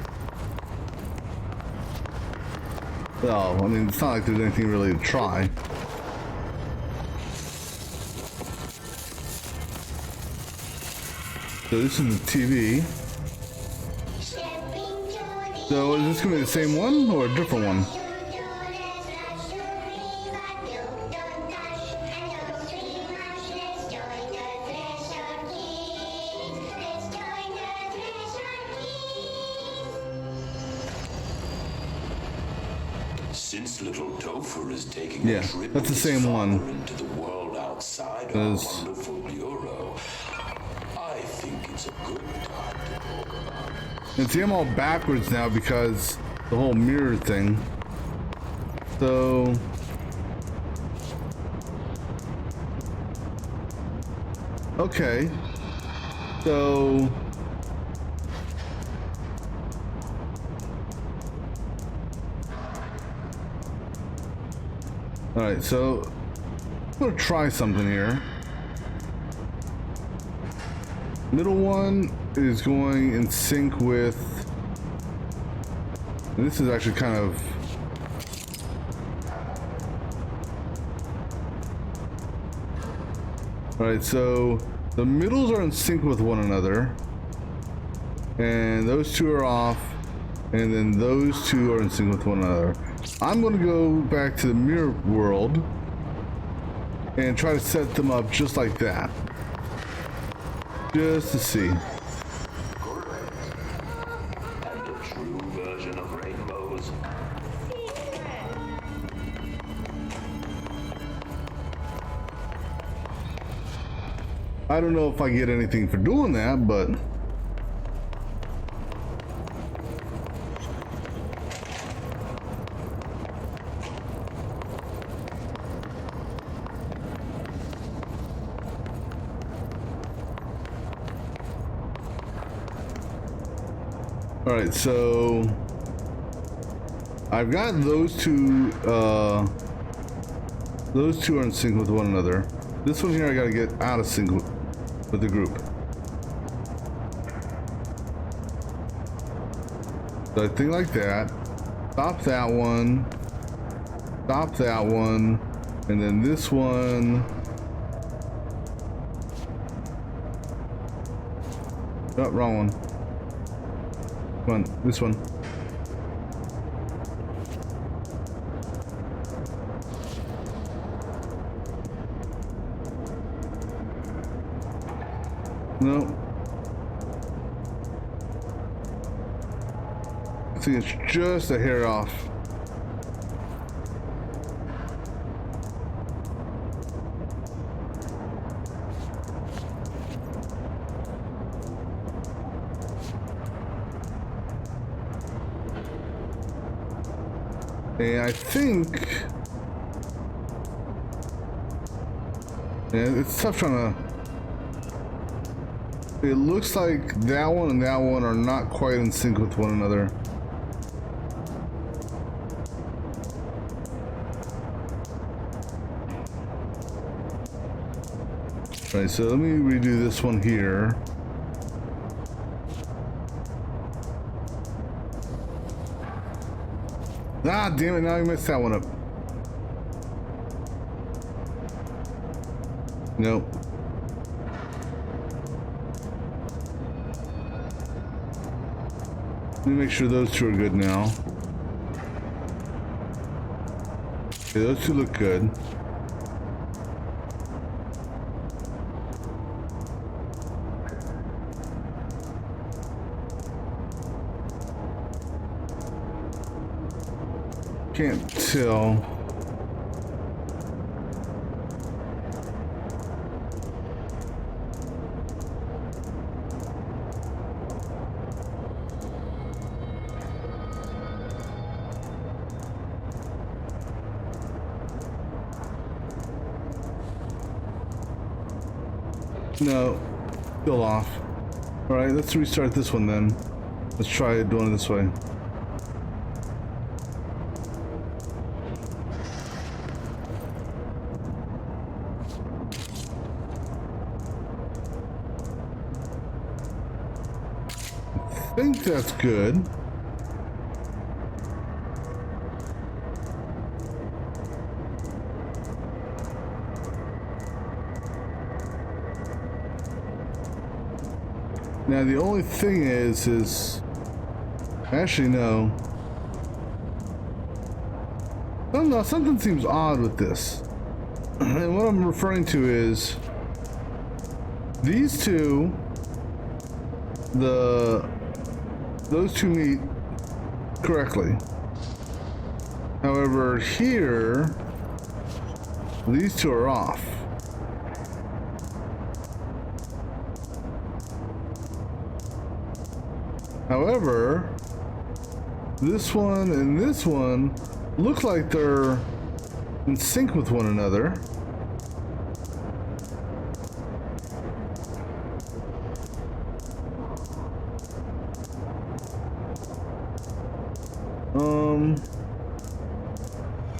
Well, I mean, it's not like there's anything really to try. So this is the TV. So is this going to be the same one or a different one? Since little Topher is taking a trip that's the same one. into the world outside our wonderful bureau, I think it's a good time to talk about it. And see, I'm all backwards now because the whole mirror thing. So okay, so all right, so I'm gonna try something here. Middle one is going in sync with, and this is actually kind of, all right, so the middles are in sync with one another, and those two are off, and then those two are in sync with one another. I'm going to go back to the mirror world and try to set them up just like that, just to see. And a true version of rainbows. I don't know if I get anything for doing that, but all right, so I've got those two are in sync with one another. This one here I gotta get out of sync with the group. So I think like that. Stop that one. Stop that one. And then this one. Oh, wrong one. Come on, this one. No. I think it's just a hair off. And I think, yeah, it's tough trying to. It looks like that one and that one are not quite in sync with one another. All right, so let me redo this one here. Ah, damn it, now I messed that one up. Nope. Let me make sure those two are good now. Okay, those two look good. Can't tell. No, still off. All right, let's restart this one then. Let's try doing it this way. I think that's good. Now the only thing is actually no. I don't know, something seems odd with this. And what I'm referring to is these two, those two meet correctly. However, here, these two are off. However, this one and this one look like they're in sync with one another.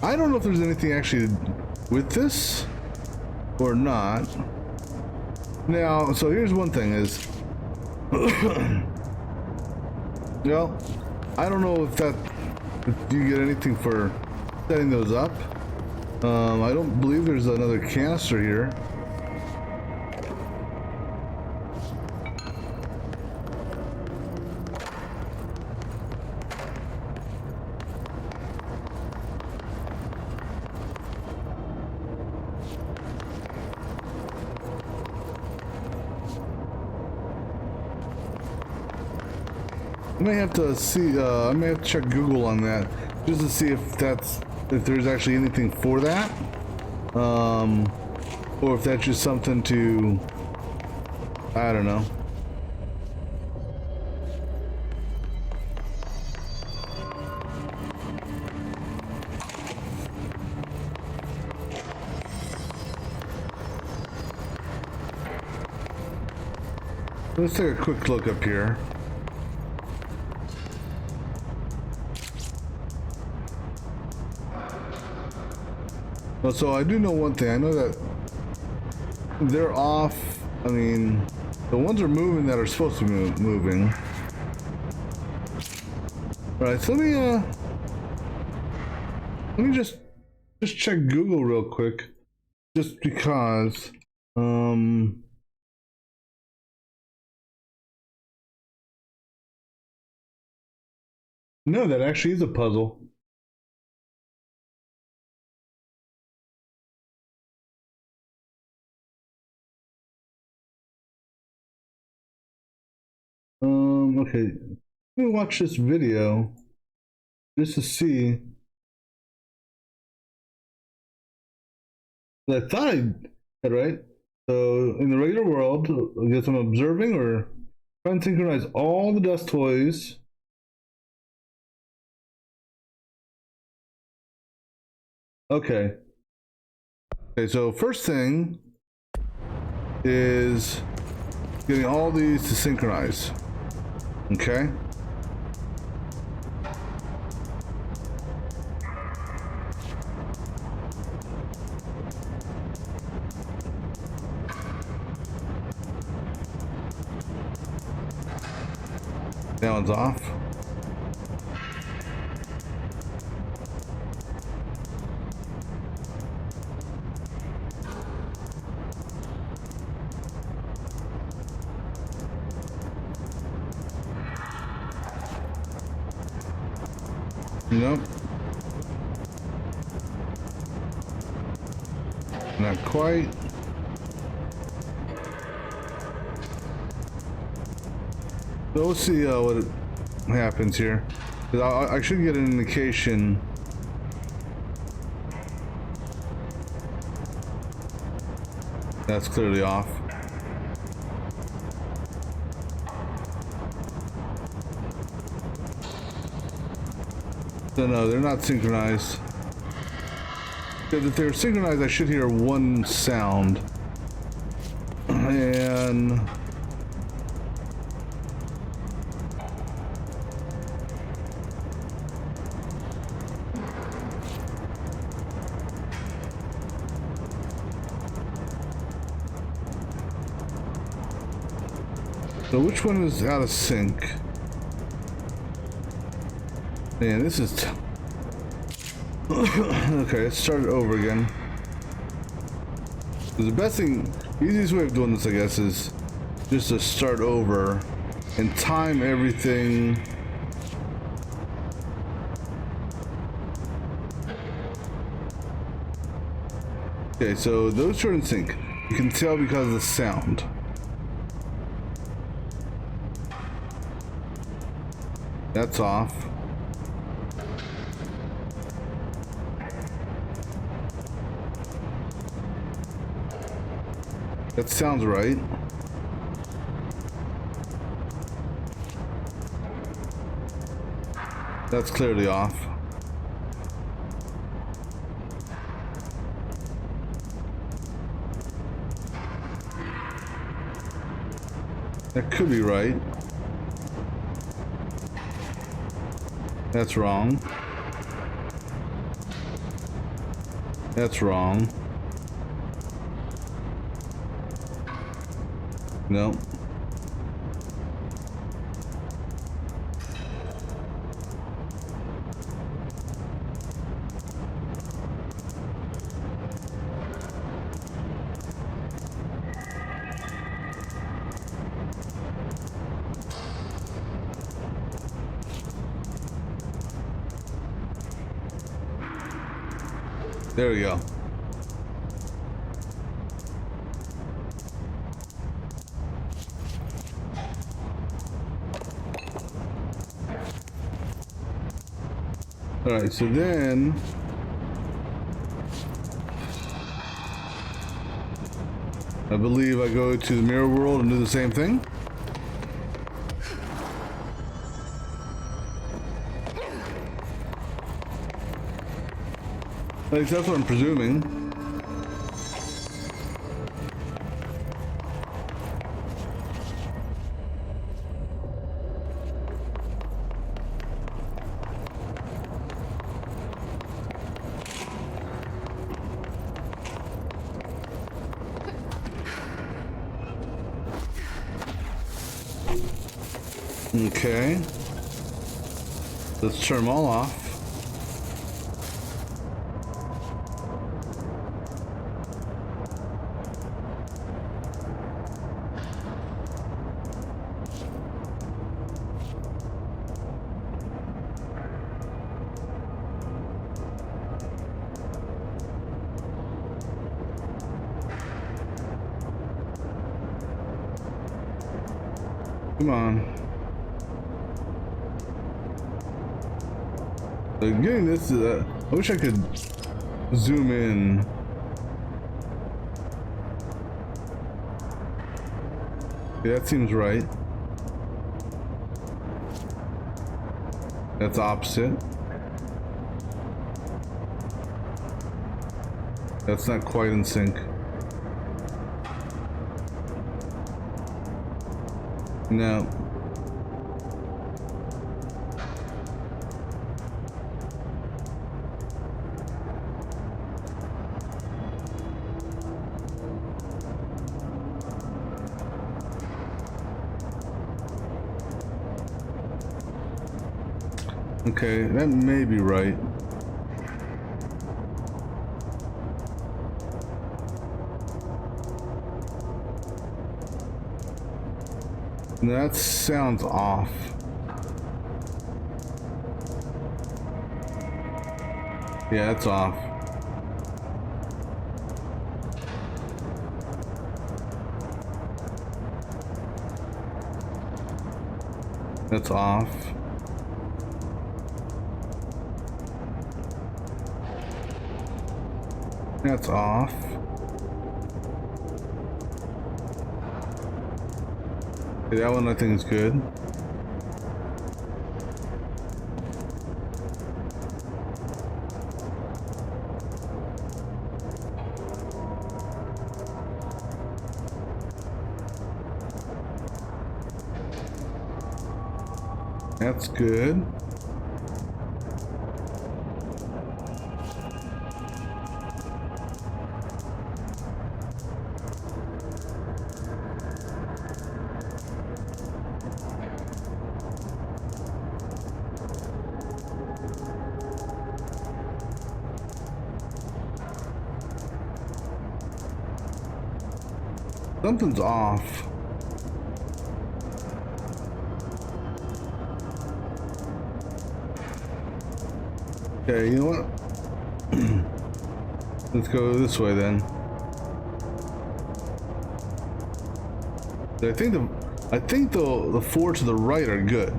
I don't know if there's anything actually with this or not. Now, so here's one thing is, well, I don't know if you get anything for setting those up. I don't believe there's another canister here. I may have to see, I may have to check Google on that just to see if there's actually anything for that, or if that's just something to I don't know. Let's take a quick look up here. Well, so I do know one thing. I know that they're off. I mean, the ones are moving that are supposed to be moving. All right, so let me just check Google real quick, just because. No, that actually is a puzzle. Okay. Let me watch this video just to see. I thought I had right. So in the regular world, I guess I'm observing or trying to synchronize all the dust toys. Okay. Okay, so first thing is getting all these to synchronize. Okay. That one's off. Nope. Not quite. So we'll see what happens here. I should get an indication. That's clearly off. So no, they're not synchronized. Because if they're synchronized, I should hear one sound. And so which one is out of sync? Man, this is okay, let's start it over again. The best thing, easiest way of doing this, I guess, is just to start over and time everything. Okay, so those are in sync. You can tell because of the sound. That's off. That sounds right. That's clearly off. That could be right. That's wrong. That's wrong. No. There we go. All right, so then I believe I go to the mirror world and do the same thing. At least that's what I'm presuming. Okay. Let's turn them all off. Come on. Getting this, I wish I could zoom in. Yeah, that seems right. That's opposite. That's not quite in sync. No. Okay, that may be right. That sounds off. Yeah, that's off. That's off. That's off. Okay, that one I think is good. That's good. Something's off. Okay, you know what? Let's go this way then. I think the four to the right are good.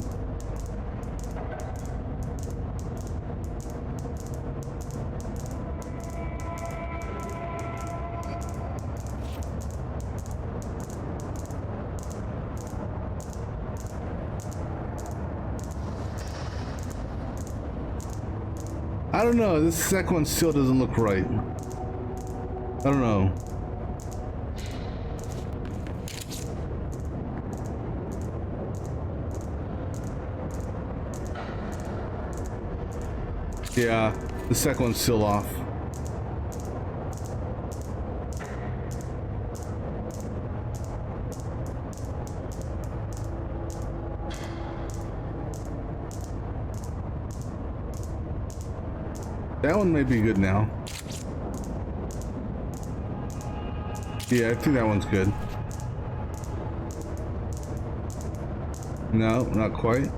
I don't know, this second one still doesn't look right. I don't know. Yeah, the second one's still off. That one might be good now. Yeah, I think that one's good. No, not quite.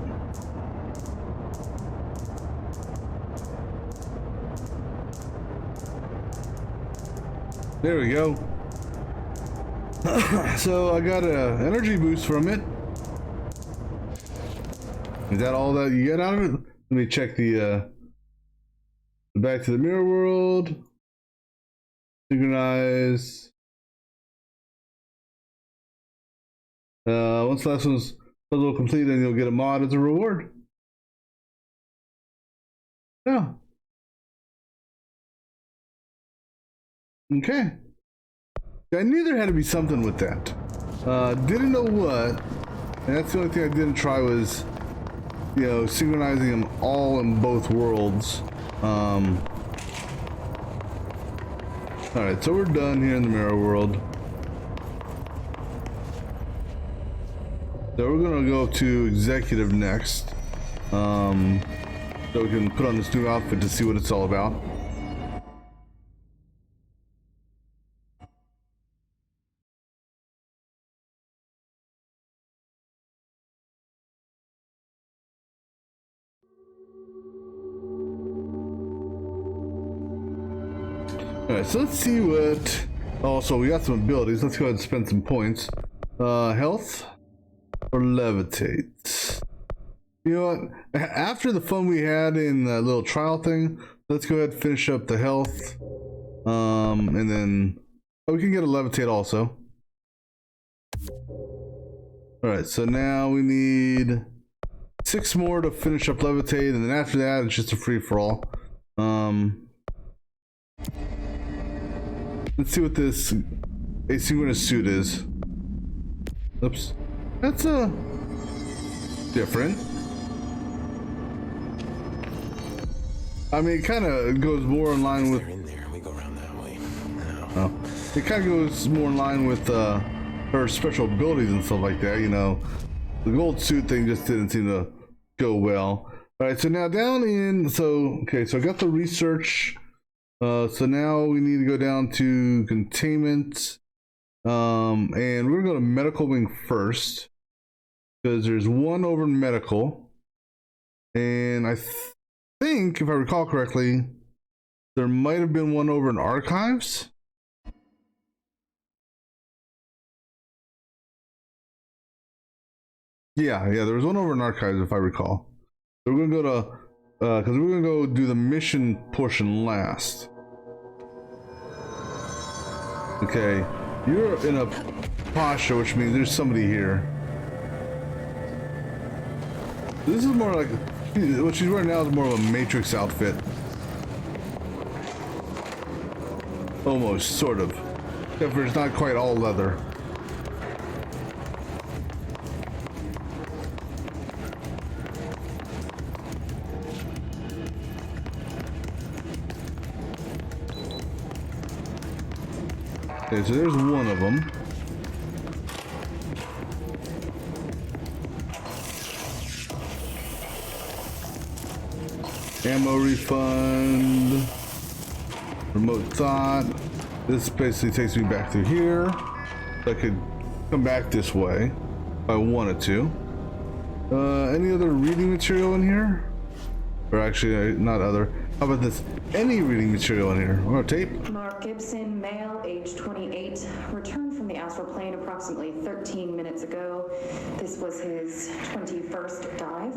There we go. So I got an energy boost from it. Is that all that you get out of it? Let me check the back to the mirror world. Synchronize. Once the last one's puzzle complete, then you'll get a mod as a reward. Yeah. Okay. I knew there had to be something with that. Didn't know what. And that's the only thing I didn't try was, you know, synchronizing them all in both worlds. Alright, so we're done here in the mirror world. So we're gonna go to executive next. So we can put on this new outfit to see what it's all about. Alright, so let's see what... Oh, so we got some abilities. Let's go ahead and spend some points. Health or levitate? You know what? After the fun we had in the little trial thing, let's go ahead and finish up the health. And then... Oh, we can get a levitate also. Alright, so now we need 6 more to finish up levitate, and then after that, it's just a free-for-all. Let's see what this asynchronous suit is. Oops. That's different. I mean, it kind of goes more in line with... In there, we go around that way. No. Oh. It kind of goes more in line with her special abilities and stuff like that, you know. The gold suit thing just didn't seem to go well. Alright, so now down in... Okay, so I got the research... so now we need to go down to containment, and we're gonna go to medical wing first because there's one over in medical, and I think if I recall correctly, there might have been one over in archives. Yeah, there was one over in archives if I recall. So we're gonna go to because we're gonna go do the mission portion last. Okay, you're in a posture, which means there's somebody here. This is more like what she's wearing now is more of a Matrix outfit, almost, sort of, except for it's not quite all leather. Okay, so there's one of them. Ammo refund. Remote thought. This basically takes me back through here. I could come back this way if I wanted to. Any other reading material in here? Or actually, not other. How about this? Any reading material in here? Or tape? Mark Gibson, male, age 28, returned from the astral plane approximately 13 minutes ago. This was his 21st dive.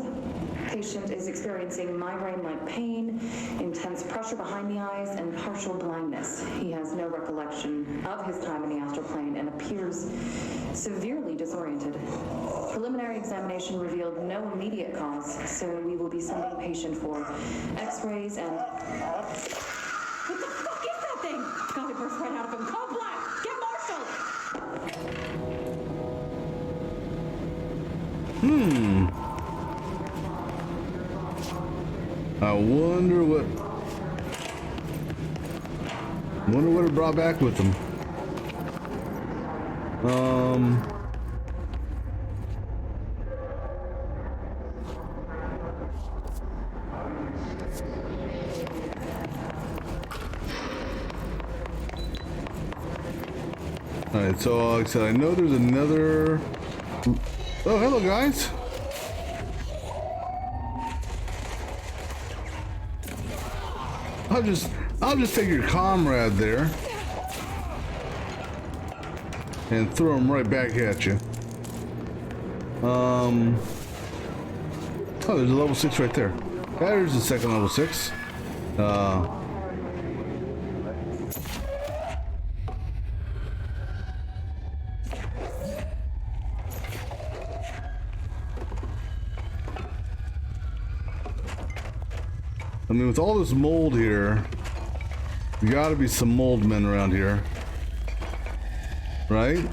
Patient is experiencing migraine-like pain, intense pressure behind the eyes, and partial blindness. He has no recollection of his time in the astral plane and appears severely disoriented. Preliminary examination revealed no immediate cause, so we will be sending patient for x-rays and... What the fuck is that thing? God, it burst right out of him. Call Black! Get Marshall! I wonder what it brought back with them. Alright, so like I said, I know there's another... Oh, hello guys! I'll just take your comrade there and throw him right back at you. Oh, there's a level 6 right there. There's the second level 6. mean, with all this mold here, there gotta be some mold men around here. Right?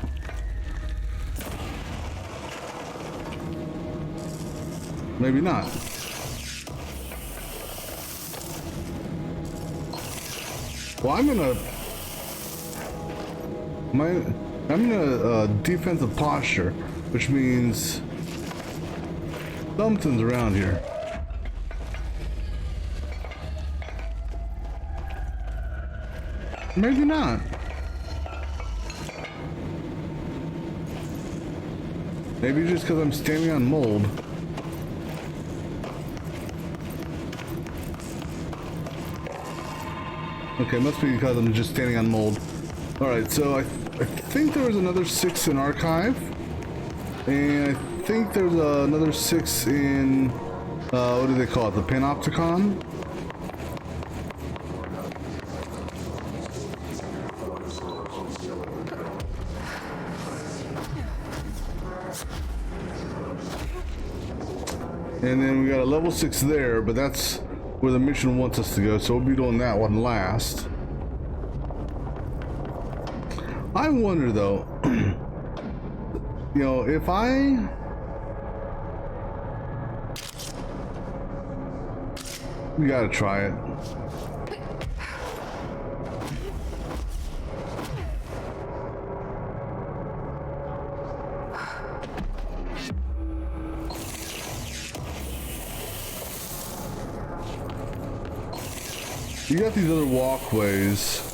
Maybe not. Well, I'm in a defensive posture, which means something's around here. Maybe not. Maybe just because I'm standing on mold. Okay, must be because I'm just standing on mold. Alright, so I think there was another 6 in archive. And I think there's another 6 in, what do they call it? The Panopticon? And then we got a level 6 there, but that's where the mission wants us to go, so we'll be doing that one last. I wonder though, you know, if we gotta try it. You got these other walkways.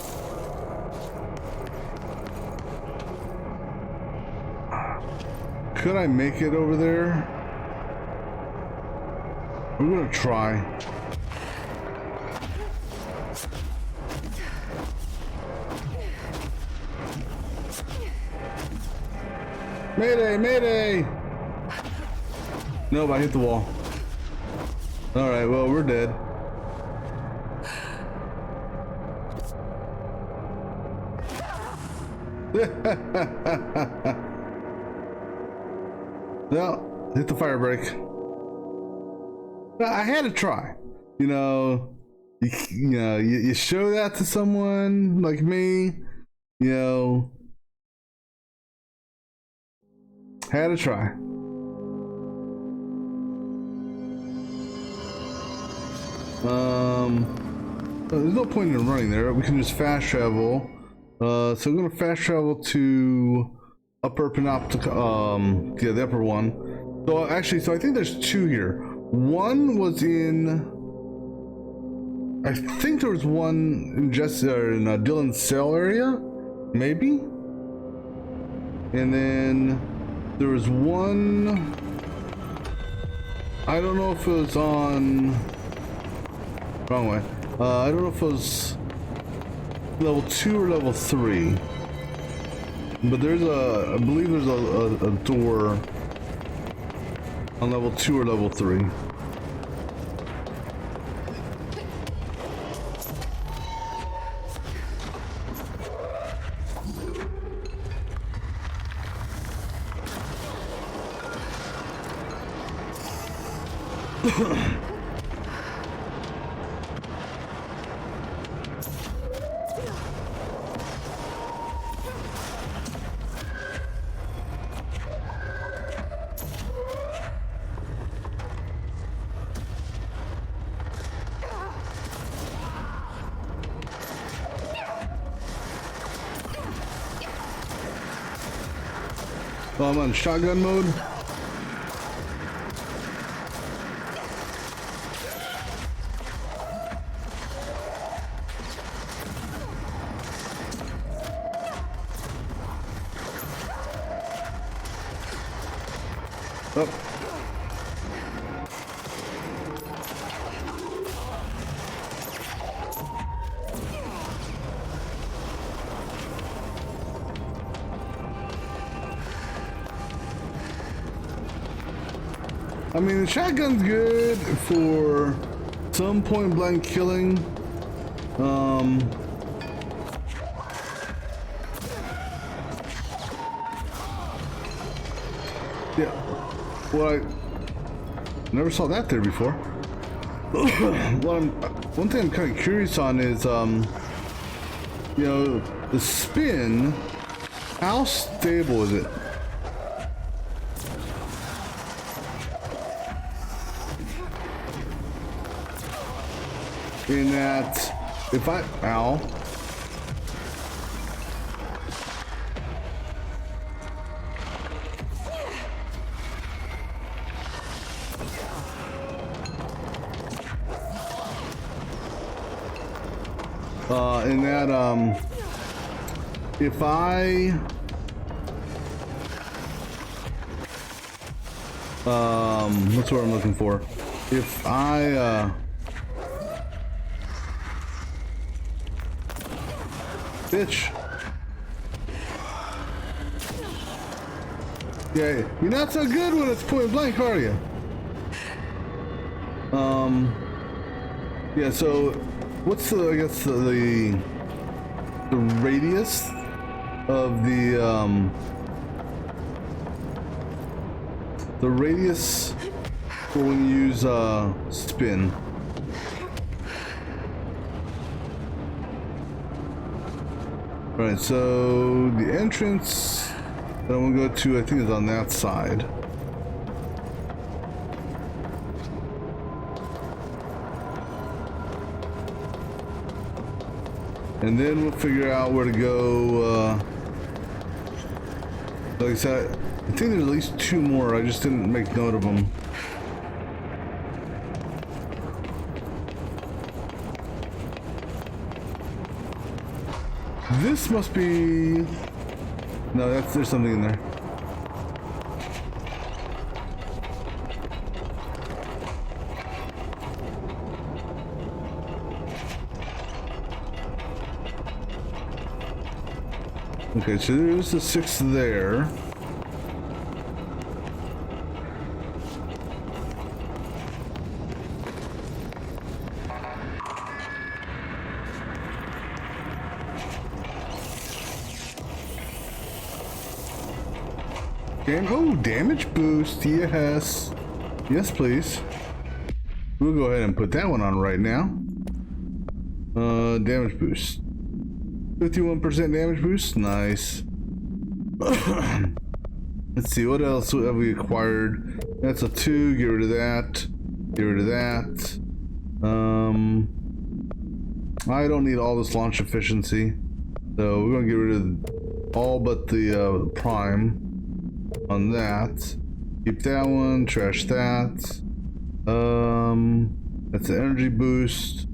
Could I make it over there? We're gonna try. Mayday, mayday! Nope, I hit the wall. Alright, well, we're dead. No, hit the fire break. I had to try. You know, you show that to someone like me, you know, had to try. There's no point in running there. We can just fast travel. So I'm gonna fast travel to upper Panopticon, yeah, the upper one. So actually, so I think there's 2 here. One was in, I think there was one in Dylan's cell area, maybe. And then there was one, I don't know if it was on, wrong way. I don't know if it was level 2 or level 3, but there's I believe there's a door on level 2 or level 3. Oh, I'm on shotgun mode. Oh. I mean, the shotgun's good for some point blank killing. Yeah. Well, I never saw that there before. One thing I'm kind of curious on is, you know, the spin. How stable is it? In that, if I, ow. In that, if I, what's what I'm looking for? If I, bitch. Yeah, you're not so good when it's point blank, are you? Yeah, so what's the, I guess the radius of the radius for when you use spin? Right, so the entrance that I'm gonna go to, I think, is on that side. And then we'll figure out where to go. Like I said, I think there's at least 2 more. I just didn't make note of them. This must be... No, there's something in there. Okay, so there's the 6 there. Oh, damage boost, yes. Yes, please. We'll go ahead and put that one on right now. Damage boost. 51% damage boost, nice. Let's see, what else have we acquired? That's a 2, get rid of that. Get rid of that. I don't need all this launch efficiency. So we're gonna get rid of all but the prime on that. Keep that one, trash that. That's an energy boost.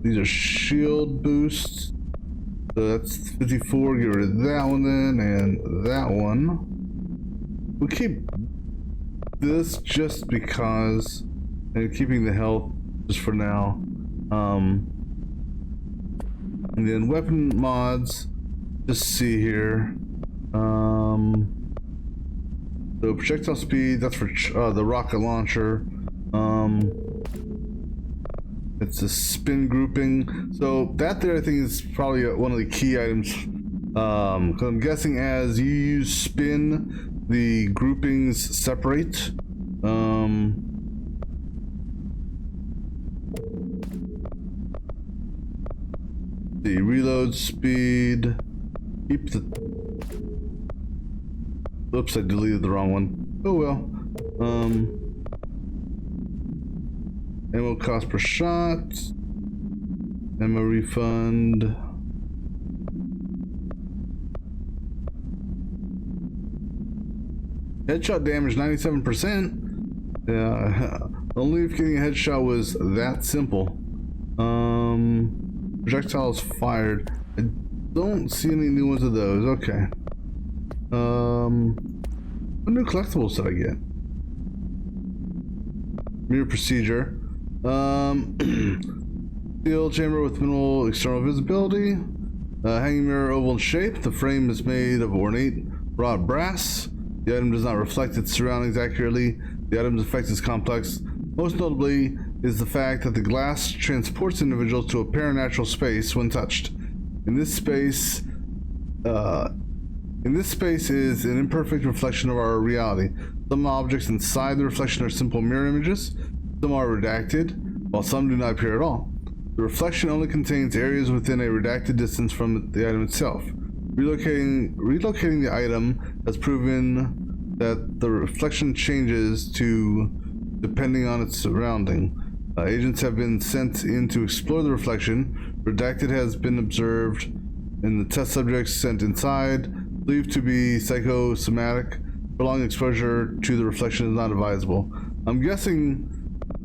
These are shield boosts. So that's 54, get rid of that one then, and that one. We'll keep this just because, and keeping the health just for now. And then weapon mods, just see here. So projectile speed, that's for the rocket launcher. It's a spin grouping. So that there, I think, is probably one of the key items. Because I'm guessing as you use spin, the groupings separate. The reload speed. Keep the. Oops, I deleted the wrong one. Oh well. Ammo cost per shot. Ammo refund. Headshot damage 97%. Yeah, only if getting a headshot was that simple. Projectiles fired. I don't see any new ones of those. Okay. What new collectibles did I get? Mirror procedure. Steel chamber with minimal external visibility. Hanging mirror oval in shape. The frame is made of ornate wrought brass. The item does not reflect its surroundings accurately. The item's effect is complex. Most notably is the fact that the glass transports individuals to a paranatural space when touched. In this space is an imperfect reflection of our reality. Some objects inside the reflection are simple mirror images. Some are redacted, while some do not appear at all. The reflection only contains areas within a redacted distance from the item itself. Relocating the item has proven that the reflection changes depending on its surrounding. Agents have been sent in to explore the reflection. Redacted has been observed in the test subjects sent inside, believed to be psychosomatic. Prolonged exposure to the reflection is not advisable. I'm guessing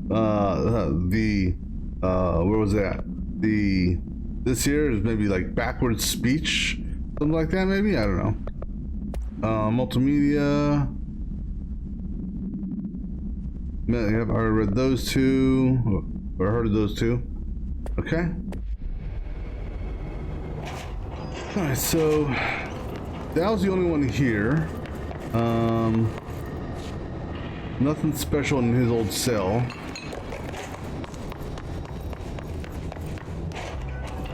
where was that? This here is maybe like backwards speech, something like that. Maybe, I don't know. Multimedia. Yep, I read those two, or heard of those two. Okay. All right, so that was the only one here. Nothing special in his old cell.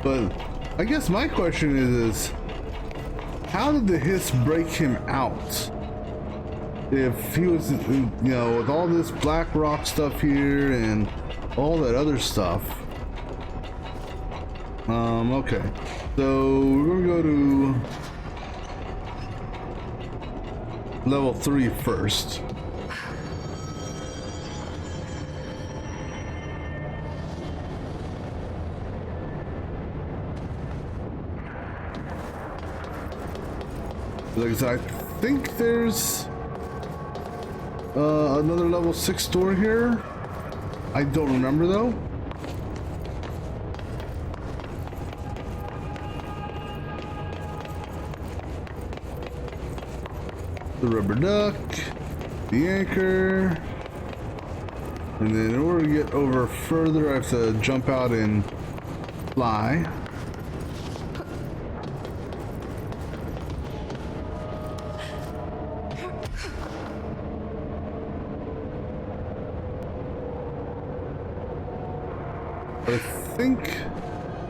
But I guess my question is how did the hiss break him out? If he was, you know, with all this black rock stuff here and all that other stuff. Okay. So we're gonna go to level 3 first. Like I said, I think there's another level 6 door here. I don't remember though. The rubber duck, the anchor, and then in order to get over further, I have to jump out and fly. I think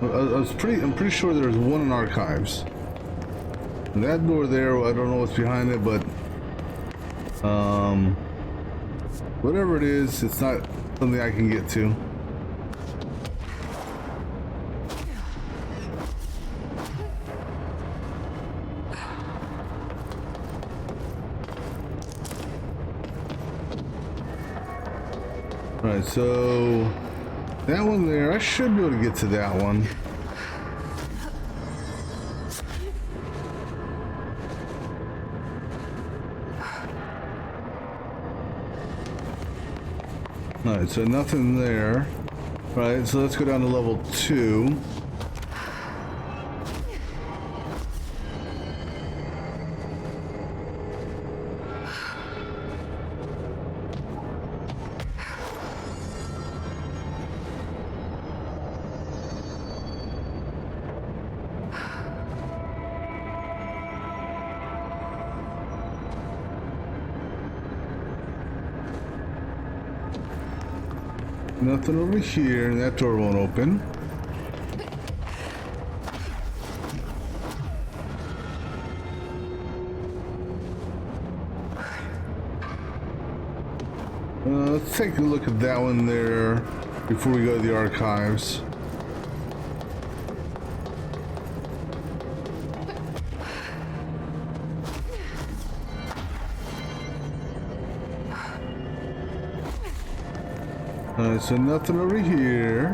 I'm pretty sure there's one in archives. And that door there, I don't know what's behind it, but whatever it is, it's not something I can get to. Alright, so that one there, I should be able to get to that one. Alright, so nothing there. Alright, so let's go down to level 2. Nothing over here, and that door won't open. Let's take a look at that one there before we go to the archives. So nothing over here.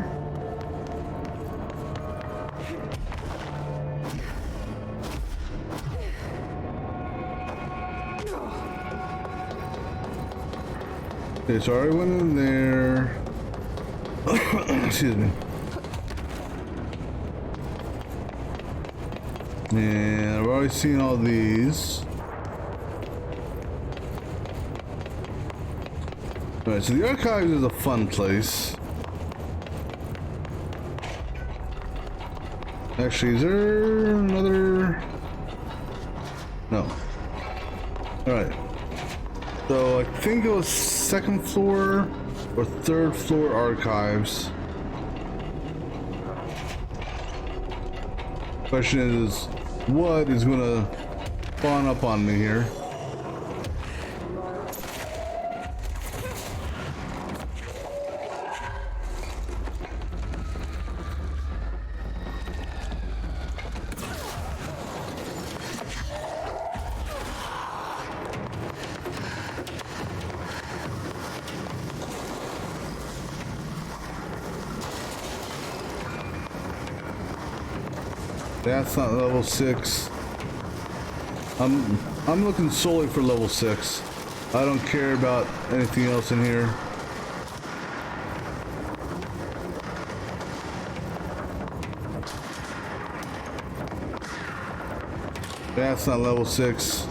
Okay, so I already went in there. Excuse me. And I've already seen all these. Alright, so the archives is a fun place. Actually, is there another? No. Alright. So I think it was 2nd floor or 3rd floor archives. Question is, what is gonna spawn up on me here? That's not level 6. I'm looking solely for level 6. I don't care about anything else in here. That's not level 6.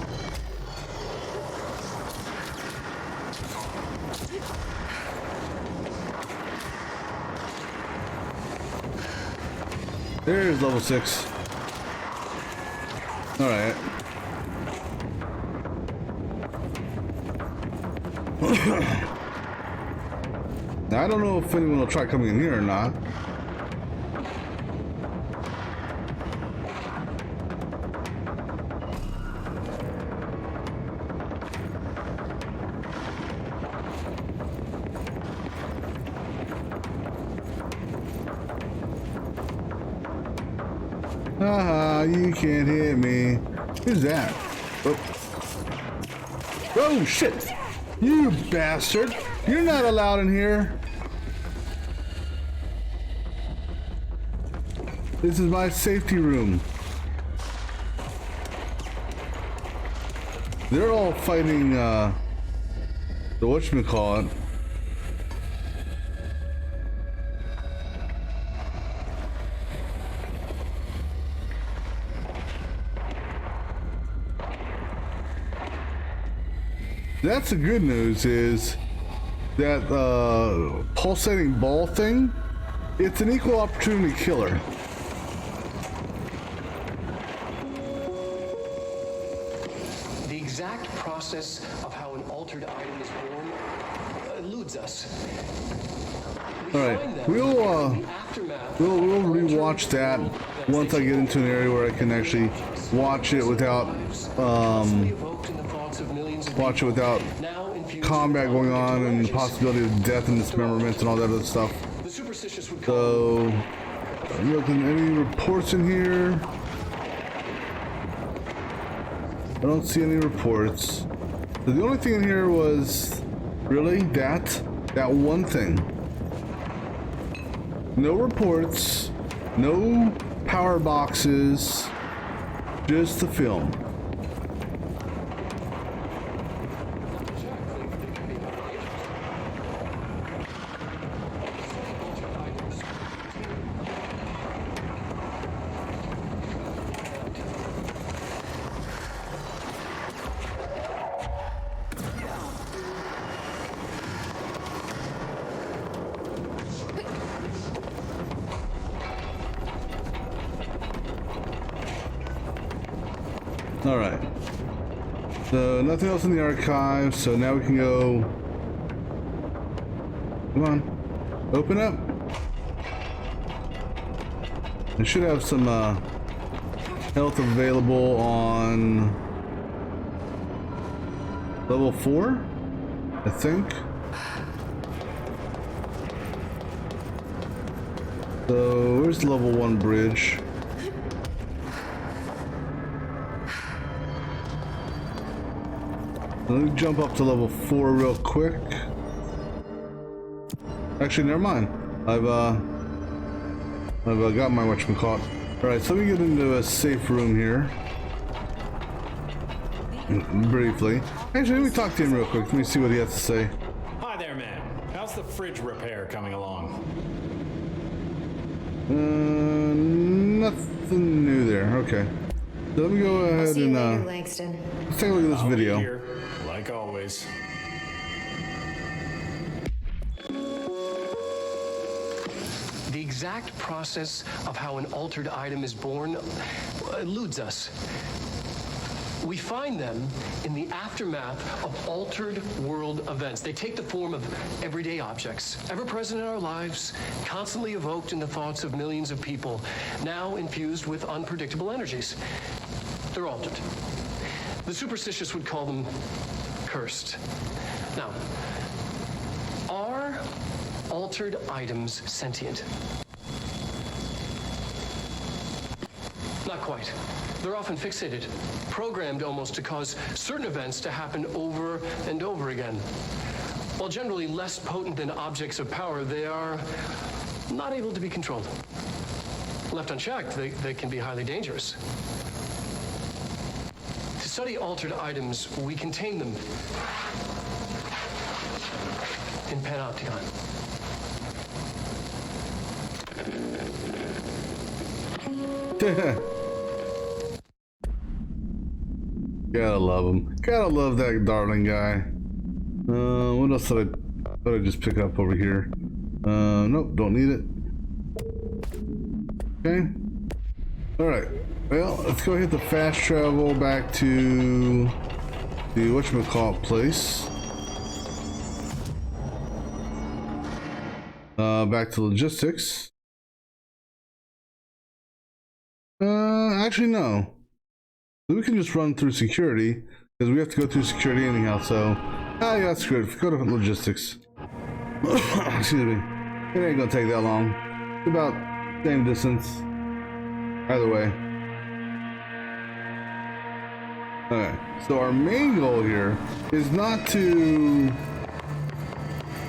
There's level 6. Alright. Now, I don't know if anyone will try coming in here or not. Haha, you can't hit me. Who's that? Oh. Oh shit! You bastard! You're not allowed in here. This is my safety room. They're all fighting the whatchamacallit. That's the good news, is that pulsating ball thing, it's an equal opportunity killer. The exact process of how an altered item is born eludes us. All right, we'll rewatch that once I get into an area where I can actually watch it without combat going on and the possibility of death and dismemberment and all that other stuff. So, I'm looking at any reports in here. I don't see any reports. So the only thing in here was really that one thing. No reports, no power boxes, just the film. All right. So nothing else in the archive. So now we can go. Come on, open up. I should have some health available on level 4, I think. So where's the level 1 bridge? Let me jump up to level 4 real quick. Actually, never mind. I've got my whatchamacallit. Alright, so let me get into a safe room here. Briefly. Actually, let me talk to him real quick. Let me see what he has to say. Hi there, man. How's the fridge repair coming along? Nothing new there. Okay. So let me go ahead and let's take a look at this video. Here, like always. The exact process of how an altered item is born eludes us. We find them in the aftermath of altered world events. They take the form of everyday objects, ever present in our lives, constantly evoked in the thoughts of millions of people, now infused with unpredictable energies. They're altered. The superstitious would call them cursed. Now, are altered items sentient? Not quite. They're often fixated, programmed almost to cause certain events to happen over and over again. While generally less potent than objects of power, they are not able to be controlled. Left unchecked, they can be highly dangerous. To study altered items, we contain them in Panopticon. Gotta love him. Gotta love that darling guy. What else did I just pick up over here? Nope, don't need it. Okay. Alright. Well, let's go hit the fast travel back to the whatchamacallit place. Back to logistics. Actually no. We can just run through security, because we have to go through security anyhow, so... yeah, that's good. Go to logistics. Excuse me. It ain't gonna take that long. It's about same distance. Either way. Alright, so our main goal here is not to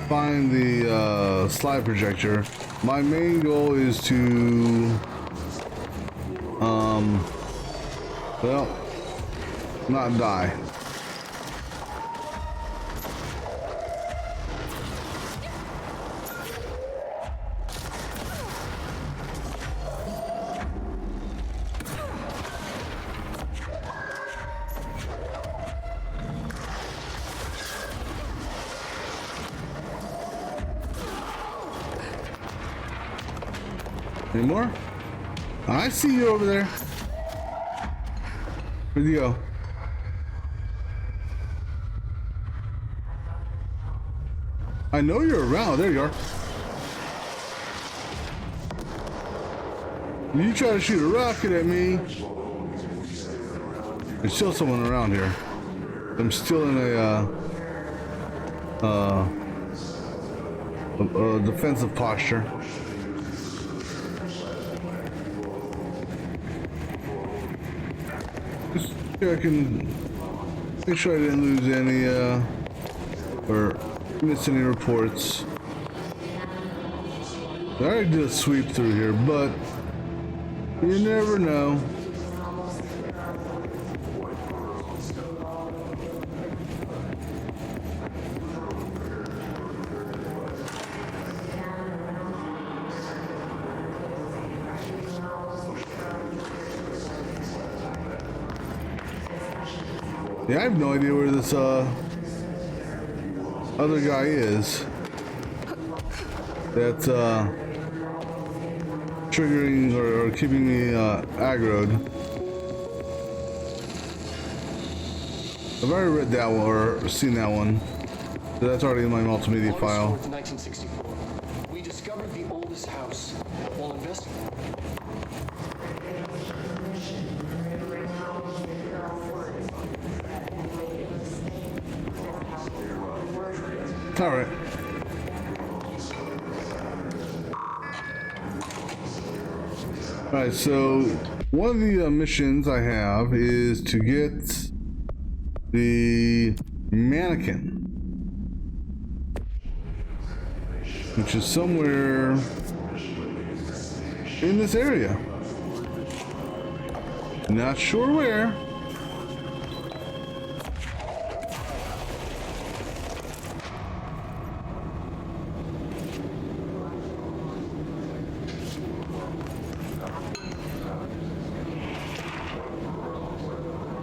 find the slide projector. My main goal is to well, not die. Any more? I see you over there. Where'd you go? I know you're around. There you are. You try to shoot a rocket at me. There's still someone around here. I'm still in a defensive posture. Just checking, make sure I didn't lose any, or miss any reports. I already did a sweep through here, but you never know. Yeah, I have no idea where this other guy is. That's triggering or keeping me aggroed. I've already read that one or seen that one. So that's already in my multimedia file. 1964. We discovered the oldest house while investigating. All right. All right, so one of the missions I have is to get the mannequin, which is somewhere in this area. Not sure where.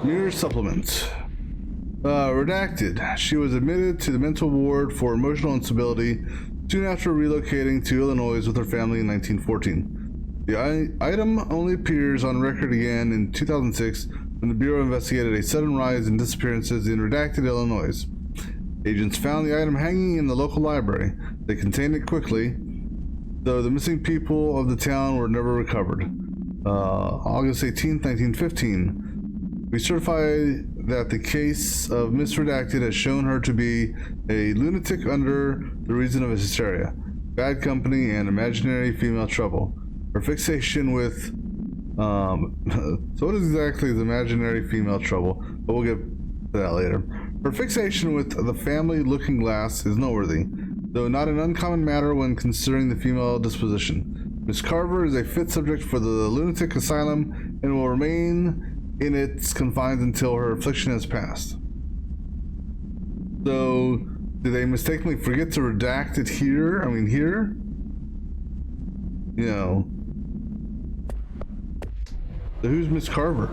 Mirror supplement. Redacted. She was admitted to the mental ward for emotional instability soon after relocating to Illinois with her family in 1914. The item only appears on record again in 2006 when the Bureau investigated a sudden rise in disappearances in redacted Illinois. Agents found the item hanging in the local library. They contained it quickly, though the missing people of the town were never recovered. August 18th, 1915. We certify that the case of Miss Redacted has shown her to be a lunatic under the reason of hysteria, bad company, and imaginary female trouble. Her fixation with... so what exactly is imaginary female trouble? But we'll get to that later. Her fixation with the family looking glass is noteworthy, though not an uncommon matter when considering the female disposition. Miss Carver is a fit subject for the lunatic asylum and will remain in its confines until her affliction has passed. So, did they mistakenly forget to redact it here? I mean, here? You know. So who's Miss Carver?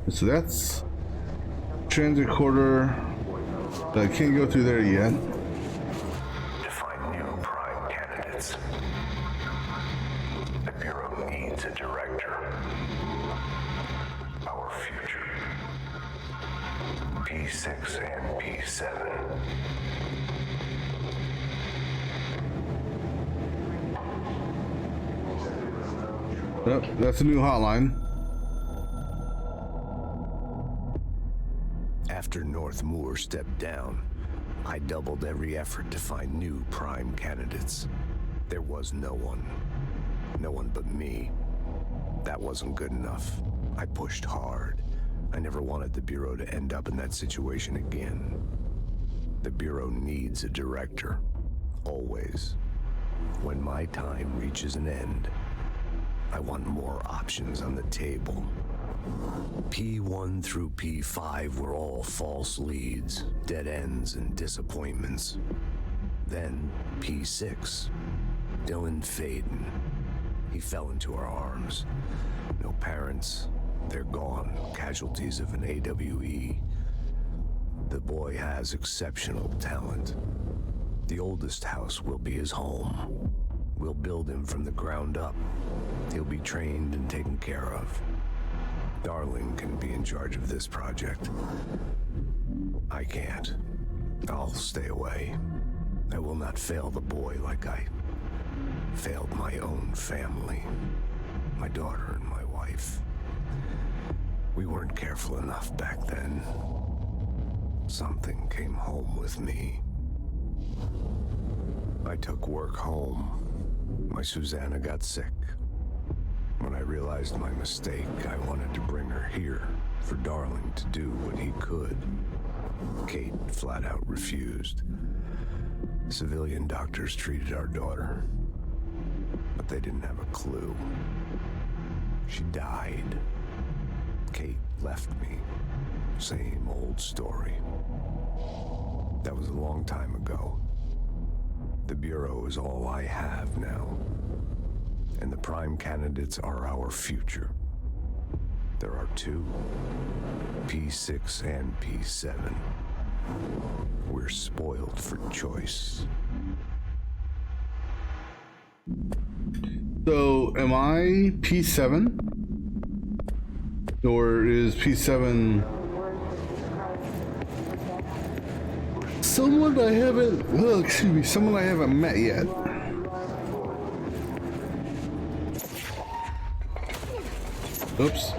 So that's transit quarter. I can't go through there yet. To find new prime candidates, the Bureau needs a director. Our future. P6 and P7. Yep, that's a new hotline. After North Moore stepped down, I doubled every effort to find new prime candidates. There was no one but me. That wasn't good enough. I pushed hard. I never wanted the Bureau to end up in that situation again. The Bureau needs a director. Always. When my time reaches an end, I want more options on the table. P1 through P5 were all false leads, dead ends, and disappointments. Then P6, Dylan Faden. He fell into our arms. No parents, they're gone, casualties of an AWE. The boy has exceptional talent. The oldest house will be his home. We'll build him from the ground up. He'll be trained and taken care of. Darling can be in charge of this project. I can't. I'll stay away. I will not fail the boy like I failed my own family. My daughter and my wife. We weren't careful enough back then. Something came home with me. I took work home. My Susanna got sick. When I realized my mistake, I wanted to bring her here for Darling to do what he could. Kate flat out refused. Civilian doctors treated our daughter, but they didn't have a clue. She died. Kate left me. Same old story. That was a long time ago. The Bureau is all I have now. And the prime candidates are our future. There are two, P6 and P7. We're spoiled for choice. So, am I P7? Or is P7 someone I haven't, someone I haven't met yet? Oops.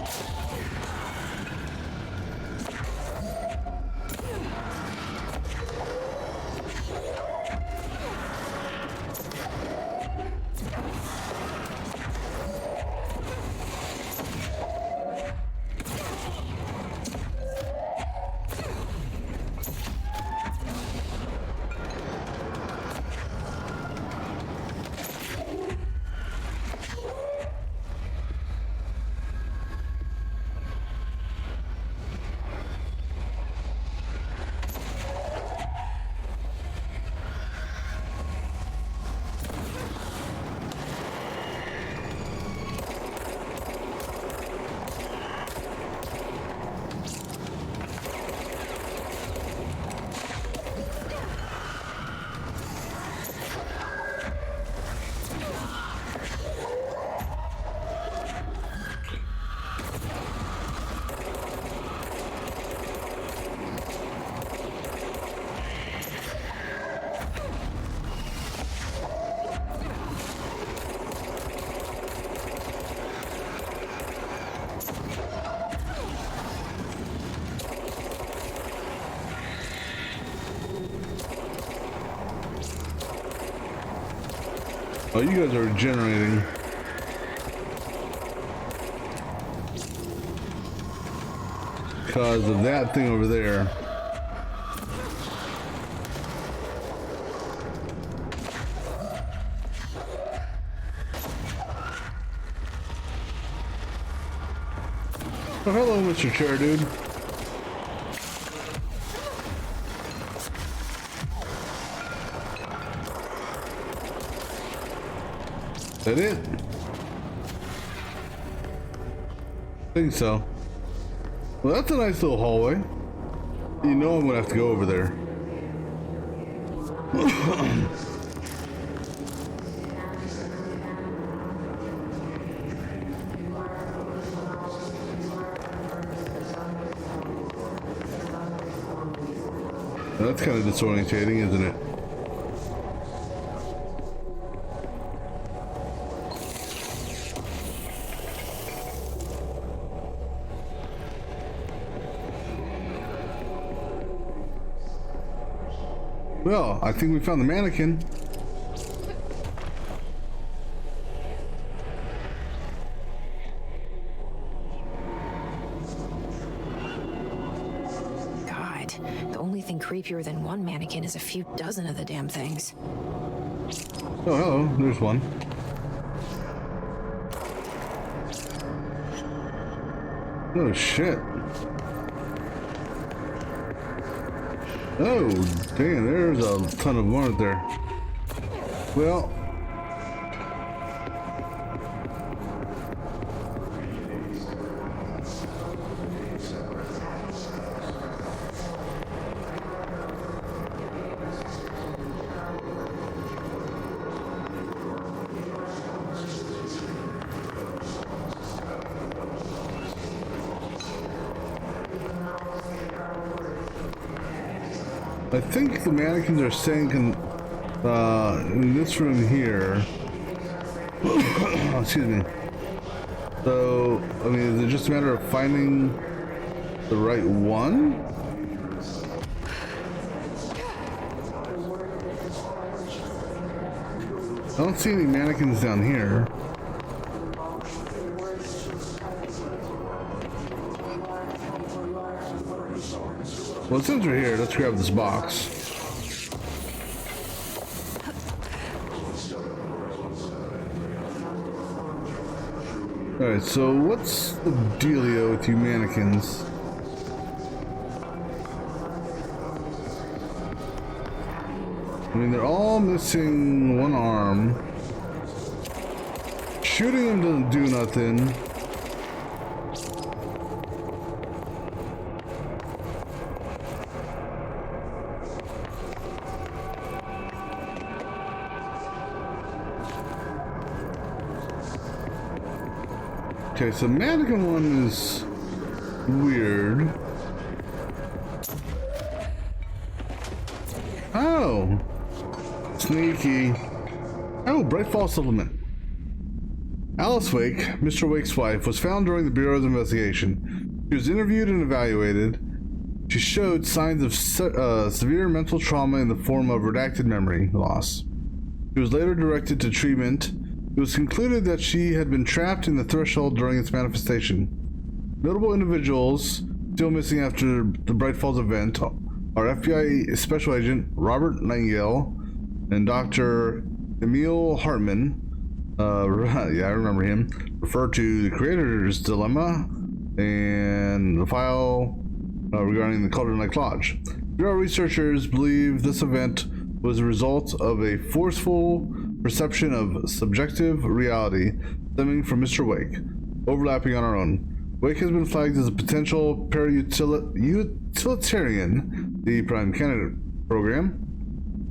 Oh, you guys are generating. because of that thing over there. Oh, hello, Mr. Chair Dude. Is that it? I think so. Well, that's a nice little hallway. You know I'm gonna have to go over there. That's kind of disorientating, isn't it? Well, I think we found the mannequin. God, the only thing creepier than one mannequin is a few dozen of the damn things. Oh, hello, there's one. Oh, shit. Oh, damn, there's a ton of them, aren't there? Well, I think the mannequins are staying in this room here. Excuse me. So, I mean, is it just a matter of finding the right one? I don't see any mannequins down here. Well, since we're here, let's grab this box. Alright, so what's the dealio with you mannequins? I mean, they're all missing one arm. Shooting them doesn't do nothing. Okay, so mannequin one is weird. Oh, sneaky. Oh, Brightfall supplement. Alice Wake, Mr. Wake's wife, was found during the Bureau's investigation. She was interviewed and evaluated. She showed signs of severe mental trauma in the form of redacted memory loss. She was later directed to treatment. It was concluded that she had been trapped in the threshold during its manifestation. Notable individuals still missing after the Bright Falls event are FBI Special Agent Robert Nightingale and Dr. Emil Hartman. Yeah, I remember him. Referred to the Creator's Dilemma and the file regarding the Cauldron Lake Lodge. Bureau researchers believe this event was a result of a forceful perception of subjective reality stemming from Mr. Wake, overlapping on our own. Wake has been flagged as a potential para-utilitarian, the Prime Candidate program.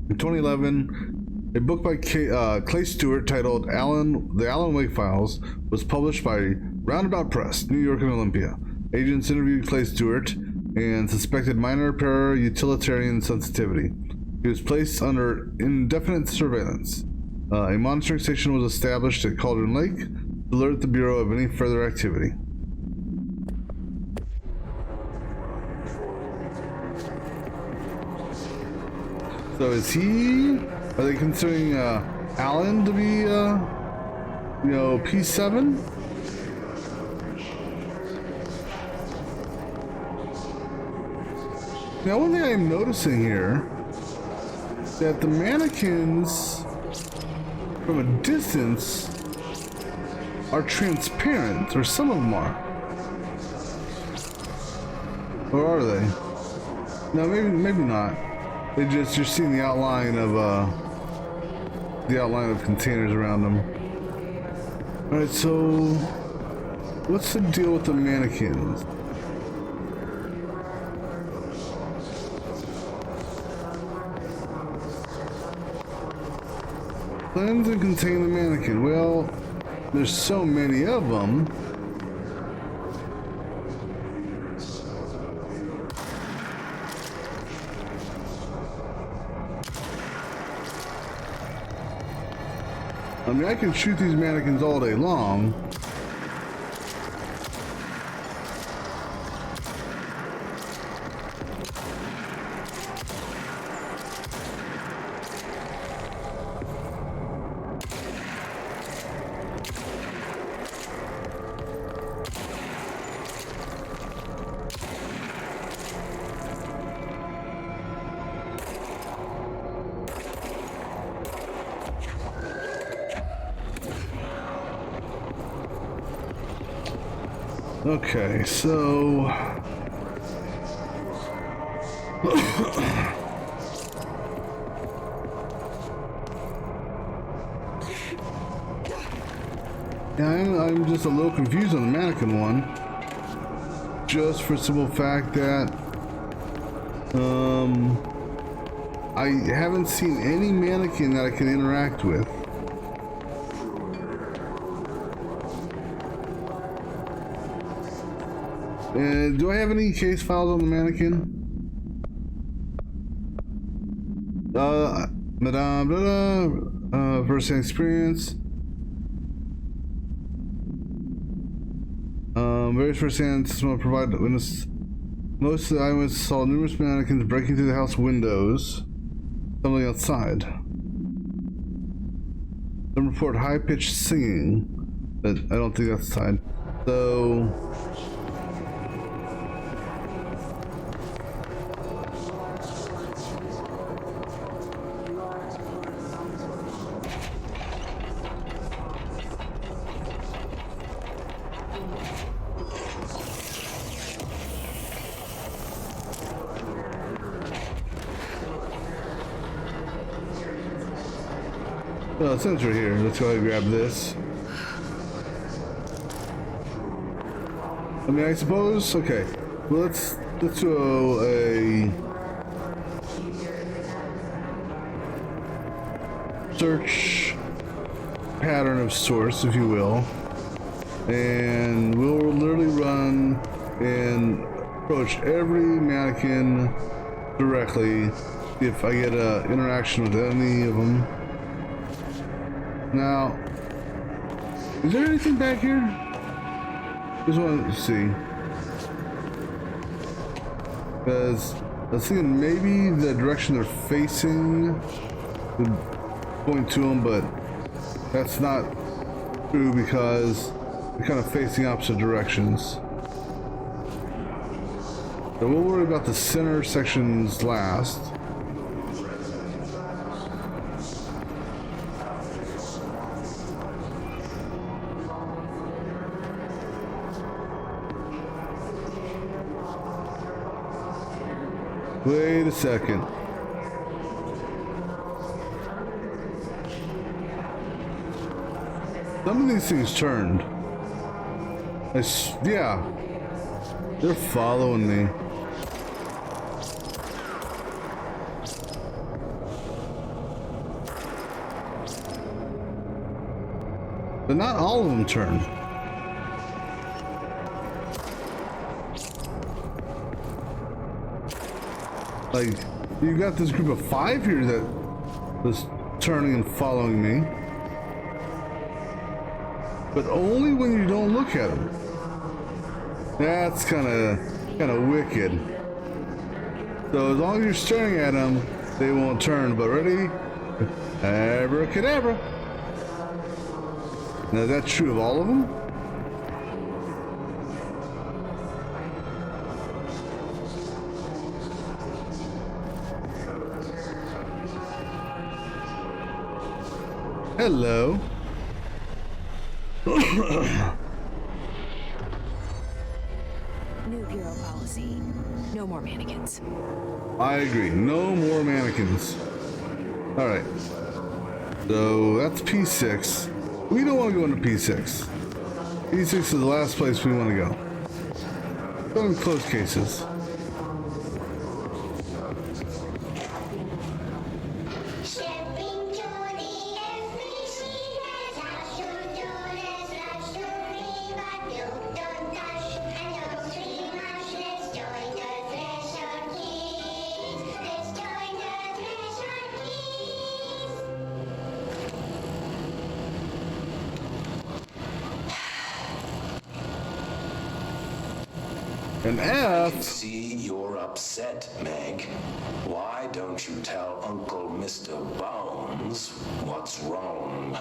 In 2011, a book by Clay Stewart titled The Alan Wake Files was published by Roundabout Press, New York and Olympia. Agents interviewed Clay Stewart and suspected minor para-utilitarian sensitivity. He was placed under indefinite surveillance. A monitoring station was established at Cauldron Lake to alert the Bureau of any further activity. So is he... Are they considering Alan to be, P7? Now, one thing I'm noticing here, that the mannequins from a distance are transparent, or some of them are. Or are they? No, maybe not. They just, you're seeing the outline of containers around them. Alright, so what's the deal with the mannequins? Cleanse and contain the mannequin. Well, there's so many of them. I mean, I can shoot these mannequins all day long. Okay, so yeah, I'm just a little confused on the mannequin one, just for the simple fact that I haven't seen any mannequin that I can interact with. Do I have any case files on the mannequin? First-hand experience. Various first-hand system provided witness. Most of the eyewitnesses saw numerous mannequins breaking through the house windows. Something outside. Some report high-pitched singing, but I don't think that's tied. So. Well, since we're here, let's go ahead and grab this. I mean, I suppose. Okay, well, let's do a search pattern of sorts, if you will, and we'll literally run and approach every mannequin directly. See if I get an interaction with any of them. Now, is there anything back here? Just wanted to see. Because I was thinking maybe the direction they're facing would point to them, but that's not true because they're kind of facing opposite directions. So we'll worry about the center sections last. Wait a second. Some of these things turned. Yeah. They're following me. But not all of them turned. Like, you got this group of 5 here that was turning and following me. But only when you don't look at them. That's kind of wicked. So as long as you're staring at them, they won't turn. But ready? Abracadabra. Now, is that true of all of them? Hello. New Bureau policy. No more mannequins. I agree. No more mannequins. Alright. So that's P6. We don't want to go into P6. P6 is the last place we want to go. Go in close cases. An F? I can see you're upset, Meg. Why don't you tell Uncle Mr. Bones what's wrong?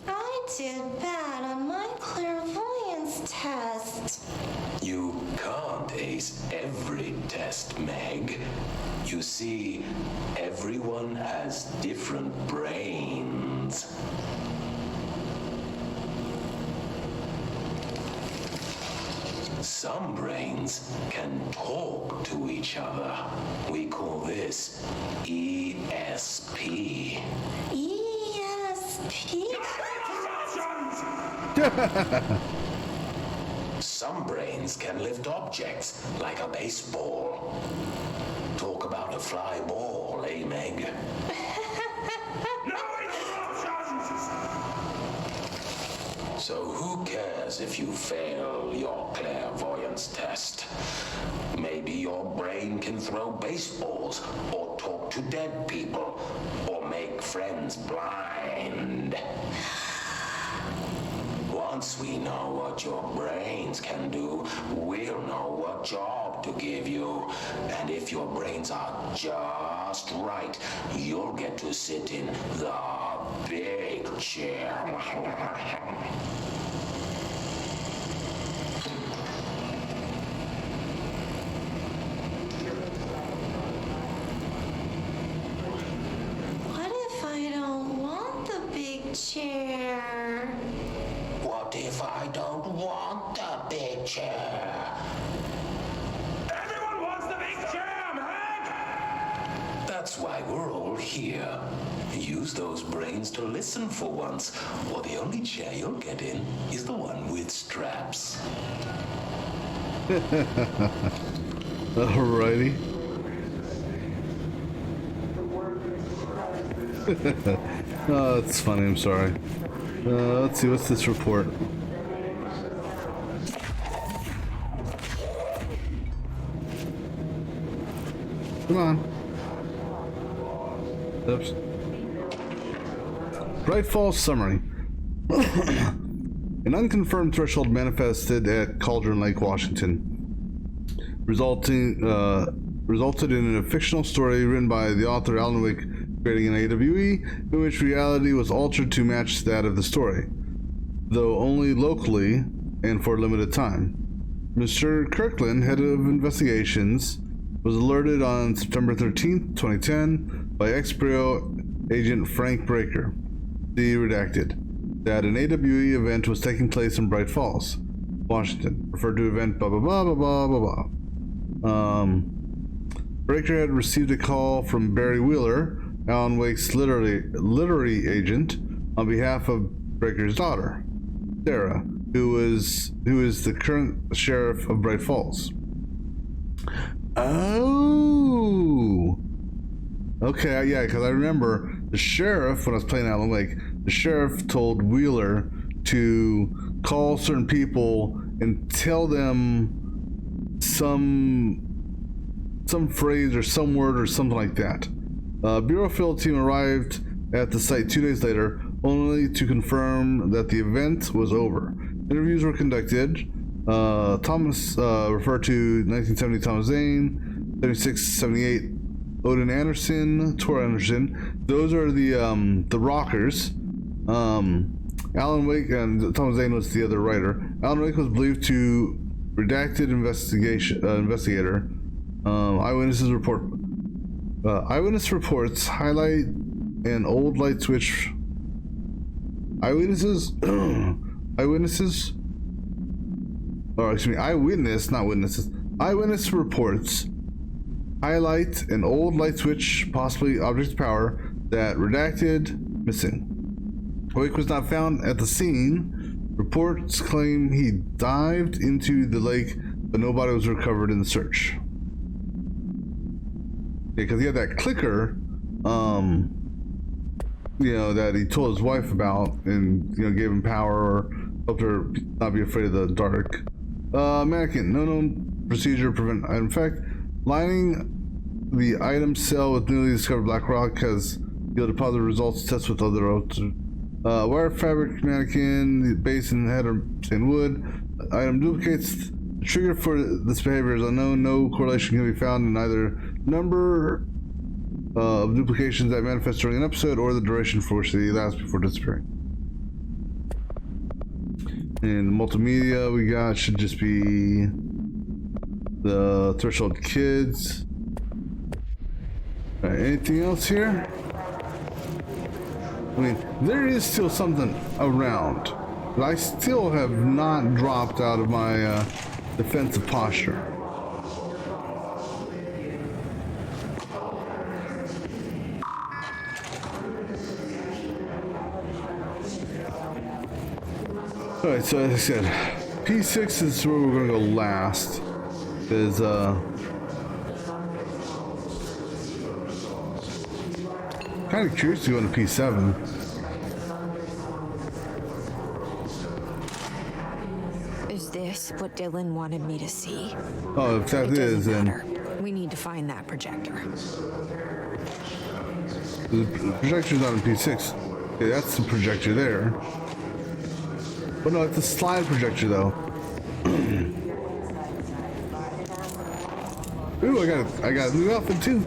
I did bad on my clairvoyance test. You can't ace every test, Meg. You see, everyone has different brains. Some brains can talk to each other. We call this ESP. ESP? Some brains can lift objects like a baseball. Talk about a fly ball, eh, Meg? So who cares if you fail your clairvoyance test? Maybe your brain can throw baseballs, or talk to dead people, or make friends blind. Once we know what your brains can do, we'll know what job to give you. And if your brains are just right, you'll get to sit in the big chair. What if I don't want the big chair? What if I don't want the big chair? Everyone wants the big chair, Meg! That's why we're all here. Use those brains to listen for once, or the only chair you'll get in is the one with straps. Alrighty. Oh, that's funny. I'm sorry. Let's see. What's this report? Come on. Oops. Bright Falls summary. An unconfirmed threshold manifested at Cauldron Lake, Washington, resulted in a fictional story written by the author Alan Wake, creating an AWE in which reality was altered to match that of the story, though only locally and for a limited time. Mr. Kirkland, head of investigations, was alerted on September 13th, 2010 by ex-Bureau agent Frank Breaker, the redacted, that an AWE event was taking place in Bright Falls, Washington, referred to event blah blah blah blah blah blah blah. Breaker had received a call from Barry Wheeler, Alan Wake's literary agent, on behalf of Breaker's daughter, Sarah, who is the current sheriff of Bright Falls. Oh, okay, yeah, because I remember the sheriff, when I was playing Alan Wake, the sheriff told Wheeler to call certain people and tell them some phrase or some word or something like that. Bureau field team arrived at the site 2 days later, only to confirm that the event was over. Interviews were conducted. Thomas referred to 1970 Thomas Zane, 76, 78 Odin Anderson, Tor Anderson. Those are the rockers. Alan Wake and Thomas Zane was the other writer. Alan Wake was believed to redacted investigator. Eyewitnesses report Eyewitness reports highlight an old light switch. Eyewitness, not witnesses. Eyewitness reports highlight an old light switch, possibly object of power, that redacted missing. Wake was not found at the scene. Reports claim he dived into the lake, but nobody was recovered in the search. Yeah, because he had that clicker, that he told his wife about, and gave him power or helped her not be afraid of the dark. Mannequin, no known procedure to prevent item effect. Lining the item cell with newly discovered black rock has yielded positive results. Test with other wire fabric mannequin, the base and head are stained wood. Item duplicates. The trigger for this behavior is unknown. No correlation can be found in either number of duplications that manifest during an episode or the duration for which they last before disappearing. And the multimedia we got should just be the Threshold Kids. Alright, anything else here? I mean, there is still something around, but I still have not dropped out of my defensive posture. Alright, so as I said, P6 is where we're gonna go last. Is kind of curious to go into P7. Is this what Dylan wanted me to see? Oh, if that is, then we need to find that projector. The projector's not in P6. Okay, that's the projector there. But no, it's a slide projector though. Ooh, I got a new outfit too.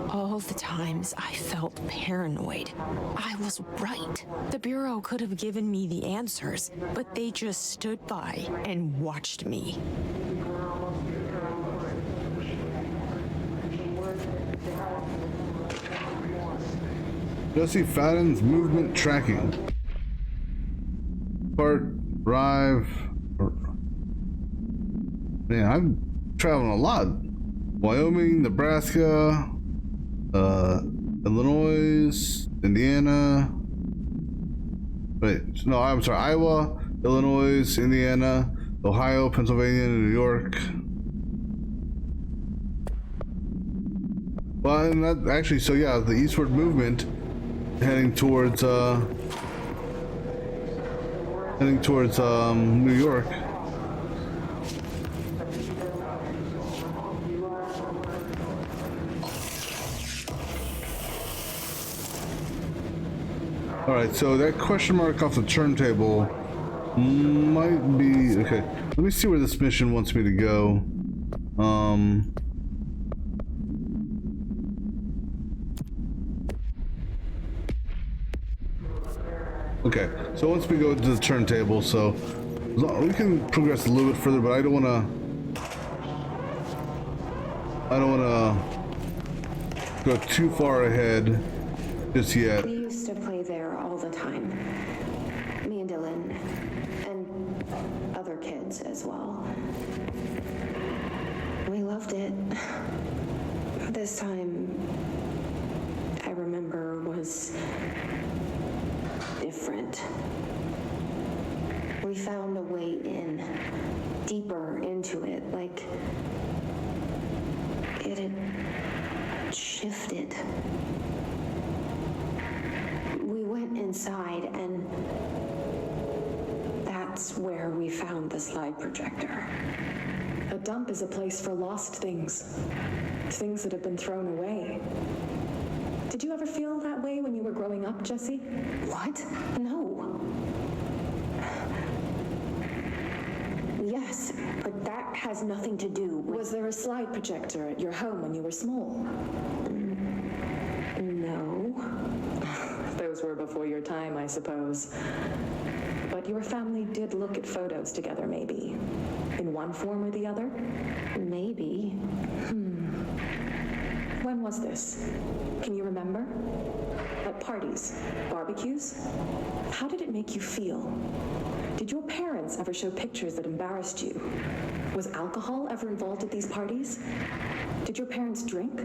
All the times I felt paranoid, I was right. The Bureau could have given me the answers, but they just stood by and watched me. Jesse Fadden's movement tracking. Drive. Man, I'm traveling a lot. Wyoming, Nebraska, Illinois, Indiana. Wait, no, I'm sorry. Iowa, Illinois, Indiana, Ohio, Pennsylvania, and New York. Well, and that actually, so yeah, the eastward movement heading towards New York. All right, so that question mark off the turntable might be okay. Let me see where this mission wants me to go. Okay, so once we go to the turntable, so we can progress a little bit further, but I don't want to go too far ahead just yet. We used to play there all the time. Me and Dylan, and other kids as well. We loved it. This time, I remember, was different. We found a way in, deeper into it, like it had shifted. We went inside, and that's where we found the slide projector. A dump is a place for lost things. Things that have been thrown away. Did you ever feel that way when you were growing up, Jesse? What? No. Yes, but that has nothing to do with... Was there a slide projector at your home when you were small? No. Those were before your time, I suppose. But your family did look at photos together, maybe. In one form or the other? Maybe. When was this? Can you remember? At parties? Barbecues? How did it make you feel? Did your parents ever show pictures that embarrassed you? Was alcohol ever involved at these parties? Did your parents drink?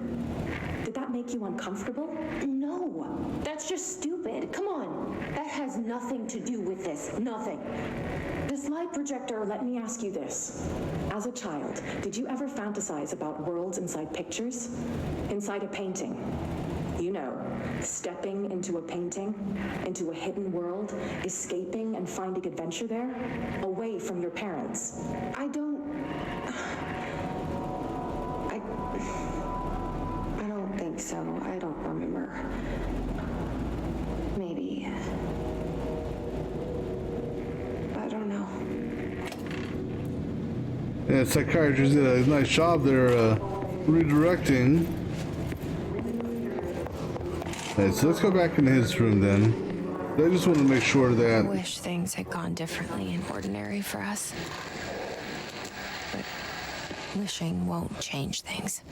Did that make you uncomfortable? No, that's just stupid. Come on. That has nothing to do with this. Nothing. This light projector, let me ask you this. As a child, did you ever fantasize about worlds inside pictures? Inside a painting? You know, stepping into a painting, into a hidden world, escaping and finding adventure there, away from your parents. I don't think so. I don't remember. Maybe. I don't know. Yeah, psychiatrist did a nice job there redirecting. Alright, so let's go back into his room then. I just want to make sure that... I wish things had gone differently and ordinary for us. But wishing won't change things.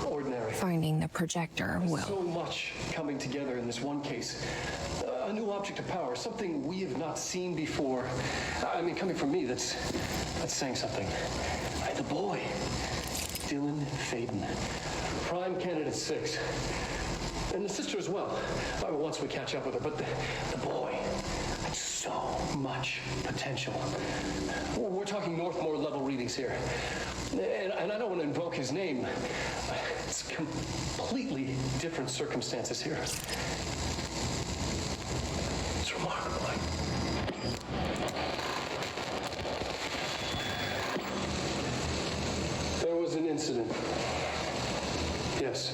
Ordinary. Finding the projector will. So much coming together in this one case. A new object of power, something we have not seen before. I mean, coming from me, that's saying something. The boy, Dylan Faden, prime candidate 6. And the sister as well, once we catch up with her. But the boy had so much potential. We're talking Northmore level readings here. And I don't want to invoke his name. It's completely different circumstances here. It's remarkable. There was an incident. Yes.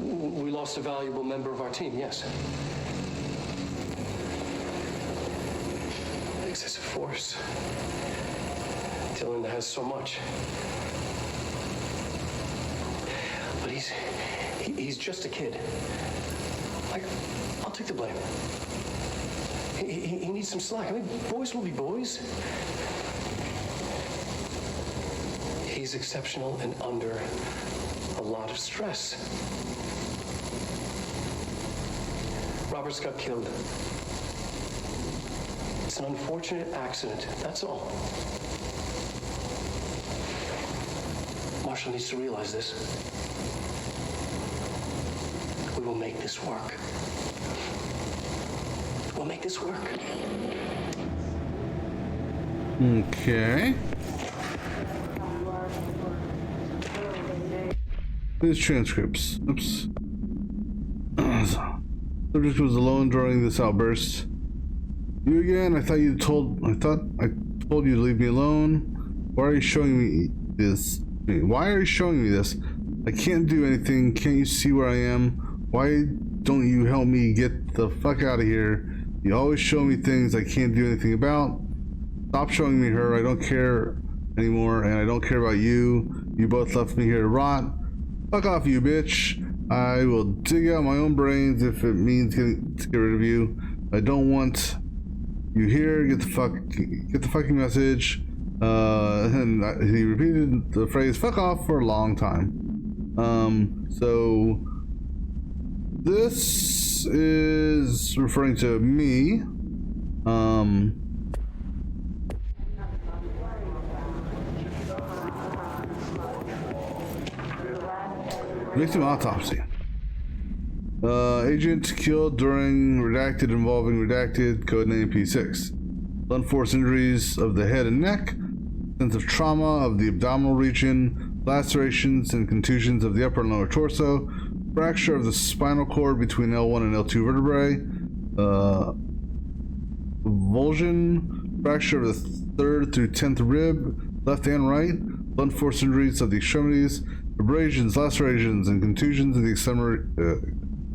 We lost a valuable member of our team, yes. Excessive force. Dylan has so much. But he's just a kid. I'll take the blame. He needs some slack. I mean, boys will be boys. He's exceptional and under a lot of stress. Roberts got killed. It's an unfortunate accident, that's all. Marshall needs to realize this. We will make this work. We'll make this work. Okay. These transcripts. Oops. Subject was alone during this outburst. You again? I thought I told you to leave me alone. Why are you showing me this? Why are you showing me this? I can't do anything. Can't you see where I am? Why don't you help me get the fuck out of here? You always show me things I can't do anything about. Stop showing me her. I don't care anymore, and I don't care about you. You both left me here to rot. Fuck off, you bitch. I will dig out my own brains if it means to get rid of you. I don't want you here. Get the fucking message. And he repeated the phrase "fuck off" for a long time. So this is referring to me. Victim autopsy. Agent killed during redacted involving redacted, codename P6. Blunt force injuries of the head and neck, sense of trauma of the abdominal region, lacerations and contusions of the upper and lower torso, fracture of the spinal cord between L1 and L2 vertebrae, avulsion, fracture of the 3rd through 10th rib, left and right, blunt force injuries of the extremities, abrasions, lacerations, and contusions of the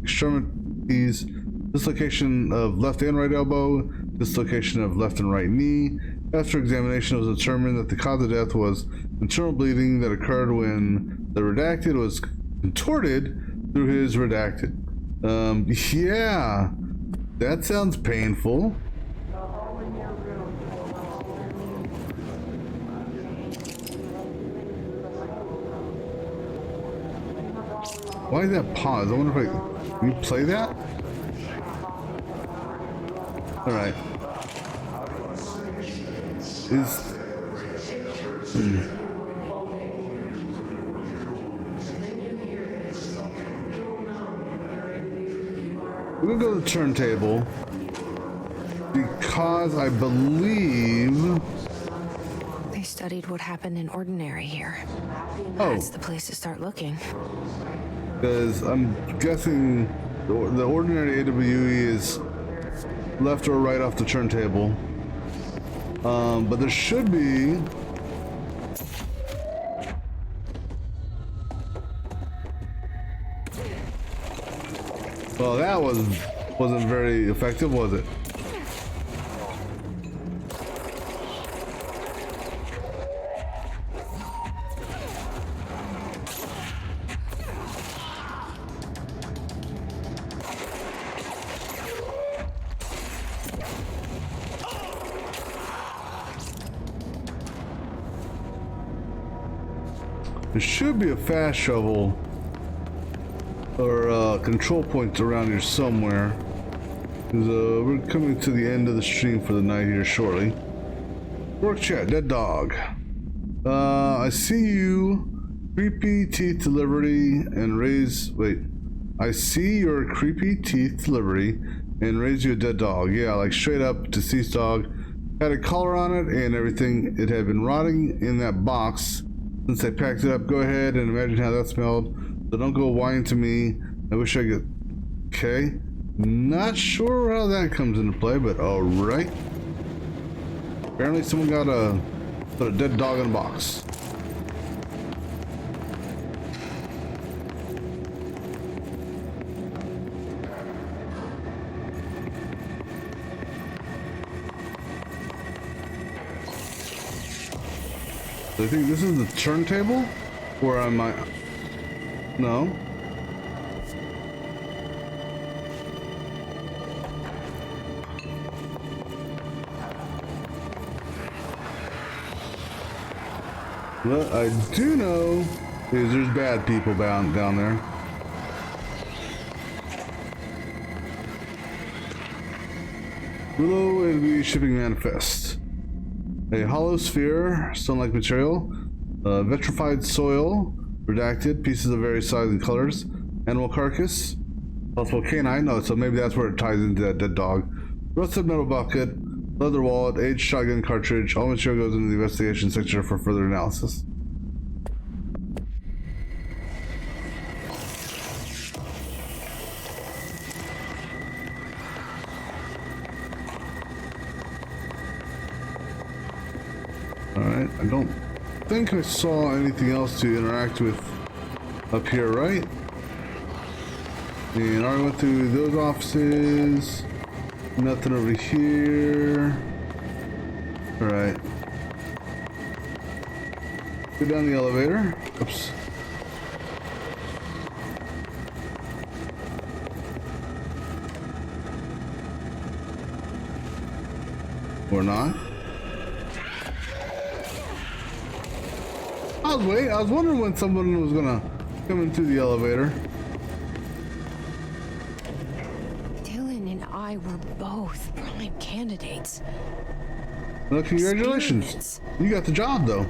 extremities, dislocation of left and right elbow, dislocation of left and right knee. After examination, it was determined that the cause of death was internal bleeding that occurred when the redacted was contorted through his redacted. Yeah, that sounds painful. Why is that pause? I wonder if can you play that? All right. We're gonna go to the turntable because I believe They studied what happened in Ordinary here. Oh. That's the place to start looking. Because I'm guessing the Ordinary AWE is left or right off the turntable. But there should be well, that wasn't very effective, was it? There should be a fast shovel or control points around here somewhere. Because we're coming to the end of the stream for the night here shortly. Work chat, dead dog. I see you. Creepy teeth to liberty and raise. Wait. I see your creepy teeth to liberty and raise you a dead dog. Yeah, like straight up deceased dog. Had a collar on it and everything. It had been rotting in that box since I packed it up. Go ahead and imagine how that smelled. So don't go whining to me. I wish I could. Okay. Not sure how that comes into play, but alright. Apparently someone got put a dead dog in a box. So I think this is the turntable? Or am I? No. What I do know is there's bad people down there. Willow and we shipping manifest. A hollow sphere, stone-like material, vitrified soil, redacted, pieces of various sizes and colors, animal carcass, possible canine, no, so maybe that's where it ties into that dead dog. Rusted metal bucket, leather wallet, aged shotgun cartridge, all material goes into the investigation section for further analysis. Alright, I don't think I saw anything else to interact with up here, right? And I went through those offices. Nothing over here. Alright. Go down the elevator. Oops. Or not. I was wondering when someone was gonna come into the elevator. Dylan and I were both prime candidates. Well, congratulations. You got the job, though.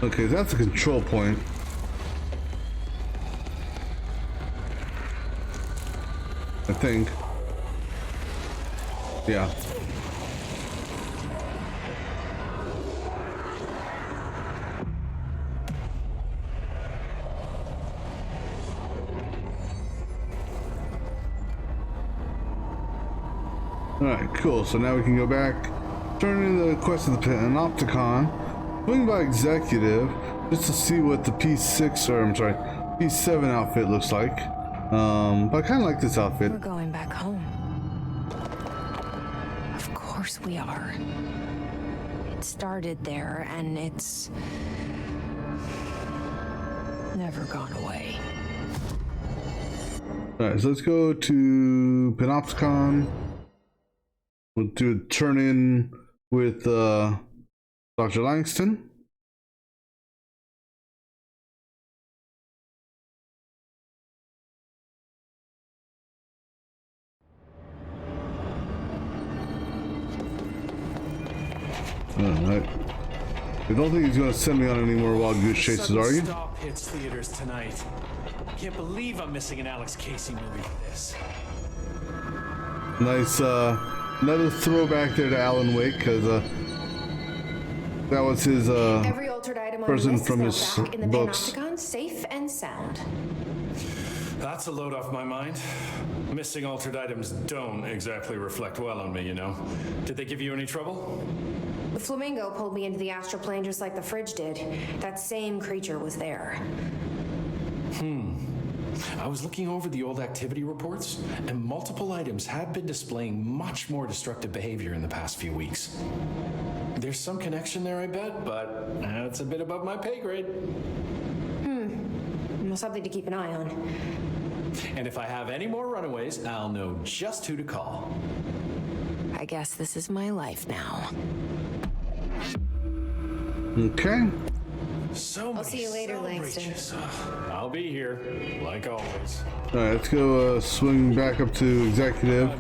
Okay, that's a control point. I think. Yeah. Alright, cool. So now we can go back, turn in the quest of the Panopticon, swing by Executive, just to see what the P6, or I'm sorry, P7 outfit looks like. But I kind of like this outfit. We're going back home. Of course we are. It started there, and it's never gone away. Alright, so let's go to Panopticon. We'll do a turn in with Dr. Langston. Alright. I don't think he's going to send me on any more wild goose chases, are you? Stop hits theaters tonight. Can't believe I'm missing an Alex Casey movie for this. Nice, another throwback there to Alan Wake, because that was his Every altered item on person the list from is his now back in the books. Panopticon, safe and sound. That's a load off my mind. Missing altered items don't exactly reflect well on me, you know. Did they give you any trouble? The flamingo pulled me into the astral plane just like the fridge did. That same creature was there. I was looking over the old activity reports, and multiple items have been displaying much more destructive behavior in the past few weeks. There's some connection there, I bet, but it's a bit above my pay grade. Well, something to keep an eye on. And if I have any more runaways, I'll know just who to call. I guess this is my life now. Okay. I'll see you later, Langston. I'll be here, like always. Alright, let's go swing back up to Executive.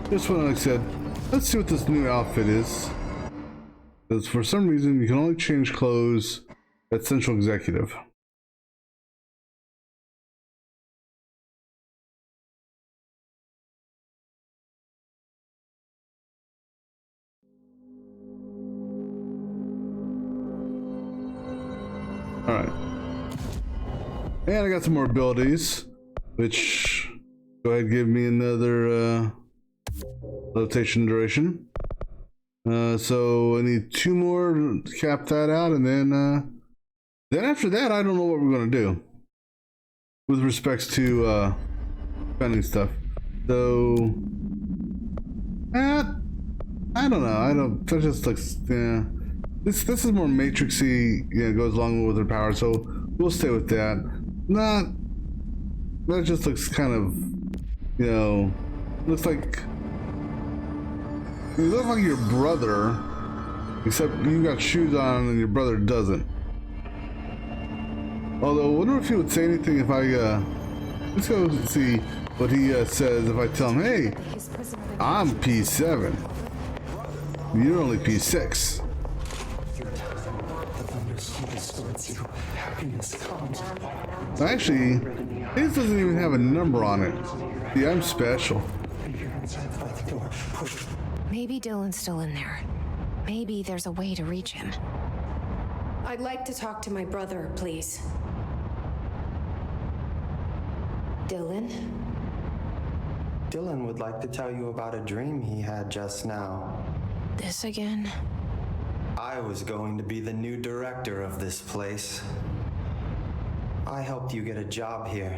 This one, like I said, let's see what this new outfit is. Because for some reason, you can only change clothes at Central Executive. Alright. And I got some more abilities, which go ahead and give me another rotation duration. So I need 2 more to cap that out, and then after that, I don't know what we're gonna do with respects to spending stuff. So I don't know. That just looks, yeah. This is more matrixy, goes along with her power, so we'll stay with that. That just looks kind of, looks like, you look like your brother, except you got shoes on and your brother doesn't. Although, I wonder if he would say anything if I, let's go see what he says if I tell him, hey, I'm P7. You're only P6. Actually, this doesn't even have a number on it. See, I'm special. Maybe Dylan's still in there. Maybe there's a way to reach him. I'd like to talk to my brother, please. Dylan? Dylan would like to tell you about a dream he had just now. This again? I was going to be the new director of this place. I helped you get a job here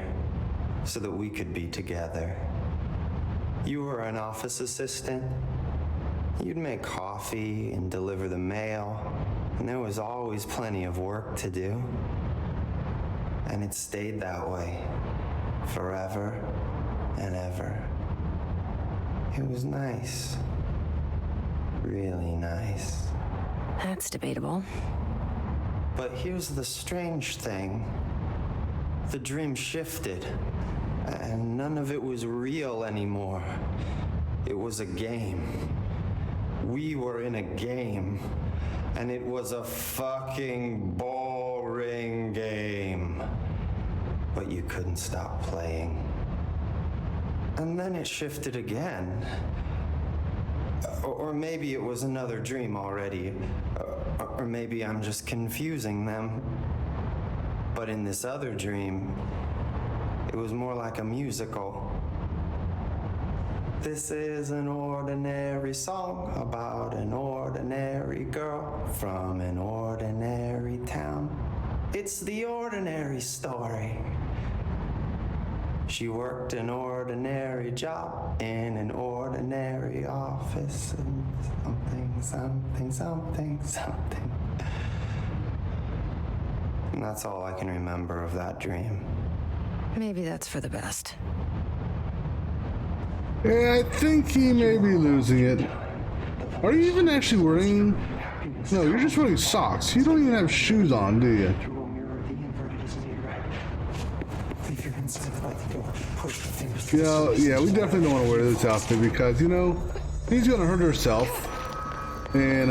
so that we could be together. You were an office assistant. You'd make coffee and deliver the mail, and there was always plenty of work to do. And it stayed that way forever and ever. It was nice. Really nice. That's debatable. But here's the strange thing. The dream shifted, and none of it was real anymore. It was a game. We were in a game, and it was a fucking boring game. But you couldn't stop playing. And then it shifted again, Or maybe it was another dream already. Or maybe I'm just confusing them. But in this other dream, it was more like a musical. This is an ordinary song about an ordinary girl from an ordinary town. It's the ordinary story. She worked an ordinary job in an ordinary office and something. And that's all I can remember of that dream. Maybe that's for the best. Yeah, I think he may be losing it. Are you even actually wearing... No, you're just wearing socks. You don't even have shoes on, do you? You know, yeah, we definitely don't want to wear this outfit because, you know, he's going to hurt herself. And,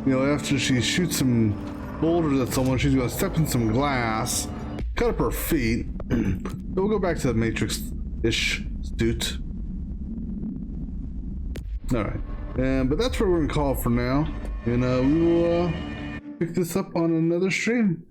you know, after she shoots some boulders at someone, she's going to step in some glass, cut up her feet. We'll go back to the Matrix-ish suit. Alright, but that's where we're going to call for now. And we will pick this up on another stream.